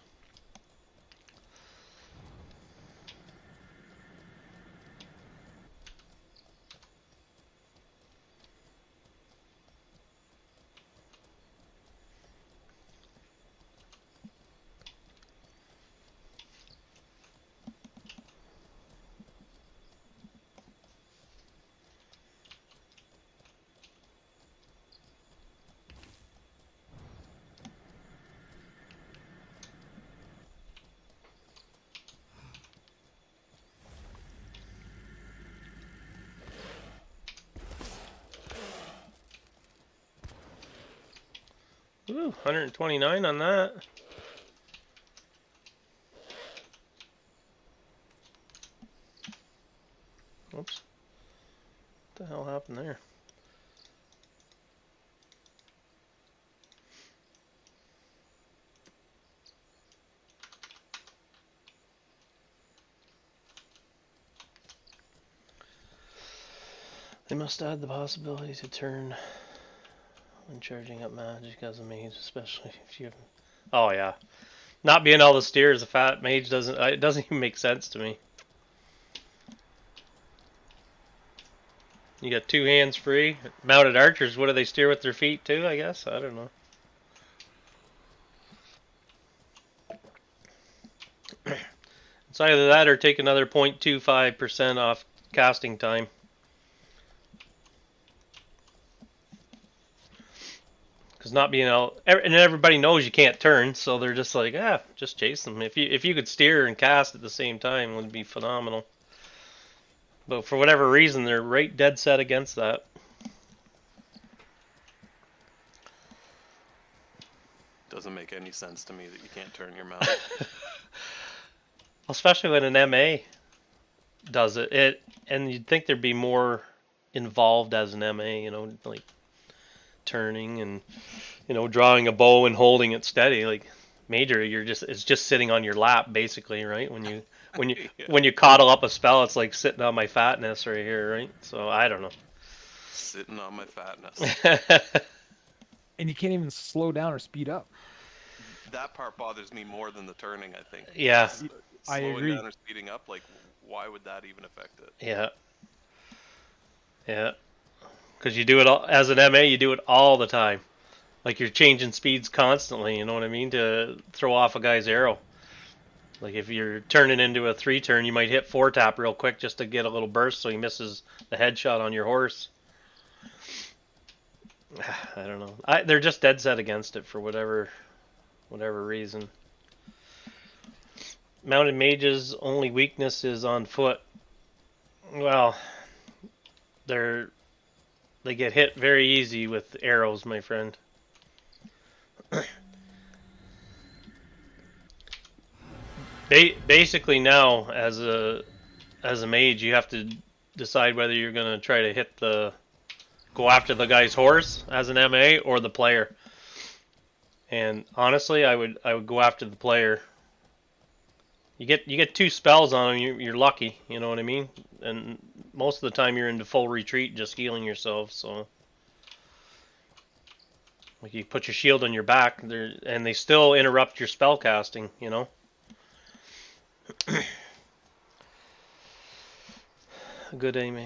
Ooh, 129 on that. Oops. What the hell happened there? They must add the possibility to turn when charging up magic as a mage, especially if you have... Oh yeah. Not being able to steer as a fat mage doesn't... It doesn't even make sense to me. You got 2 hands free. Mounted archers, what do they steer with their feet too, I guess? I don't know. It's either that or take another 0.25% off casting time. Because not being able... And everybody knows you can't turn, so they're just like, ah, just chase them. If you could steer and cast at the same time, it would be phenomenal. But for whatever reason, they're right dead set against that. Doesn't make any sense to me that you can't turn your mount. Especially when an MA does it. And you'd think there'd be more involved as an MA, you know, like turning and, you know, drawing a bow and holding it steady. Like major, it's just sitting on your lap basically, right? When you Yeah. when you coddle up a spell, it's like sitting on my fatness right here, right? So I don't know. Sitting on my fatness. And you can't even slow down or speed up. That part bothers me more than the turning, I think. Yeah, I Slowing agree. down or speeding up, like, why would that even affect it? yeah, yeah. Because you do it all as an MA, you do it all the time. Like you're changing speeds constantly. You know what I mean? To throw off a guy's arrow. Like if you're turning into a 3-turn, you might hit 4-tap real quick just to get a little burst, so he misses the headshot on your horse. I don't know. They're just dead set against it for whatever reason. Mounted mages' only weakness is on foot. Well, they get hit very easy with arrows, my friend. Basically now, as a mage, you have to decide whether you're gonna try to go after the guy's horse as an MA or the player. And honestly, I would go after the player. You get 2 spells on him, you're lucky. You know what I mean? And most of the time you're into full retreat, just healing yourself. So, like you put your shield on your back, and they still interrupt your spell casting. You know. Good aim.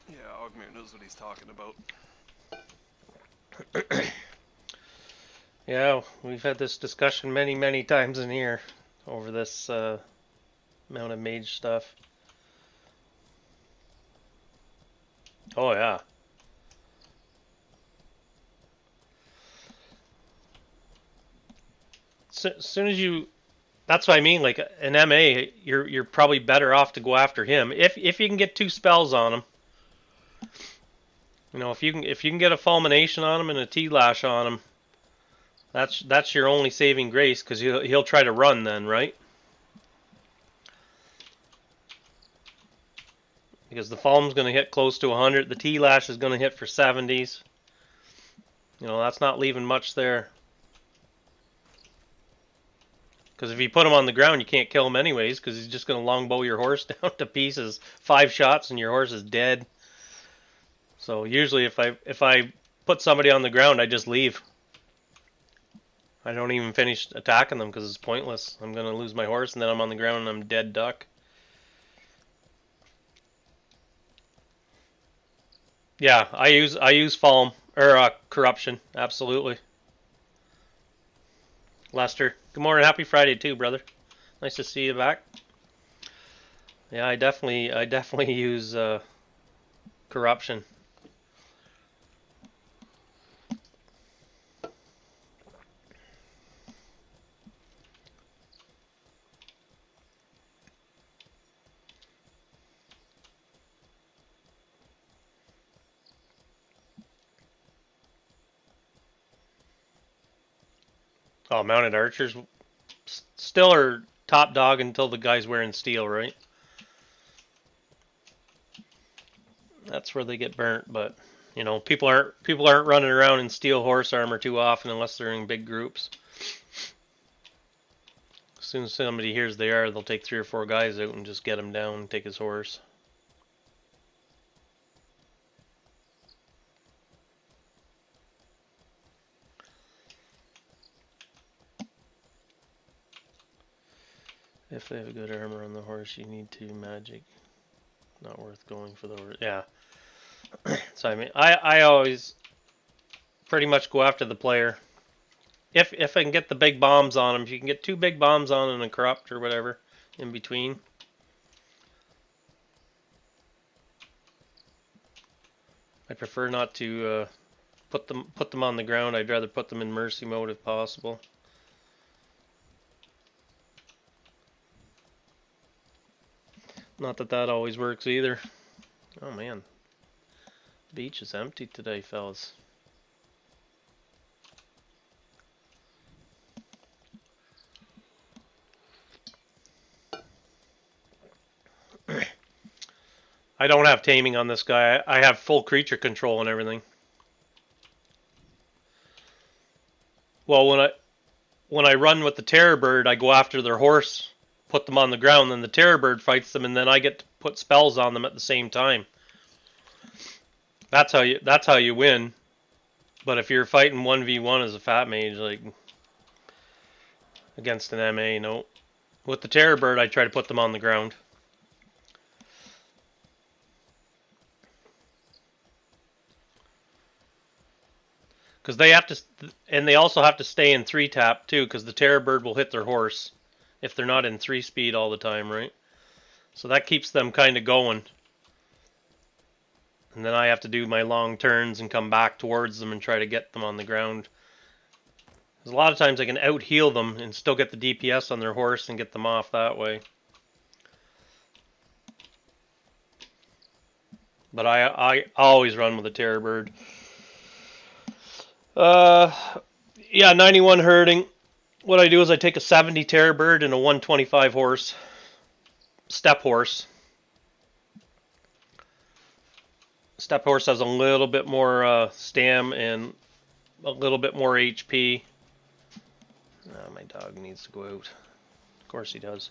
Yeah, Ogmere knows what he's talking about. Yeah, we've had this discussion many times in here over this mounted mage stuff. Oh yeah. Soon as you, that's what I mean. Like an MA, you're probably better off to go after him if you can get 2 spells on him. You know, if you can get a fulmination on him and a T-lash on him, that's your only saving grace, because he'll try to run then, right? Because the fulm's going to hit close to 100, the T-lash is going to hit for 70s. You know, that's not leaving much there. Because if you put him on the ground, you can't kill him anyways, because he's just going to longbow your horse down to pieces. 5 shots and your horse is dead. So usually if I put somebody on the ground, I just leave. I don't even finish attacking them because it's pointless. I'm going to lose my horse, and then I'm on the ground and I'm dead duck. Yeah, I use Falm or Corruption, absolutely. Lester, good morning, happy Friday too, brother. Nice to see you back. Yeah, I definitely use Corruption. Oh, mounted archers still are top dog until the guy's wearing steel, right? That's where they get burnt, but you know, people aren't running around in steel horse armor too often unless they're in big groups. As soon as somebody hears they are, they'll take 3 or 4 guys out and just get him down and take his horse. If they have good armor on the horse, you need 2 magic. Not worth going for the horse. Yeah. So I mean, I always pretty much go after the player. If I can get the big bombs on him, if you can get 2 big bombs on him and a corrupt or whatever in between. I prefer not to put them on the ground. I'd rather put them in mercy mode if possible. Not that that always works either. Oh man, the beach is empty today, fellas. I don't have taming on this guy. I have full creature control and everything. Well, when I run with the terror bird, I go after their horse, put them on the ground, then the terror bird fights them, and then I get to put spells on them at the same time. That's how you win. But if you're fighting 1v1 as a fat mage, like against an MA, no. With the terror bird, I try to put them on the ground. Because they have to, and they also have to stay in 3-tap too, because the terror bird will hit their horse if they're not in 3-speed all the time, right? So that keeps them kind of going. And then I have to do my long turns and come back towards them and try to get them on the ground. Because a lot of times I can out-heal them and still get the DPS on their horse and get them off that way. But I always run with a terror bird. Yeah, 91 herding. What I do is I take a 70 terror bird and a 125 horse. Step horse. Step horse has a little bit more stam and a little bit more HP. Oh, my dog needs to go out. Of course he does.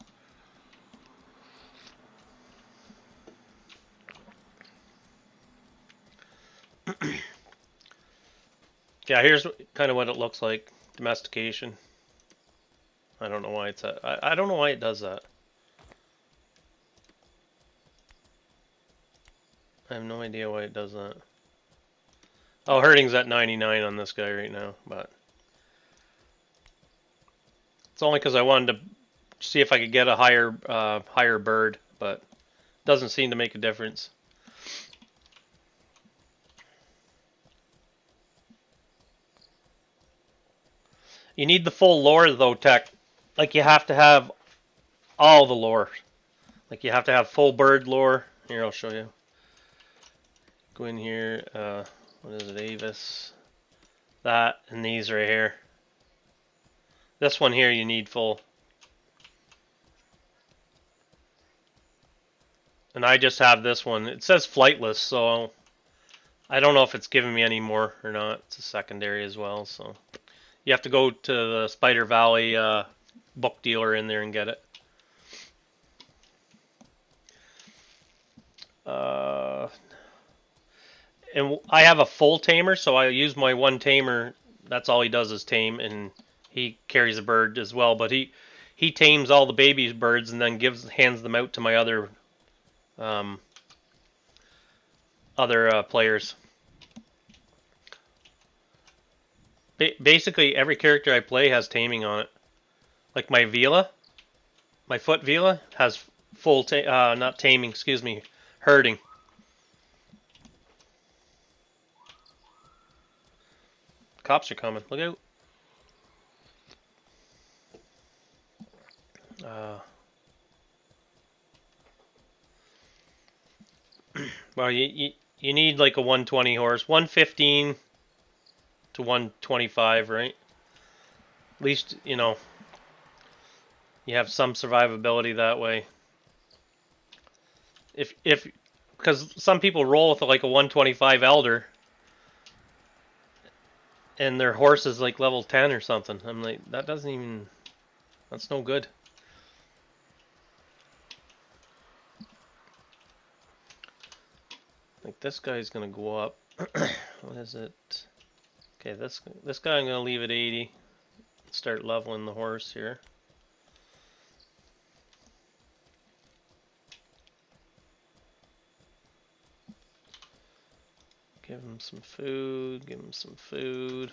Yeah, here's kind of what it looks like. Domestication. I don't know why it's I don't know why it does that. I have no idea why it does that. Oh, herding's at 99 on this guy right now, but it's only because I wanted to see if I could get a higher bird, but it doesn't seem to make a difference. You need the full lore though, Tech. Like you have to have all the lore. Like you have to have full bird lore. Here, I'll show you. Go in here, what is it, Avis? That, and these right here. This one here you need full. And I just have this one. It says flightless, so I don't know if it's giving me any more or not. It's a secondary as well, so you have to go to the Spider Valley book dealer in there and get it. And I have a full tamer, so I use my one tamer. That's all he does is tame, and he carries a bird as well. But he tames all the baby birds and then hands them out to my other players. Basically, every character I play has taming on it. Like my Vila, my foot Vila has full not taming, excuse me, herding. Cops are coming. Look out. Well, you need like a 120 horse, 115 to 125, right? At least, you know, you have some survivability that way. If because some people roll with like a 125 elder and their horse is like level 10 or something. I'm like, that doesn't even, that's no good. Like this guy's gonna go up. What is it? Okay, this guy I'm gonna leave at 80. Start leveling the horse here. Give him some food, give him some food.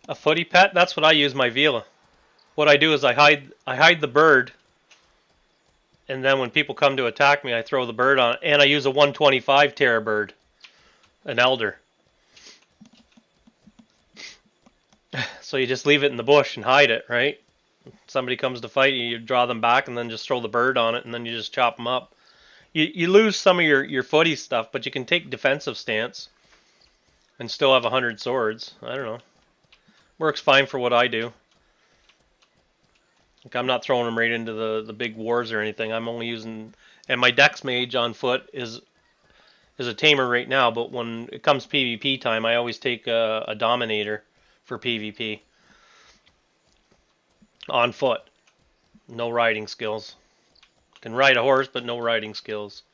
A footy pet? That's what I use my Vila. What I do is I hide the bird, and then when people come to attack me, I throw the bird on, and I use a 125 terror bird, an elder. So you just leave it in the bush and hide it, right? Somebody comes to fight you, you draw them back, and then just throw the bird on it, and then you just chop them up. You lose some of your footy stuff, but you can take defensive stance and still have 100 swords. I don't know. Works fine for what I do. Like, I'm not throwing them right into the big wars or anything. I'm only using, and my Dex Mage on foot is a tamer right now, but when it comes PvP time, I always take a Dominator for PvP. On foot. No riding skills. Can ride a horse, but no riding skills.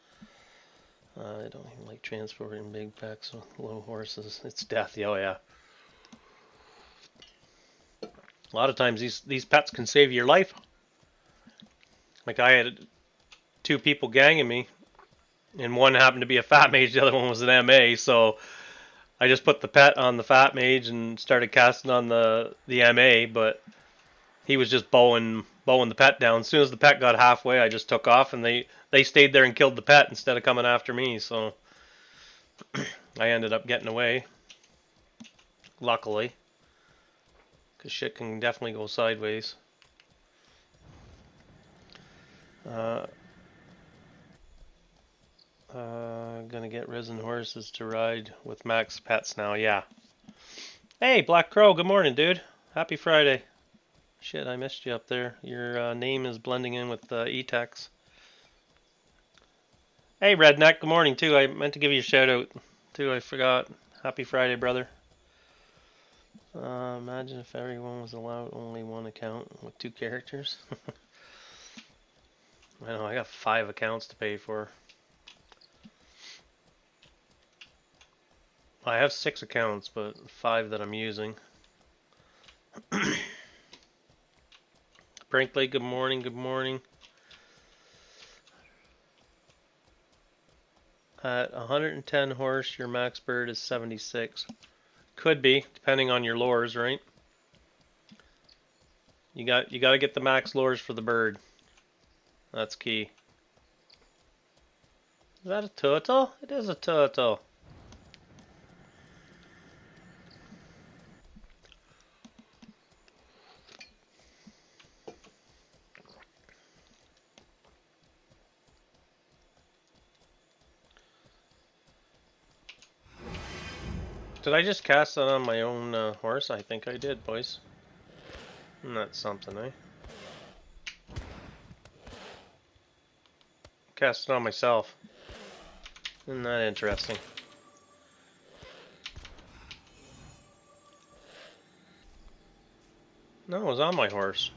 I don't even like transporting big packs with low horses. It's death. Oh yeah. A lot of times these pets can save your life. Like I had 2 people ganging me, and one happened to be a fat mage, the other one was an MA, so I just put the pet on the fat mage and started casting on the MA, but he was just bowing the pet down. As soon as the pet got halfway, I just took off, and they stayed there and killed the pet instead of coming after me, so I ended up getting away. Luckily. Because shit can definitely go sideways. Gonna get risen horses to ride with max pets now, yeah. Hey, Black Crow, good morning, dude. Happy Friday. Shit, I missed you up there. Your name is blending in with E-Tex. Hey, Redneck, good morning, too. I meant to give you a shout out, too. I forgot. Happy Friday, brother. Imagine if everyone was allowed only one account with 2 characters. I know, I got 5 accounts to pay for. I have 6 accounts, but 5 that I'm using. Brinkley, good morning, good morning. At 110 horse, your max bird is 76. Could be, depending on your lures, right? You got to get the max lures for the bird. That's key. Is that a turtle? It is a turtle. Did I just cast that on my own horse? I think I did, boys. And that's something, eh? Cast it on myself. Isn't that interesting? No, it was on my horse.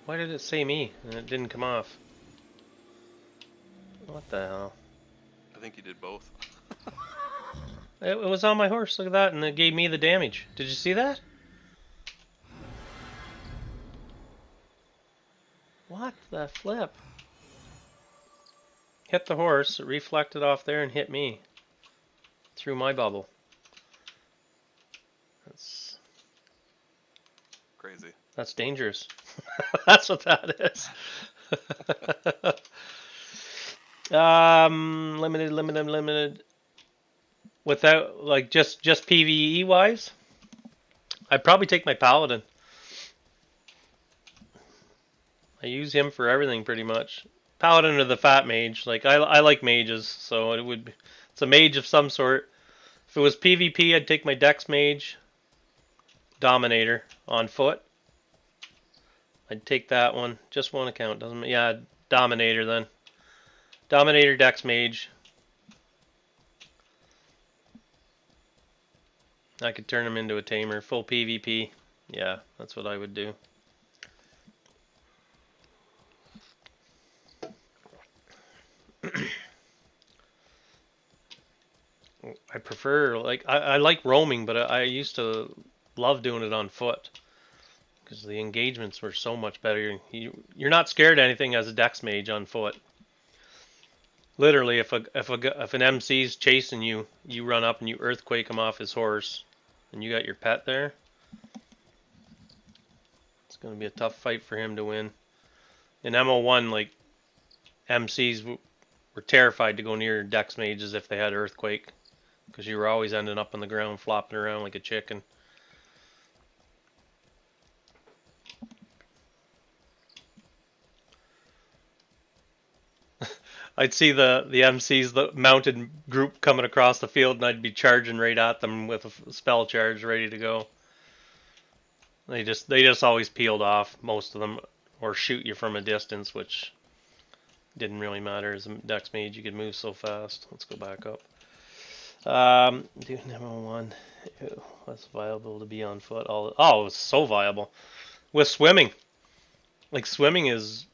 Why did it say me and it didn't come off? What the hell? I think you did both. It was on my horse, look at that, and it gave me the damage. Did you see that? What the flip? Hit the horse, it reflected off there and hit me. Through my bubble. Crazy. That's dangerous. That's what that is. Limited. Without, like, just PvE wise, I'd probably take my paladin. I use him for everything pretty much. Paladin or the fat mage. Like I like mages, so it's a mage of some sort. If it was PvP, I'd take my Dex mage, Dominator on foot. I'd take that one. Just one account, doesn't? Yeah, Dominator then. Dominator, Dex mage. I could turn him into a tamer. Full PvP. Yeah, that's what I would do. I prefer, like, I like roaming, but I used to love doing it on foot because the engagements were so much better. You're not scared of anything as a Dex mage on foot. Literally, if an MC's chasing you, you run up and you earthquake him off his horse, and you got your pet there. It's going to be a tough fight for him to win. In MO1, like, MCs were terrified to go near Dex mages if they had earthquake, because you were always ending up on the ground flopping around like a chicken. I'd see the MCs, the mounted group coming across the field, and I'd be charging right at them with a spell charge ready to go. They just always peeled off, most of them, or shoot you from a distance, which didn't really matter. As a Dex mage, you could move so fast. Let's go back up. Doing MO1. What's viable to be on foot? Oh, it was so viable. With swimming. Like, swimming is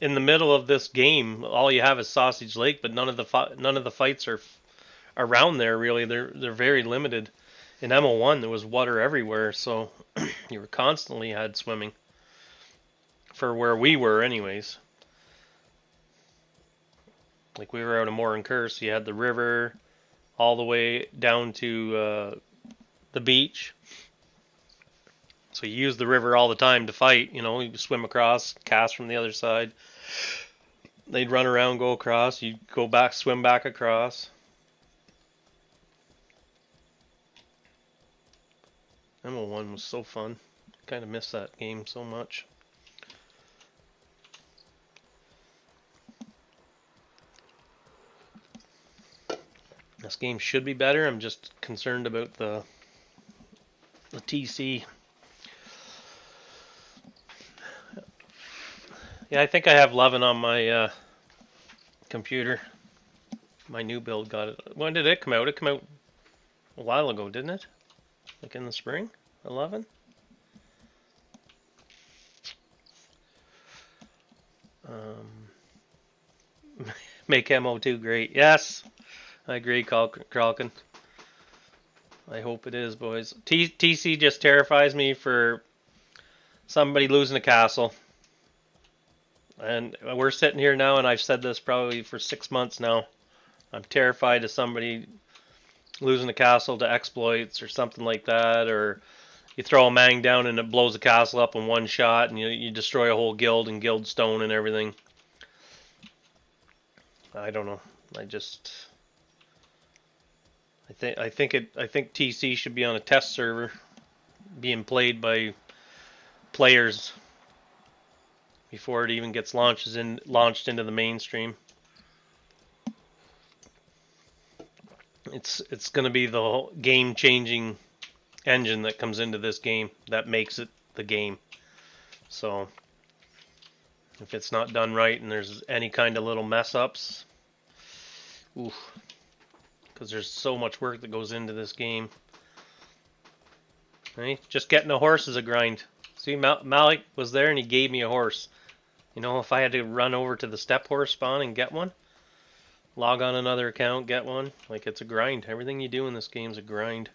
in the middle of this game. All you have is Sausage Lake, but none of the fights are around there really. They're very limited. In MO1 there was water everywhere, so you were constantly had swimming. For where we were anyways. Like, we were out of Morin Curse, you had the river all the way down to the beach. So you use the river all the time to fight, you know, you swim across, cast from the other side. They'd run around, go across, you'd go back, swim back across. MO1 was so fun. Kind of miss that game so much. This game should be better. I'm just concerned about the TC. Yeah, I think I have Levin on my computer. My new build got it. When did it come out? It came out a while ago, didn't it? Like in the spring? 11? Make MO2 great. Yes! I agree, Kralkin. I hope it is, boys. TC just terrifies me for somebody losing a castle. And we're sitting here now, and I've said this probably for 6 months now. I'm terrified of somebody losing a castle to exploits or something like that, or you throw a Mang down and it blows the castle up in one shot, and you destroy a whole guild and guild stone and everything. I don't know. I think TC should be on a test server, being played by players before it even gets launched into the mainstream. It's going to be the game-changing engine that comes into this game that makes it the game. So if it's not done right and there's any kind of little mess ups, oof, because there's so much work that goes into this game. Right? Just getting a horse is a grind. See, Malik was there and he gave me a horse. You know, if I had to run over to the step horse spawn and get one, log on another account, get one, like, it's a grind. Everything you do in this game is a grind.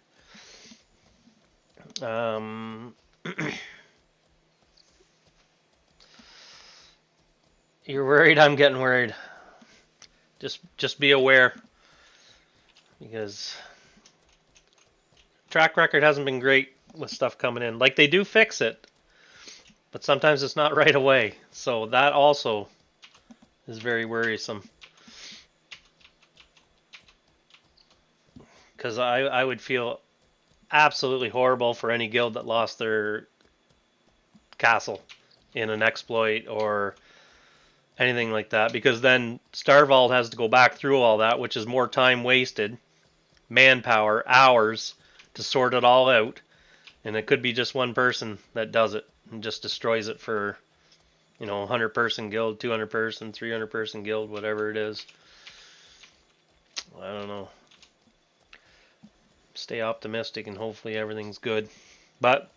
You're worried? I'm getting worried. Just be aware, because track record hasn't been great with stuff coming in. Like, they do fix it, but sometimes it's not right away. So that also is very worrisome. Because I would feel absolutely horrible for any guild that lost their castle in an exploit or anything like that, because then Starvald has to go back through all that, which is more time wasted, manpower, hours to sort it all out, and it could be just one person that does it and just destroys it for, 100-person guild, 200-person, 300-person guild, whatever it is. I don't know. Stay optimistic and hopefully everything's good. But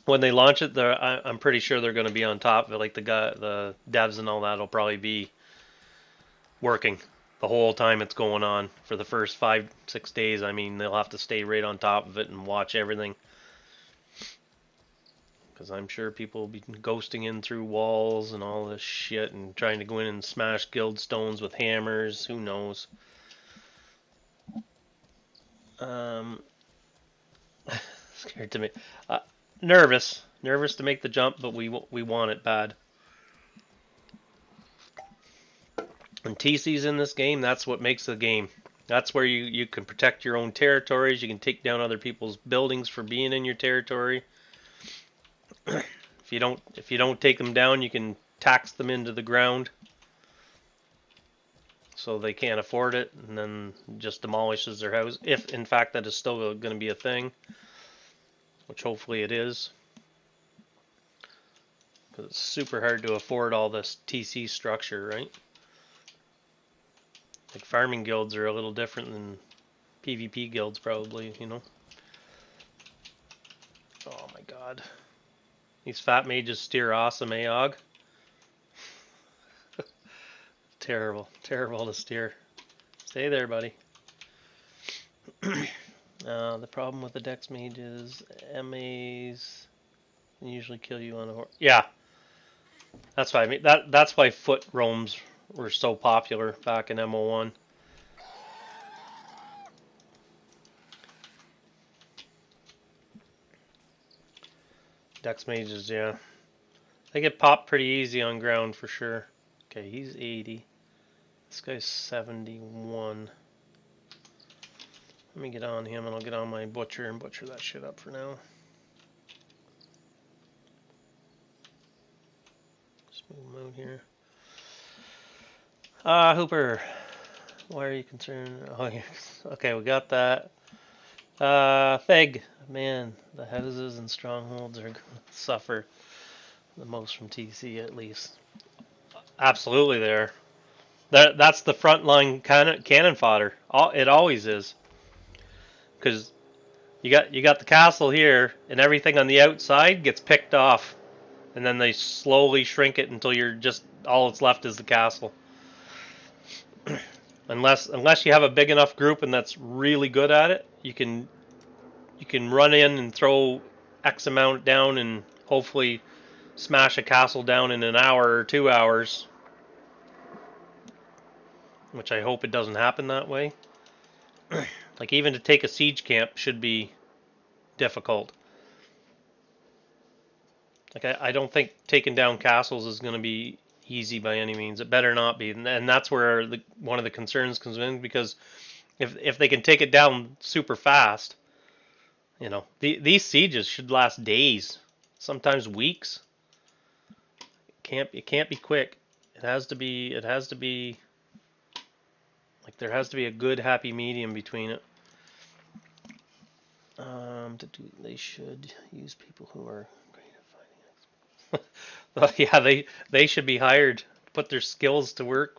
when they launch it, I'm pretty sure they're going to be on top of it. Like the devs and all that will probably be working the whole time it's going on for the first 5-6 days. I mean, they'll have to stay right on top of it and watch everything. Because I'm sure people will be ghosting in through walls and all this shit and trying to go in and smash guild stones with hammers. Who knows? Scared to me. Nervous to make the jump, but we want it bad. When TC's in this game, that's what makes the game. That's where you can protect your own territories. You can take down other people's buildings for being in your territory. If you don't take them down, you can tax them into the ground, so they can't afford it, and then just demolishes their house. If in fact that is still going to be a thing, which hopefully it is, because it's super hard to afford all this TC structure, right? Like farming guilds are a little different than PvP guilds, probably, Oh my god. These fat mages steer awesome, eh, Og? Terrible to steer. Stay there, buddy. The problem with the Dex mage is MAs can usually kill you on a horse. Yeah, that's why I mean. That's why foot roams were so popular back in MO1. Dex mages, yeah. They get popped pretty easy on ground for sure. Okay, he's 80. This guy's 71. Let me get on him and I'll get on my butcher and butcher that shit up for now. Smooth mode here. Hooper. Why are you concerned? Oh, okay, we got that. Feg. Man, the houses and strongholds are going to suffer the most from TC, at least. Absolutely there. That's the frontline cannon fodder. It always is. Because you got the castle here, and everything on the outside gets picked off. And then they slowly shrink it until you're just, all that's left is the castle. Unless you have a big enough group and that's really good at it, you can run in and throw X amount down and hopefully smash a castle down in an hour or 2 hours. Which I hope it doesn't happen that way. Like even to take a siege camp should be difficult. Like I don't think taking down castles is going to be easy by any means. It better not be, and that's where one of the concerns comes in, because if they can take it down super fast, these sieges should last days, sometimes weeks. It can't be quick. It has to be like there has to be a good happy medium between it. They should use people who are great at finding exploits. Yeah, they should be hired to put their skills to work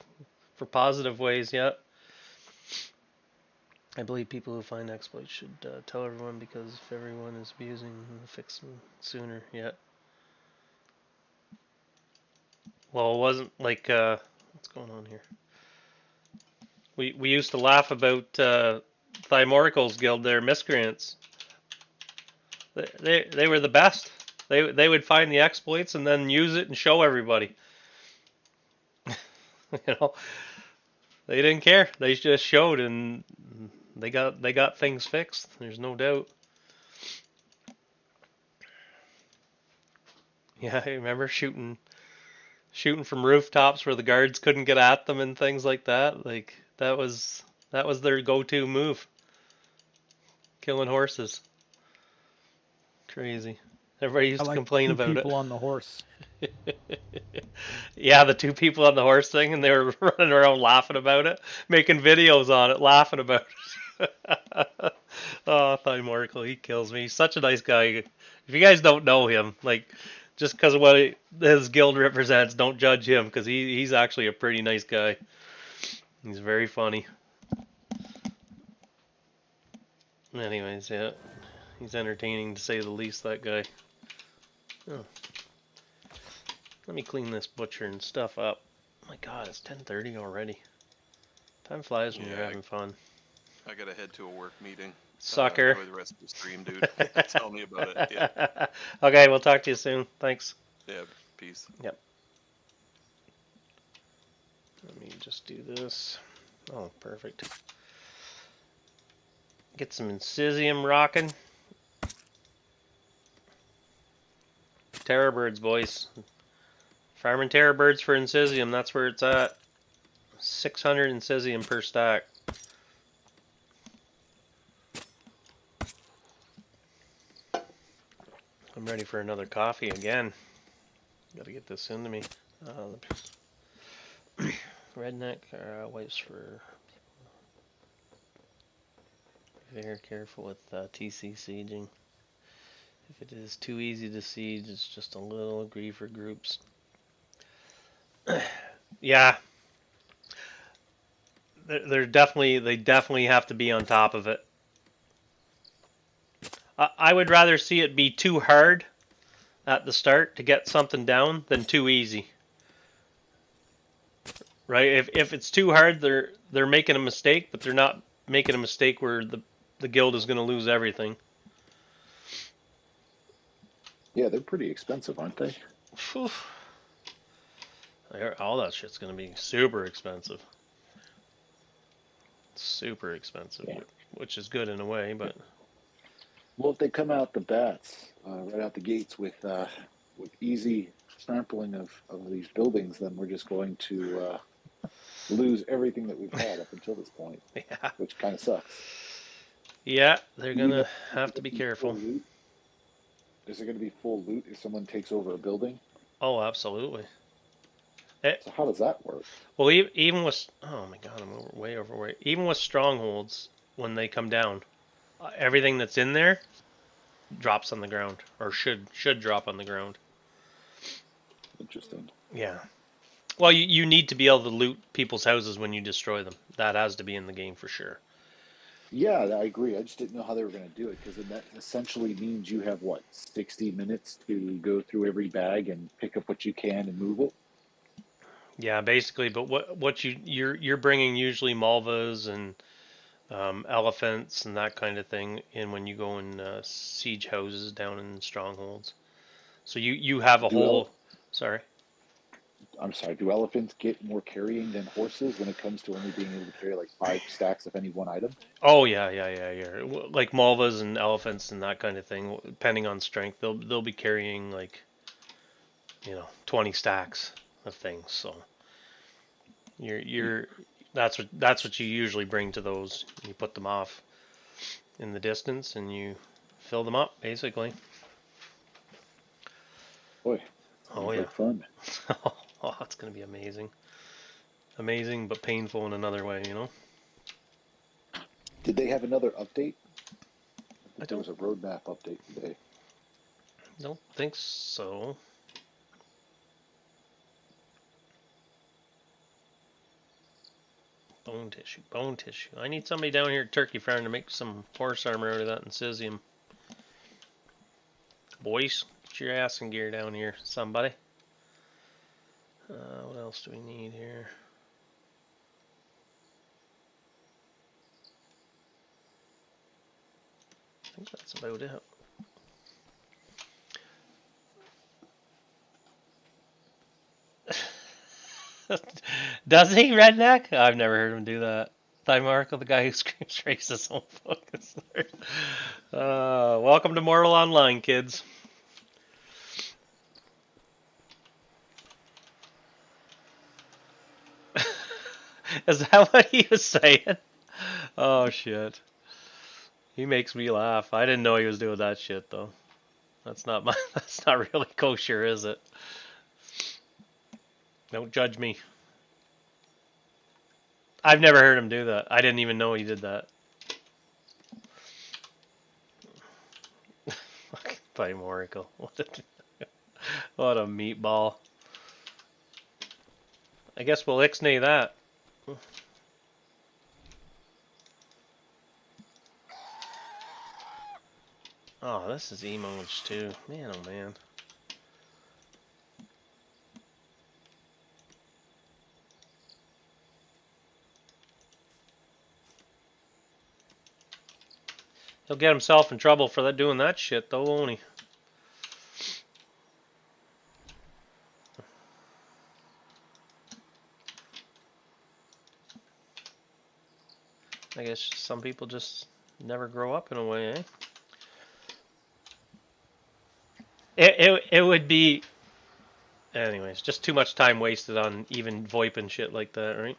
for positive ways. Yeah. I believe people who find exploits should tell everyone, because if everyone is abusing them, fix them sooner. Yeah. Well, it wasn't like what's going on here? We used to laugh about Thymorical's guild, their miscreants. They were the best. They would find the exploits and then use it and show everybody. They didn't care. They just showed, and they got things fixed. There's no doubt. Yeah, I remember shooting from rooftops where the guards couldn't get at them and things like that. Like that was their go-to move. Killing horses. Crazy. Everybody used I to like complain two about it. people on the horse. Yeah, the two people on the horse thing, and they were running around laughing about it, making videos on it, laughing about it. Oh, Time Oracle, he kills me. He's such a nice guy. If you guys don't know him, like, just because of what his guild represents, don't judge him, because he's actually a pretty nice guy. He's very funny. Anyways, yeah, he's entertaining to say the least, that guy. Oh. Let me clean this butcher and stuff up. My God, it's 10:30 already. Time flies when you're Yeah, having fun. I gotta head to a work meeting. Sucker. Enjoy the rest of the stream, dude. Tell me about it. Yeah. Okay, we'll talk to you soon. Thanks. Yeah. Peace. Yep. Let me just do this. Oh, perfect. Get some Incisium rocking. Terror birds, boys. Farming terror birds for Incisium, that's where it's at. 600 Incisium per stack. I'm ready for another coffee again. Gotta get this into me. Redneck wipes for. Be very careful with TC sieging. If it is too easy to siege, it's just a little griefer groups. Yeah, they definitely have to be on top of it. I would rather see it be too hard at the start to get something down than too easy. Right? If it's too hard, they're making a mistake, but they're not making a mistake where the guild is going to lose everything. Yeah, they're pretty expensive, aren't they? Whew. All that shit's going to be super expensive. Super expensive, Yeah. which is good in a way, but Well, if they come out the bats right out the gates with easy sampling of these buildings, then we're just going to lose everything that we've had up until this point, yeah. which kind of sucks. Yeah, they're Do you going know to if have to there's be gonna careful. full loot? Is there going to be full loot if someone takes over a building? Oh, absolutely. So how does that work? Well, even with, oh my God, I'm way overweight. Even with strongholds, when they come down, everything that's in there drops on the ground, or should drop on the ground. Interesting. Yeah. Well, you need to be able to loot people's houses when you destroy them. That has to be in the game for sure. Yeah, I agree. I just didn't know how they were going to do it because that essentially means you have what, 60 minutes to go through every bag and pick up what you can and move it. Yeah, basically. But what you're bringing usually Malvas and elephants and that kind of thing in when you go and siege houses down in strongholds. So you have a whole. Sorry. I'm sorry, do elephants get more carrying than horses when it comes to only being able to carry like 5 stacks of any one item? Oh yeah. Like Malvas and elephants and that kind of thing. Depending on strength, they'll be carrying like 20 stacks of things. So you're that's what you usually bring to those. You put them off in the distance and you fill them up basically. Boy, Oh sounds yeah. like fun. Oh, it's gonna be amazing. Amazing, but painful in another way. Did they have another update? I There was a roadmap update today. don't think so. Bone tissue. I need somebody down here at Turkey Farm to make some horse armor out of that Incisium. Boys, get your ass in gear down here, somebody. What else do we need here? I think that's about it. Does he, Redneck? I've never heard him do that. Time Oracle, the guy who screams racist won't focus. Welcome to Mortal Online, kids. Is that what he was saying? Oh shit. He makes me laugh. I didn't know he was doing that shit though. That's not my. That's not really kosher, is it? Don't judge me. I've never heard him do that. I didn't even know he did that. Fucking Morico. What a meatball. I guess we'll ixnay that. Oh, this is emojis too. Man, oh man. He'll get himself in trouble for that doing that shit though, won't he? I guess some people just never grow up in a way, eh? It would be, anyways, just too much time wasted on even VoIP and shit like that, right?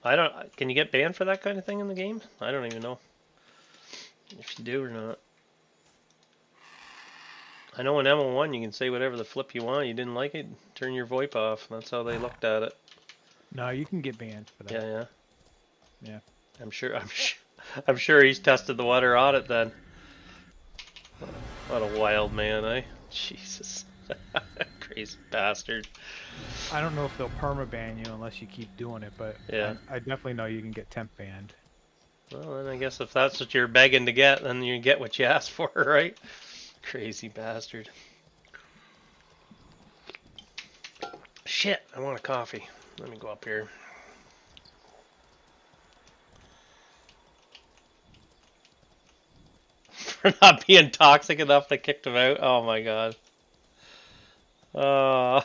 I don't. Can you get banned for that kind of thing in the game? I don't even know if you do or not. I know in ML1 you can say whatever the flip you want. You didn't like it, turn your VoIP off. That's how they looked at it. No, you can get banned for that. Yeah, yeah. Yeah. I'm sure he's tested the water audit then. What a wild man, eh? Jesus. Crazy bastard. I don't know if they'll permaban you unless you keep doing it, but Yeah. I definitely know you can get temp banned. Well, then I guess if that's what you're begging to get, then you get what you asked for, right? Crazy bastard. Shit, I want a coffee. Let me go up here. For not being toxic enough they kicked him out. Oh my god. Oh,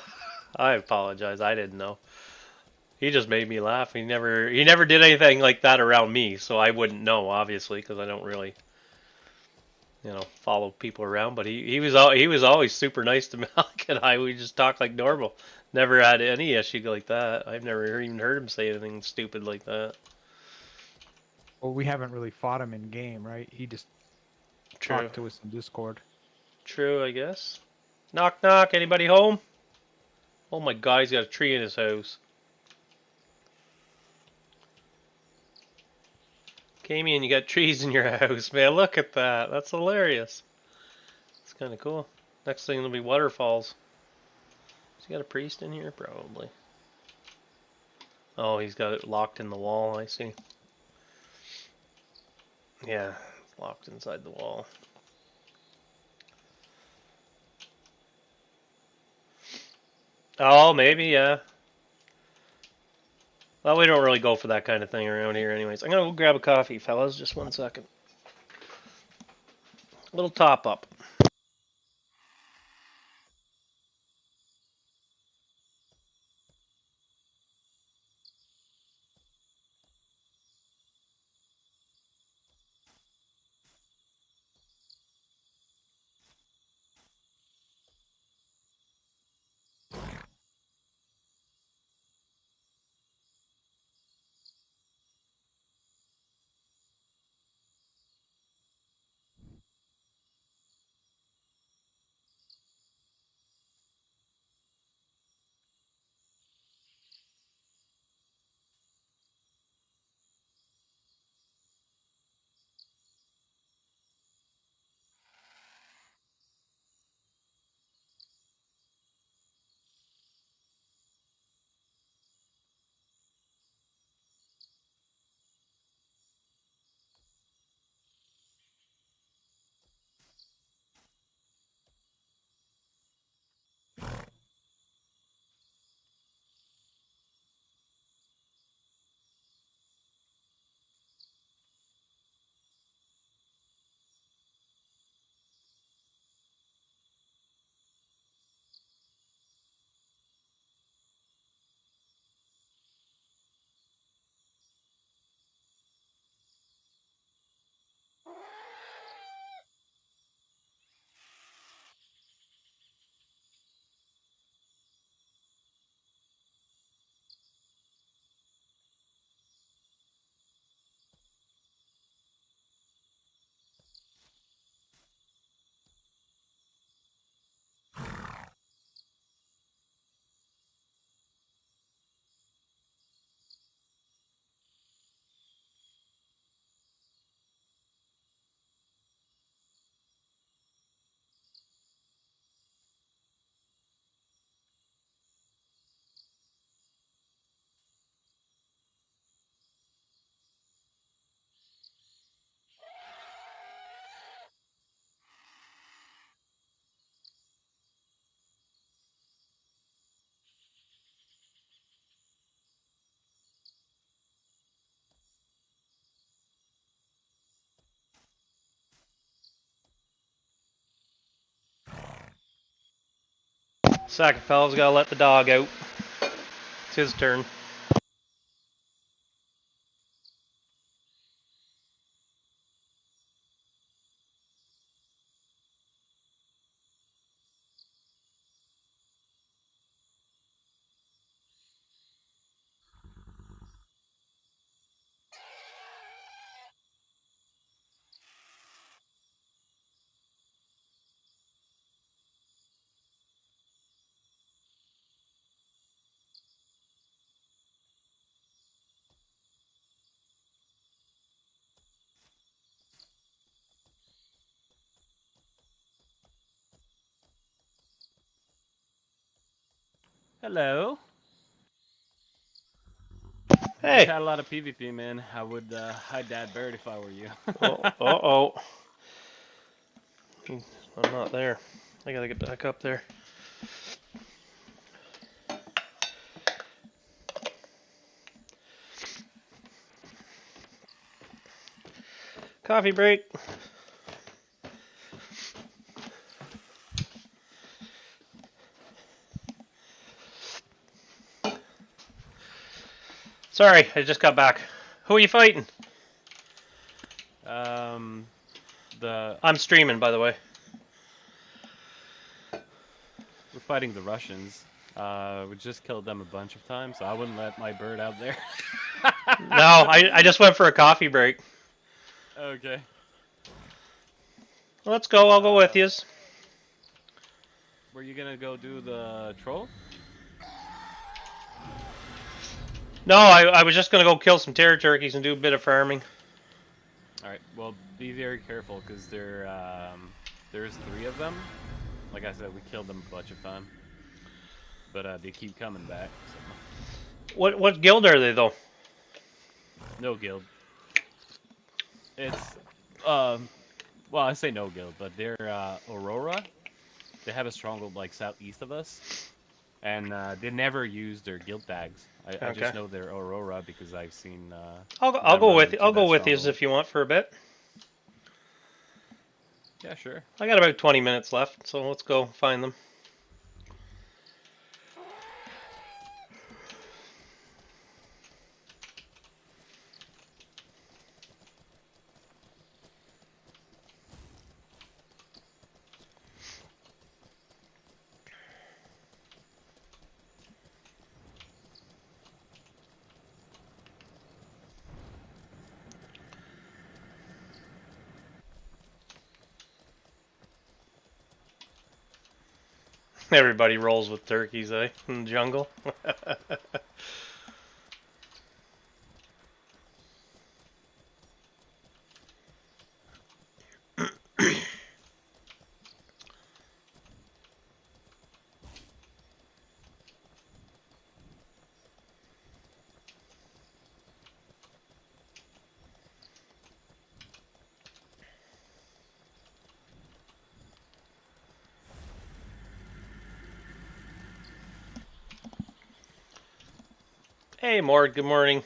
I apologize. I didn't know. He just made me laugh. He never did anything like that around me, so I wouldn't know, obviously, because I don't really, follow people around. But he was always super nice to Malik and I. We just talked like normal. Never had any issue like that. I've never even heard him say anything stupid like that. Well, we haven't really fought him in game, right? He just True. talked to us in Discord. True, I guess. Knock knock. Anybody home? Oh my god, he's got a tree in his house. Camian, you got trees in your house, man. Look at that. That's hilarious. It's kind of cool. Next thing will be waterfalls. Has he got a priest in here? Probably. Oh, he's got it locked in the wall. I see. Yeah, it's locked inside the wall. Oh, maybe, yeah. Well, we don't really go for that kind of thing around here anyways. I'm gonna go grab a coffee, fellas. Just 1 second. A little top up. Sacafell's gotta let the dog out. It's his turn. Hello. Hey. Just had a lot of PvP, man. I would hide that bird if I were you. Oh. I'm not there. I gotta get back up there. Coffee break. Sorry, I just got back. Who are you fighting? The I'm streaming, by the way. we're fighting the Russians. We just killed them a bunch of times, so I wouldn't let my bird out there. No, I just went for a coffee break. Okay. Let's go. I'll go with yous. Were you gonna go do the troll? No, I was just gonna go kill some terror turkeys and do a bit of farming. All right. Well, be very careful because there's 3 of them. Like I said, we killed them a bunch of times, but they keep coming back. So. What guild are they though? No guild. It's well, I say no guild, but they're Aurora. They have a stronghold like southeast of us, and they never use their guild tags. I Okay. just know they're Aurora because I've seen. I'll go with yous if you want for a bit. Yeah, sure. I got about 20 minutes left, so let's go find them. Everybody rolls with turkeys, eh? In the jungle. Hey, Mord. Good morning.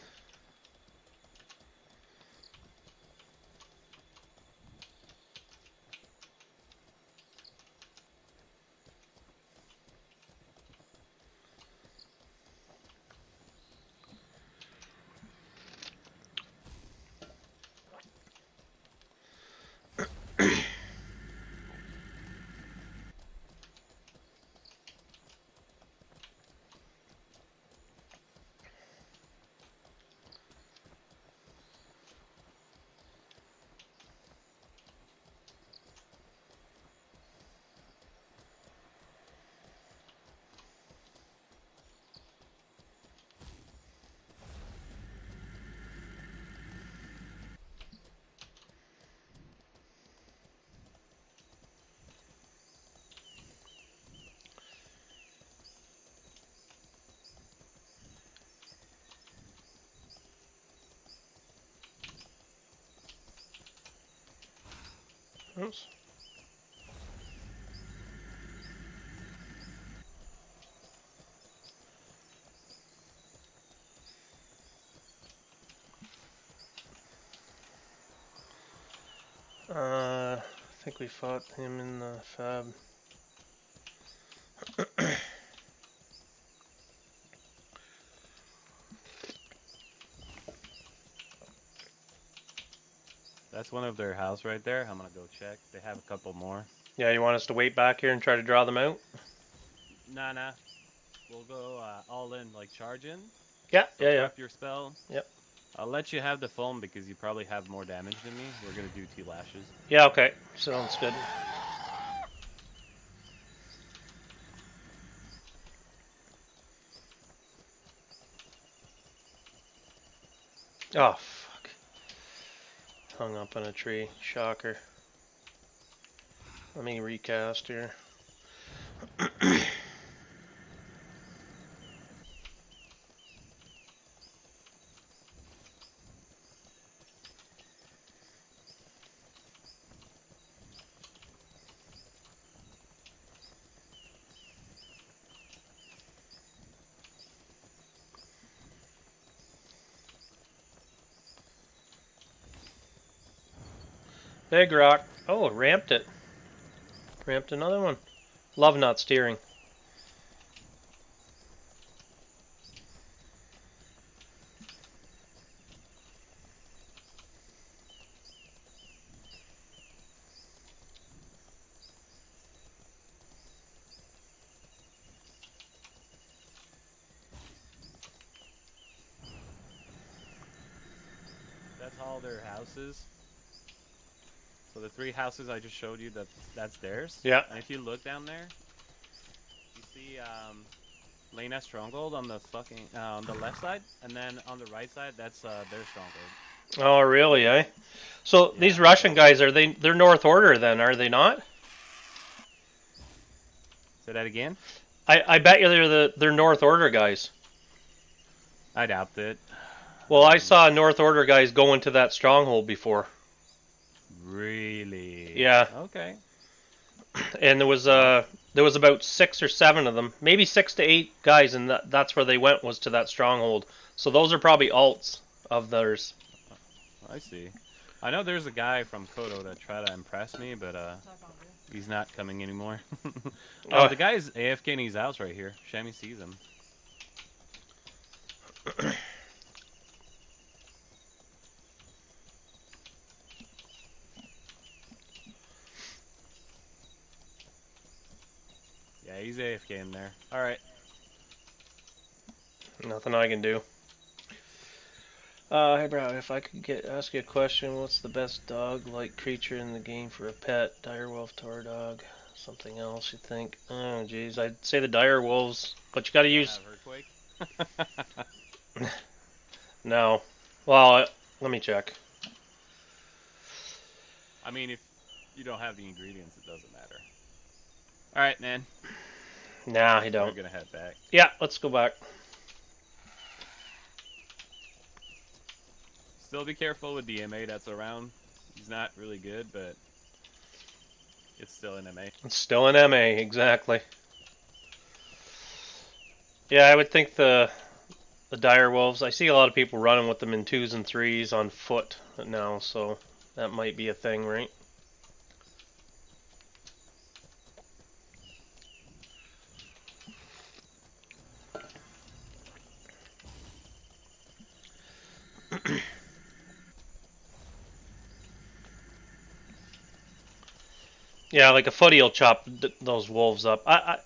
Oops. I think we fought him in the fab. That's one of their house right there. I'm gonna go check. They have a couple more. Yeah, you want us to wait back here and try to draw them out? Nah. We'll go all in, like charge in. Yeah, So yeah, yeah. prep your spell. Yep. I'll let you have the foam because you probably have more damage than me. We're gonna do 2 lashes. Yeah, okay. Sounds good. Oh, fuck. Hung up on a tree. Shocker. Let me recast here. Big rock. Oh, it ramped it. Ramped another one. Love not steering. That's all their houses. So the 3 houses I just showed you, that's theirs. Yeah. And if you look down there, you see Lena Stronghold on the fucking on the left side, and then on the right side, that's their stronghold. Oh, really, eh? So these Yeah. Russian guys, they're North Order then, are they not? Say that again? I bet you they're North Order guys. I doubt it. Well, I saw North Order guys go into that stronghold before. Really? Yeah. Okay. And there was about 6 or 7 of them, maybe 6 to 8 guys, and that's where they went, was to that stronghold. So those are probably alts of theirs. I see. I know there's a guy from Kodo that tried to impress me, but he's not coming anymore. Oh. The guy's AFK in his house right here. Shammy sees him. Yeah, he's AFK in there. Alright. Nothing I can do. Hey bro, if I could ask you a question, what's the best dog-like creature in the game for a pet? Direwolf, Tor dog, something else you think? Oh jeez, I'd say the direwolves, but you gotta use... Have Earthquake? No. Well, let me check. I mean, if you don't have the ingredients, it doesn't matter. Alright, man. Nah, I We're don't. gonna head back. Yeah, let's go back. Still be careful with the MA that's around. He's not really good, but it's still an MA. It's still an MA, exactly. Yeah, I would think the direwolves, I see a lot of people running with them in 2s and 3s on foot now, so that might be a thing, right? Yeah, like a footy will chop those wolves up. I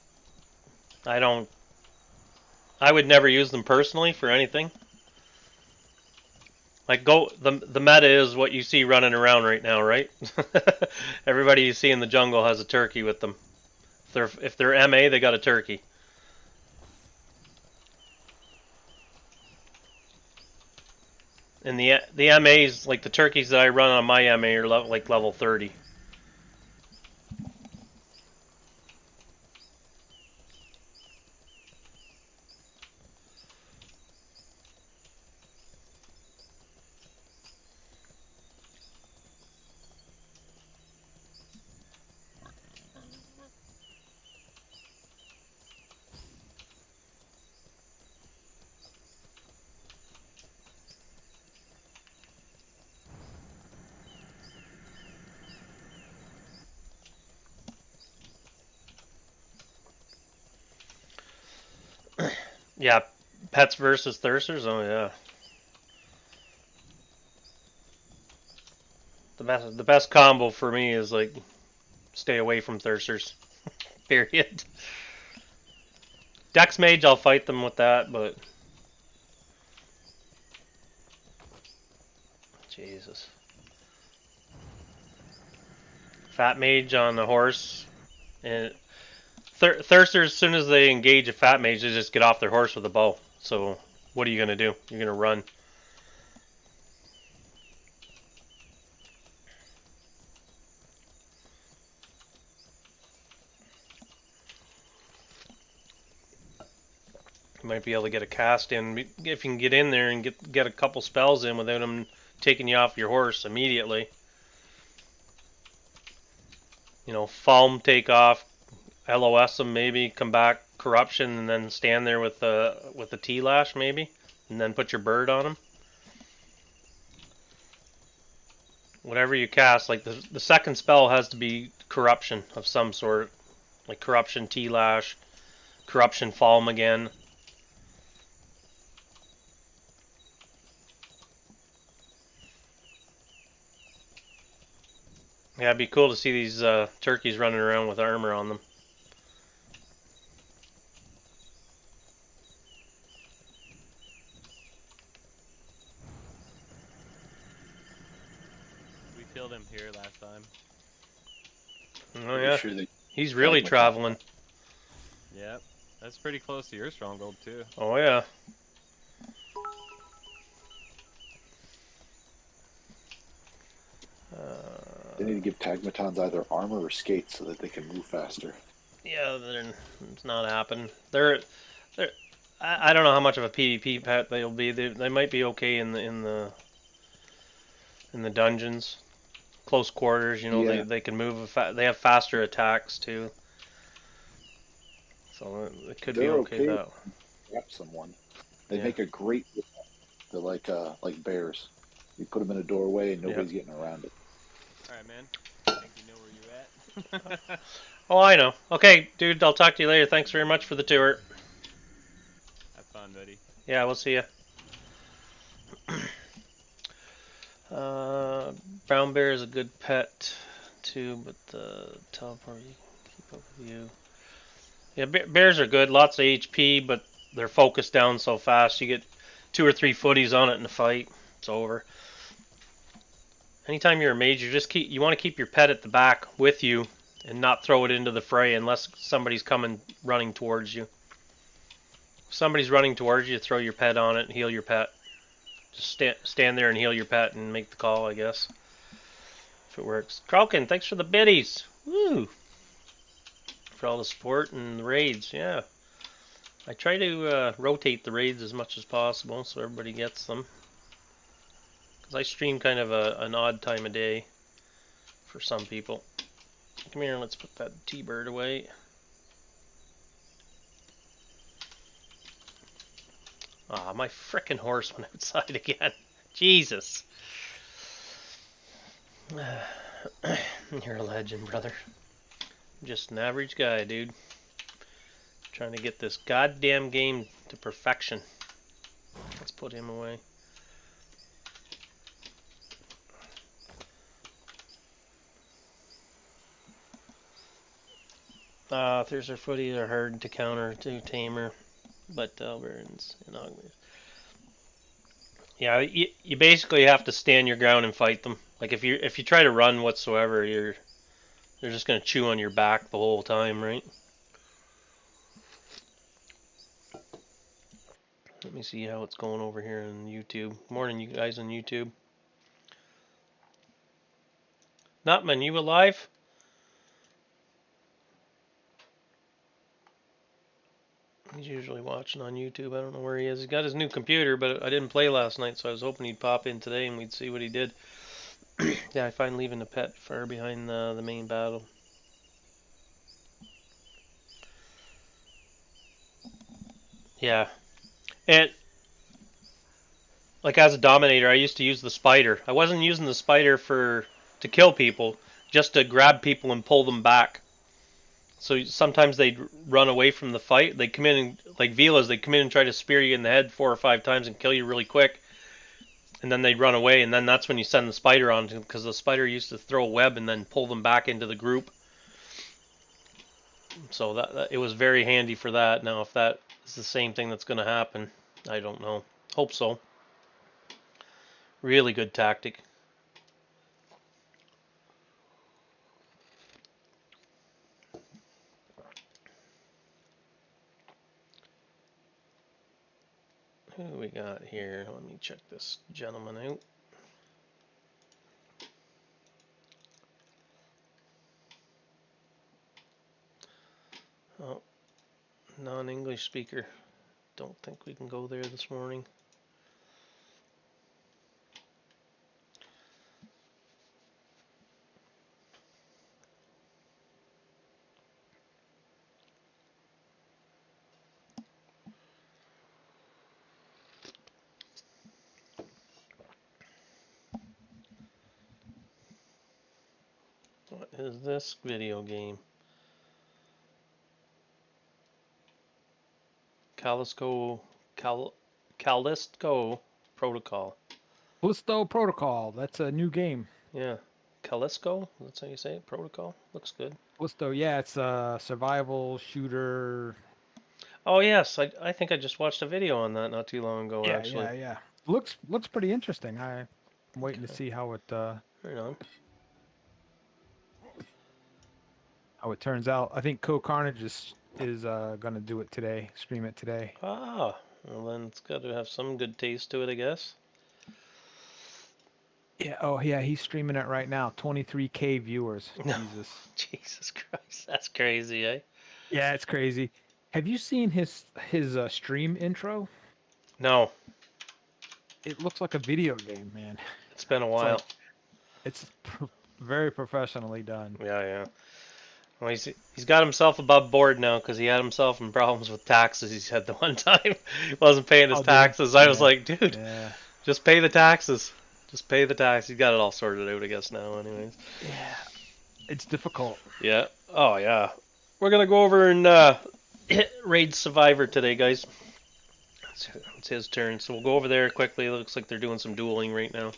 don't. I would never use them personally for anything. Like the meta is what you see running around right now, right? Everybody you see in the jungle has a turkey with them. If they're MA, they got a turkey. And the MAs, like the turkeys that I run on my MA, are like level 30. Yeah, pets versus thirsters. Oh yeah. The best combo for me is like stay away from thirsters. Period. Dex Mage, I'll fight them with that, but Jesus. Fat Mage on the horse, and Thirsters, as soon as they engage a Fat Mage, they just get off their horse with a bow. So what are you gonna do? You're gonna run. You might be able to get a cast in if you can get in there and get a couple spells in without them taking you off your horse immediately. You know, Falm take off, LOS them maybe, come back, Corruption, and then stand there with the T-Lash maybe, and then put your bird on them. Whatever you cast, like the second spell has to be Corruption of some sort, like Corruption T-Lash, Corruption Falm again. Yeah, it'd be cool to see these turkeys running around with armor on them. We killed him here last time. Oh yeah, Sure they he's really traveling. Yep. That's pretty close to your stronghold too. Oh yeah. They need to give Tagmatons either armor or skates so that they can move faster. Yeah, it's not happening. I don't know how much of a PvP pet they'll be. They might be okay in the dungeons, close quarters. You know, Yeah. they can move. They have faster attacks too, so it could be They're okay. okay. That Trap someone. They Yeah. make a great. They're like bears. You put them in a doorway and nobody's getting around it. Alright, man. I think you know where you're at. Oh, I know. Okay, dude. I'll talk to you later. Thanks very much for the tour. Have fun, buddy. Yeah, we'll see you. Brown bear is a good pet too, but the teleport you can keep up with you. Yeah, bears are good. Lots of HP, but they're focused down so fast. You get 2 or 3 footies on it in the fight, it's over. Anytime you're a mage, you want to keep your pet at the back with you and not throw it into the fray unless somebody's running towards you. If somebody's running towards you, throw your pet on it and heal your pet. Just stand there and heal your pet and make the call, I guess. If it works. Kralkin, thanks for the biddies. Woo! For all the support and the raids, yeah. I try to rotate the raids as much as possible so everybody gets them. Because I stream kind of an odd time of day for some people. Come here, let's put that T-bird away. Ah, my frickin' horse went outside again. Jesus. You're a legend, brother. I'm just an average guy, dude. Trying to get this goddamn game to perfection. Let's put him away. Thirster footies are hard to counter to Tamer, but Alberans and Augments. Yeah, you basically have to stand your ground and fight them. Like if you try to run whatsoever, they're just gonna chew on your back the whole time, right? Let me see how it's going over here on YouTube. Morning, you guys on YouTube. Nutman, you alive? He's usually watching on YouTube. I don't know where he is. He's got his new computer, but I didn't play last night, so I was hoping he'd pop in today and we'd see what he did. Yeah, I find leaving the pet far behind the main battle. Yeah. And, like as a Dominator, I used to use the spider. I wasn't using the spider to kill people, just to grab people and pull them back. So sometimes they'd run away from the fight. They'd come in, and, like Vilas, they'd come in and try to spear you in the head 4 or 5 times and kill you really quick. and then they'd run away, and then that's when you send the spider on, because the spider used to throw a web and then pull them back into the group. So that it was very handy for that. Now, if that is the same thing that's going to happen, I don't know. Hope so. Really good tactic. Who we got here? Let me check this gentleman out. Oh, non-English speaker. Don't think we can go there this morning. What is this video game? Callisto Protocol. Callisto Protocol. That's a new game. Yeah. Callisto? That's how you say it? Protocol? Looks good. Callisto, yeah, it's a survival shooter. Oh yes, I think I just watched a video on that not too long ago, Yeah, actually. yeah. Looks pretty interesting. I'm waiting to see how it Right on. turns out. I think Co Carnage is gonna do it today, stream it today. Ah, well then it's got to have some good taste to it, I guess. Yeah. Oh, yeah. He's streaming it right now. 23K viewers. No. Jesus. Jesus Christ, that's crazy, eh? Yeah, it's crazy. Have you seen his stream intro? No, It looks like a video game, man. it's been a It's while. like- It's very professionally done. Yeah. Well, he's got himself above board now because he had himself in problems with taxes. He said the one time he wasn't paying his Oh, did he? taxes. I was Yeah. like, dude, Yeah. just pay the taxes. Just pay the tax. He's got it all sorted out, I guess, now, anyways. Yeah. It's difficult. Yeah. Oh, yeah. We're going to go over and hit Raid Survivor today, guys. It's his turn, so we'll go over there quickly. It looks like they're doing some dueling right now.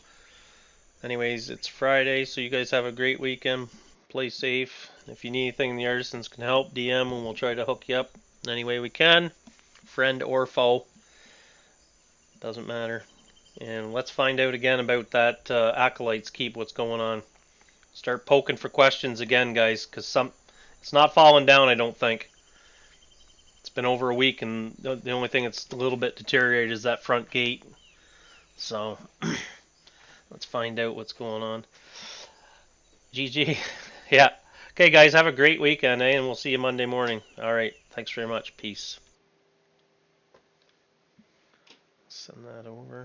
Anyways, it's Friday, so you guys have a great weekend. Play safe. If you need anything, the artisans can help. DM, and we'll try to hook you up in any way we can. Friend or foe. Doesn't matter. And let's find out again about that Acolytes Keep, what's going on. Start poking for questions again, guys, because it's not falling down, I don't think. It's been over a week, and the only thing that's a little bit deteriorated is that front gate. So, let's find out what's going on. GG. Yeah. Okay, guys, have a great weekend, eh? And we'll see you Monday morning. All right. Thanks very much. Peace. Send that over.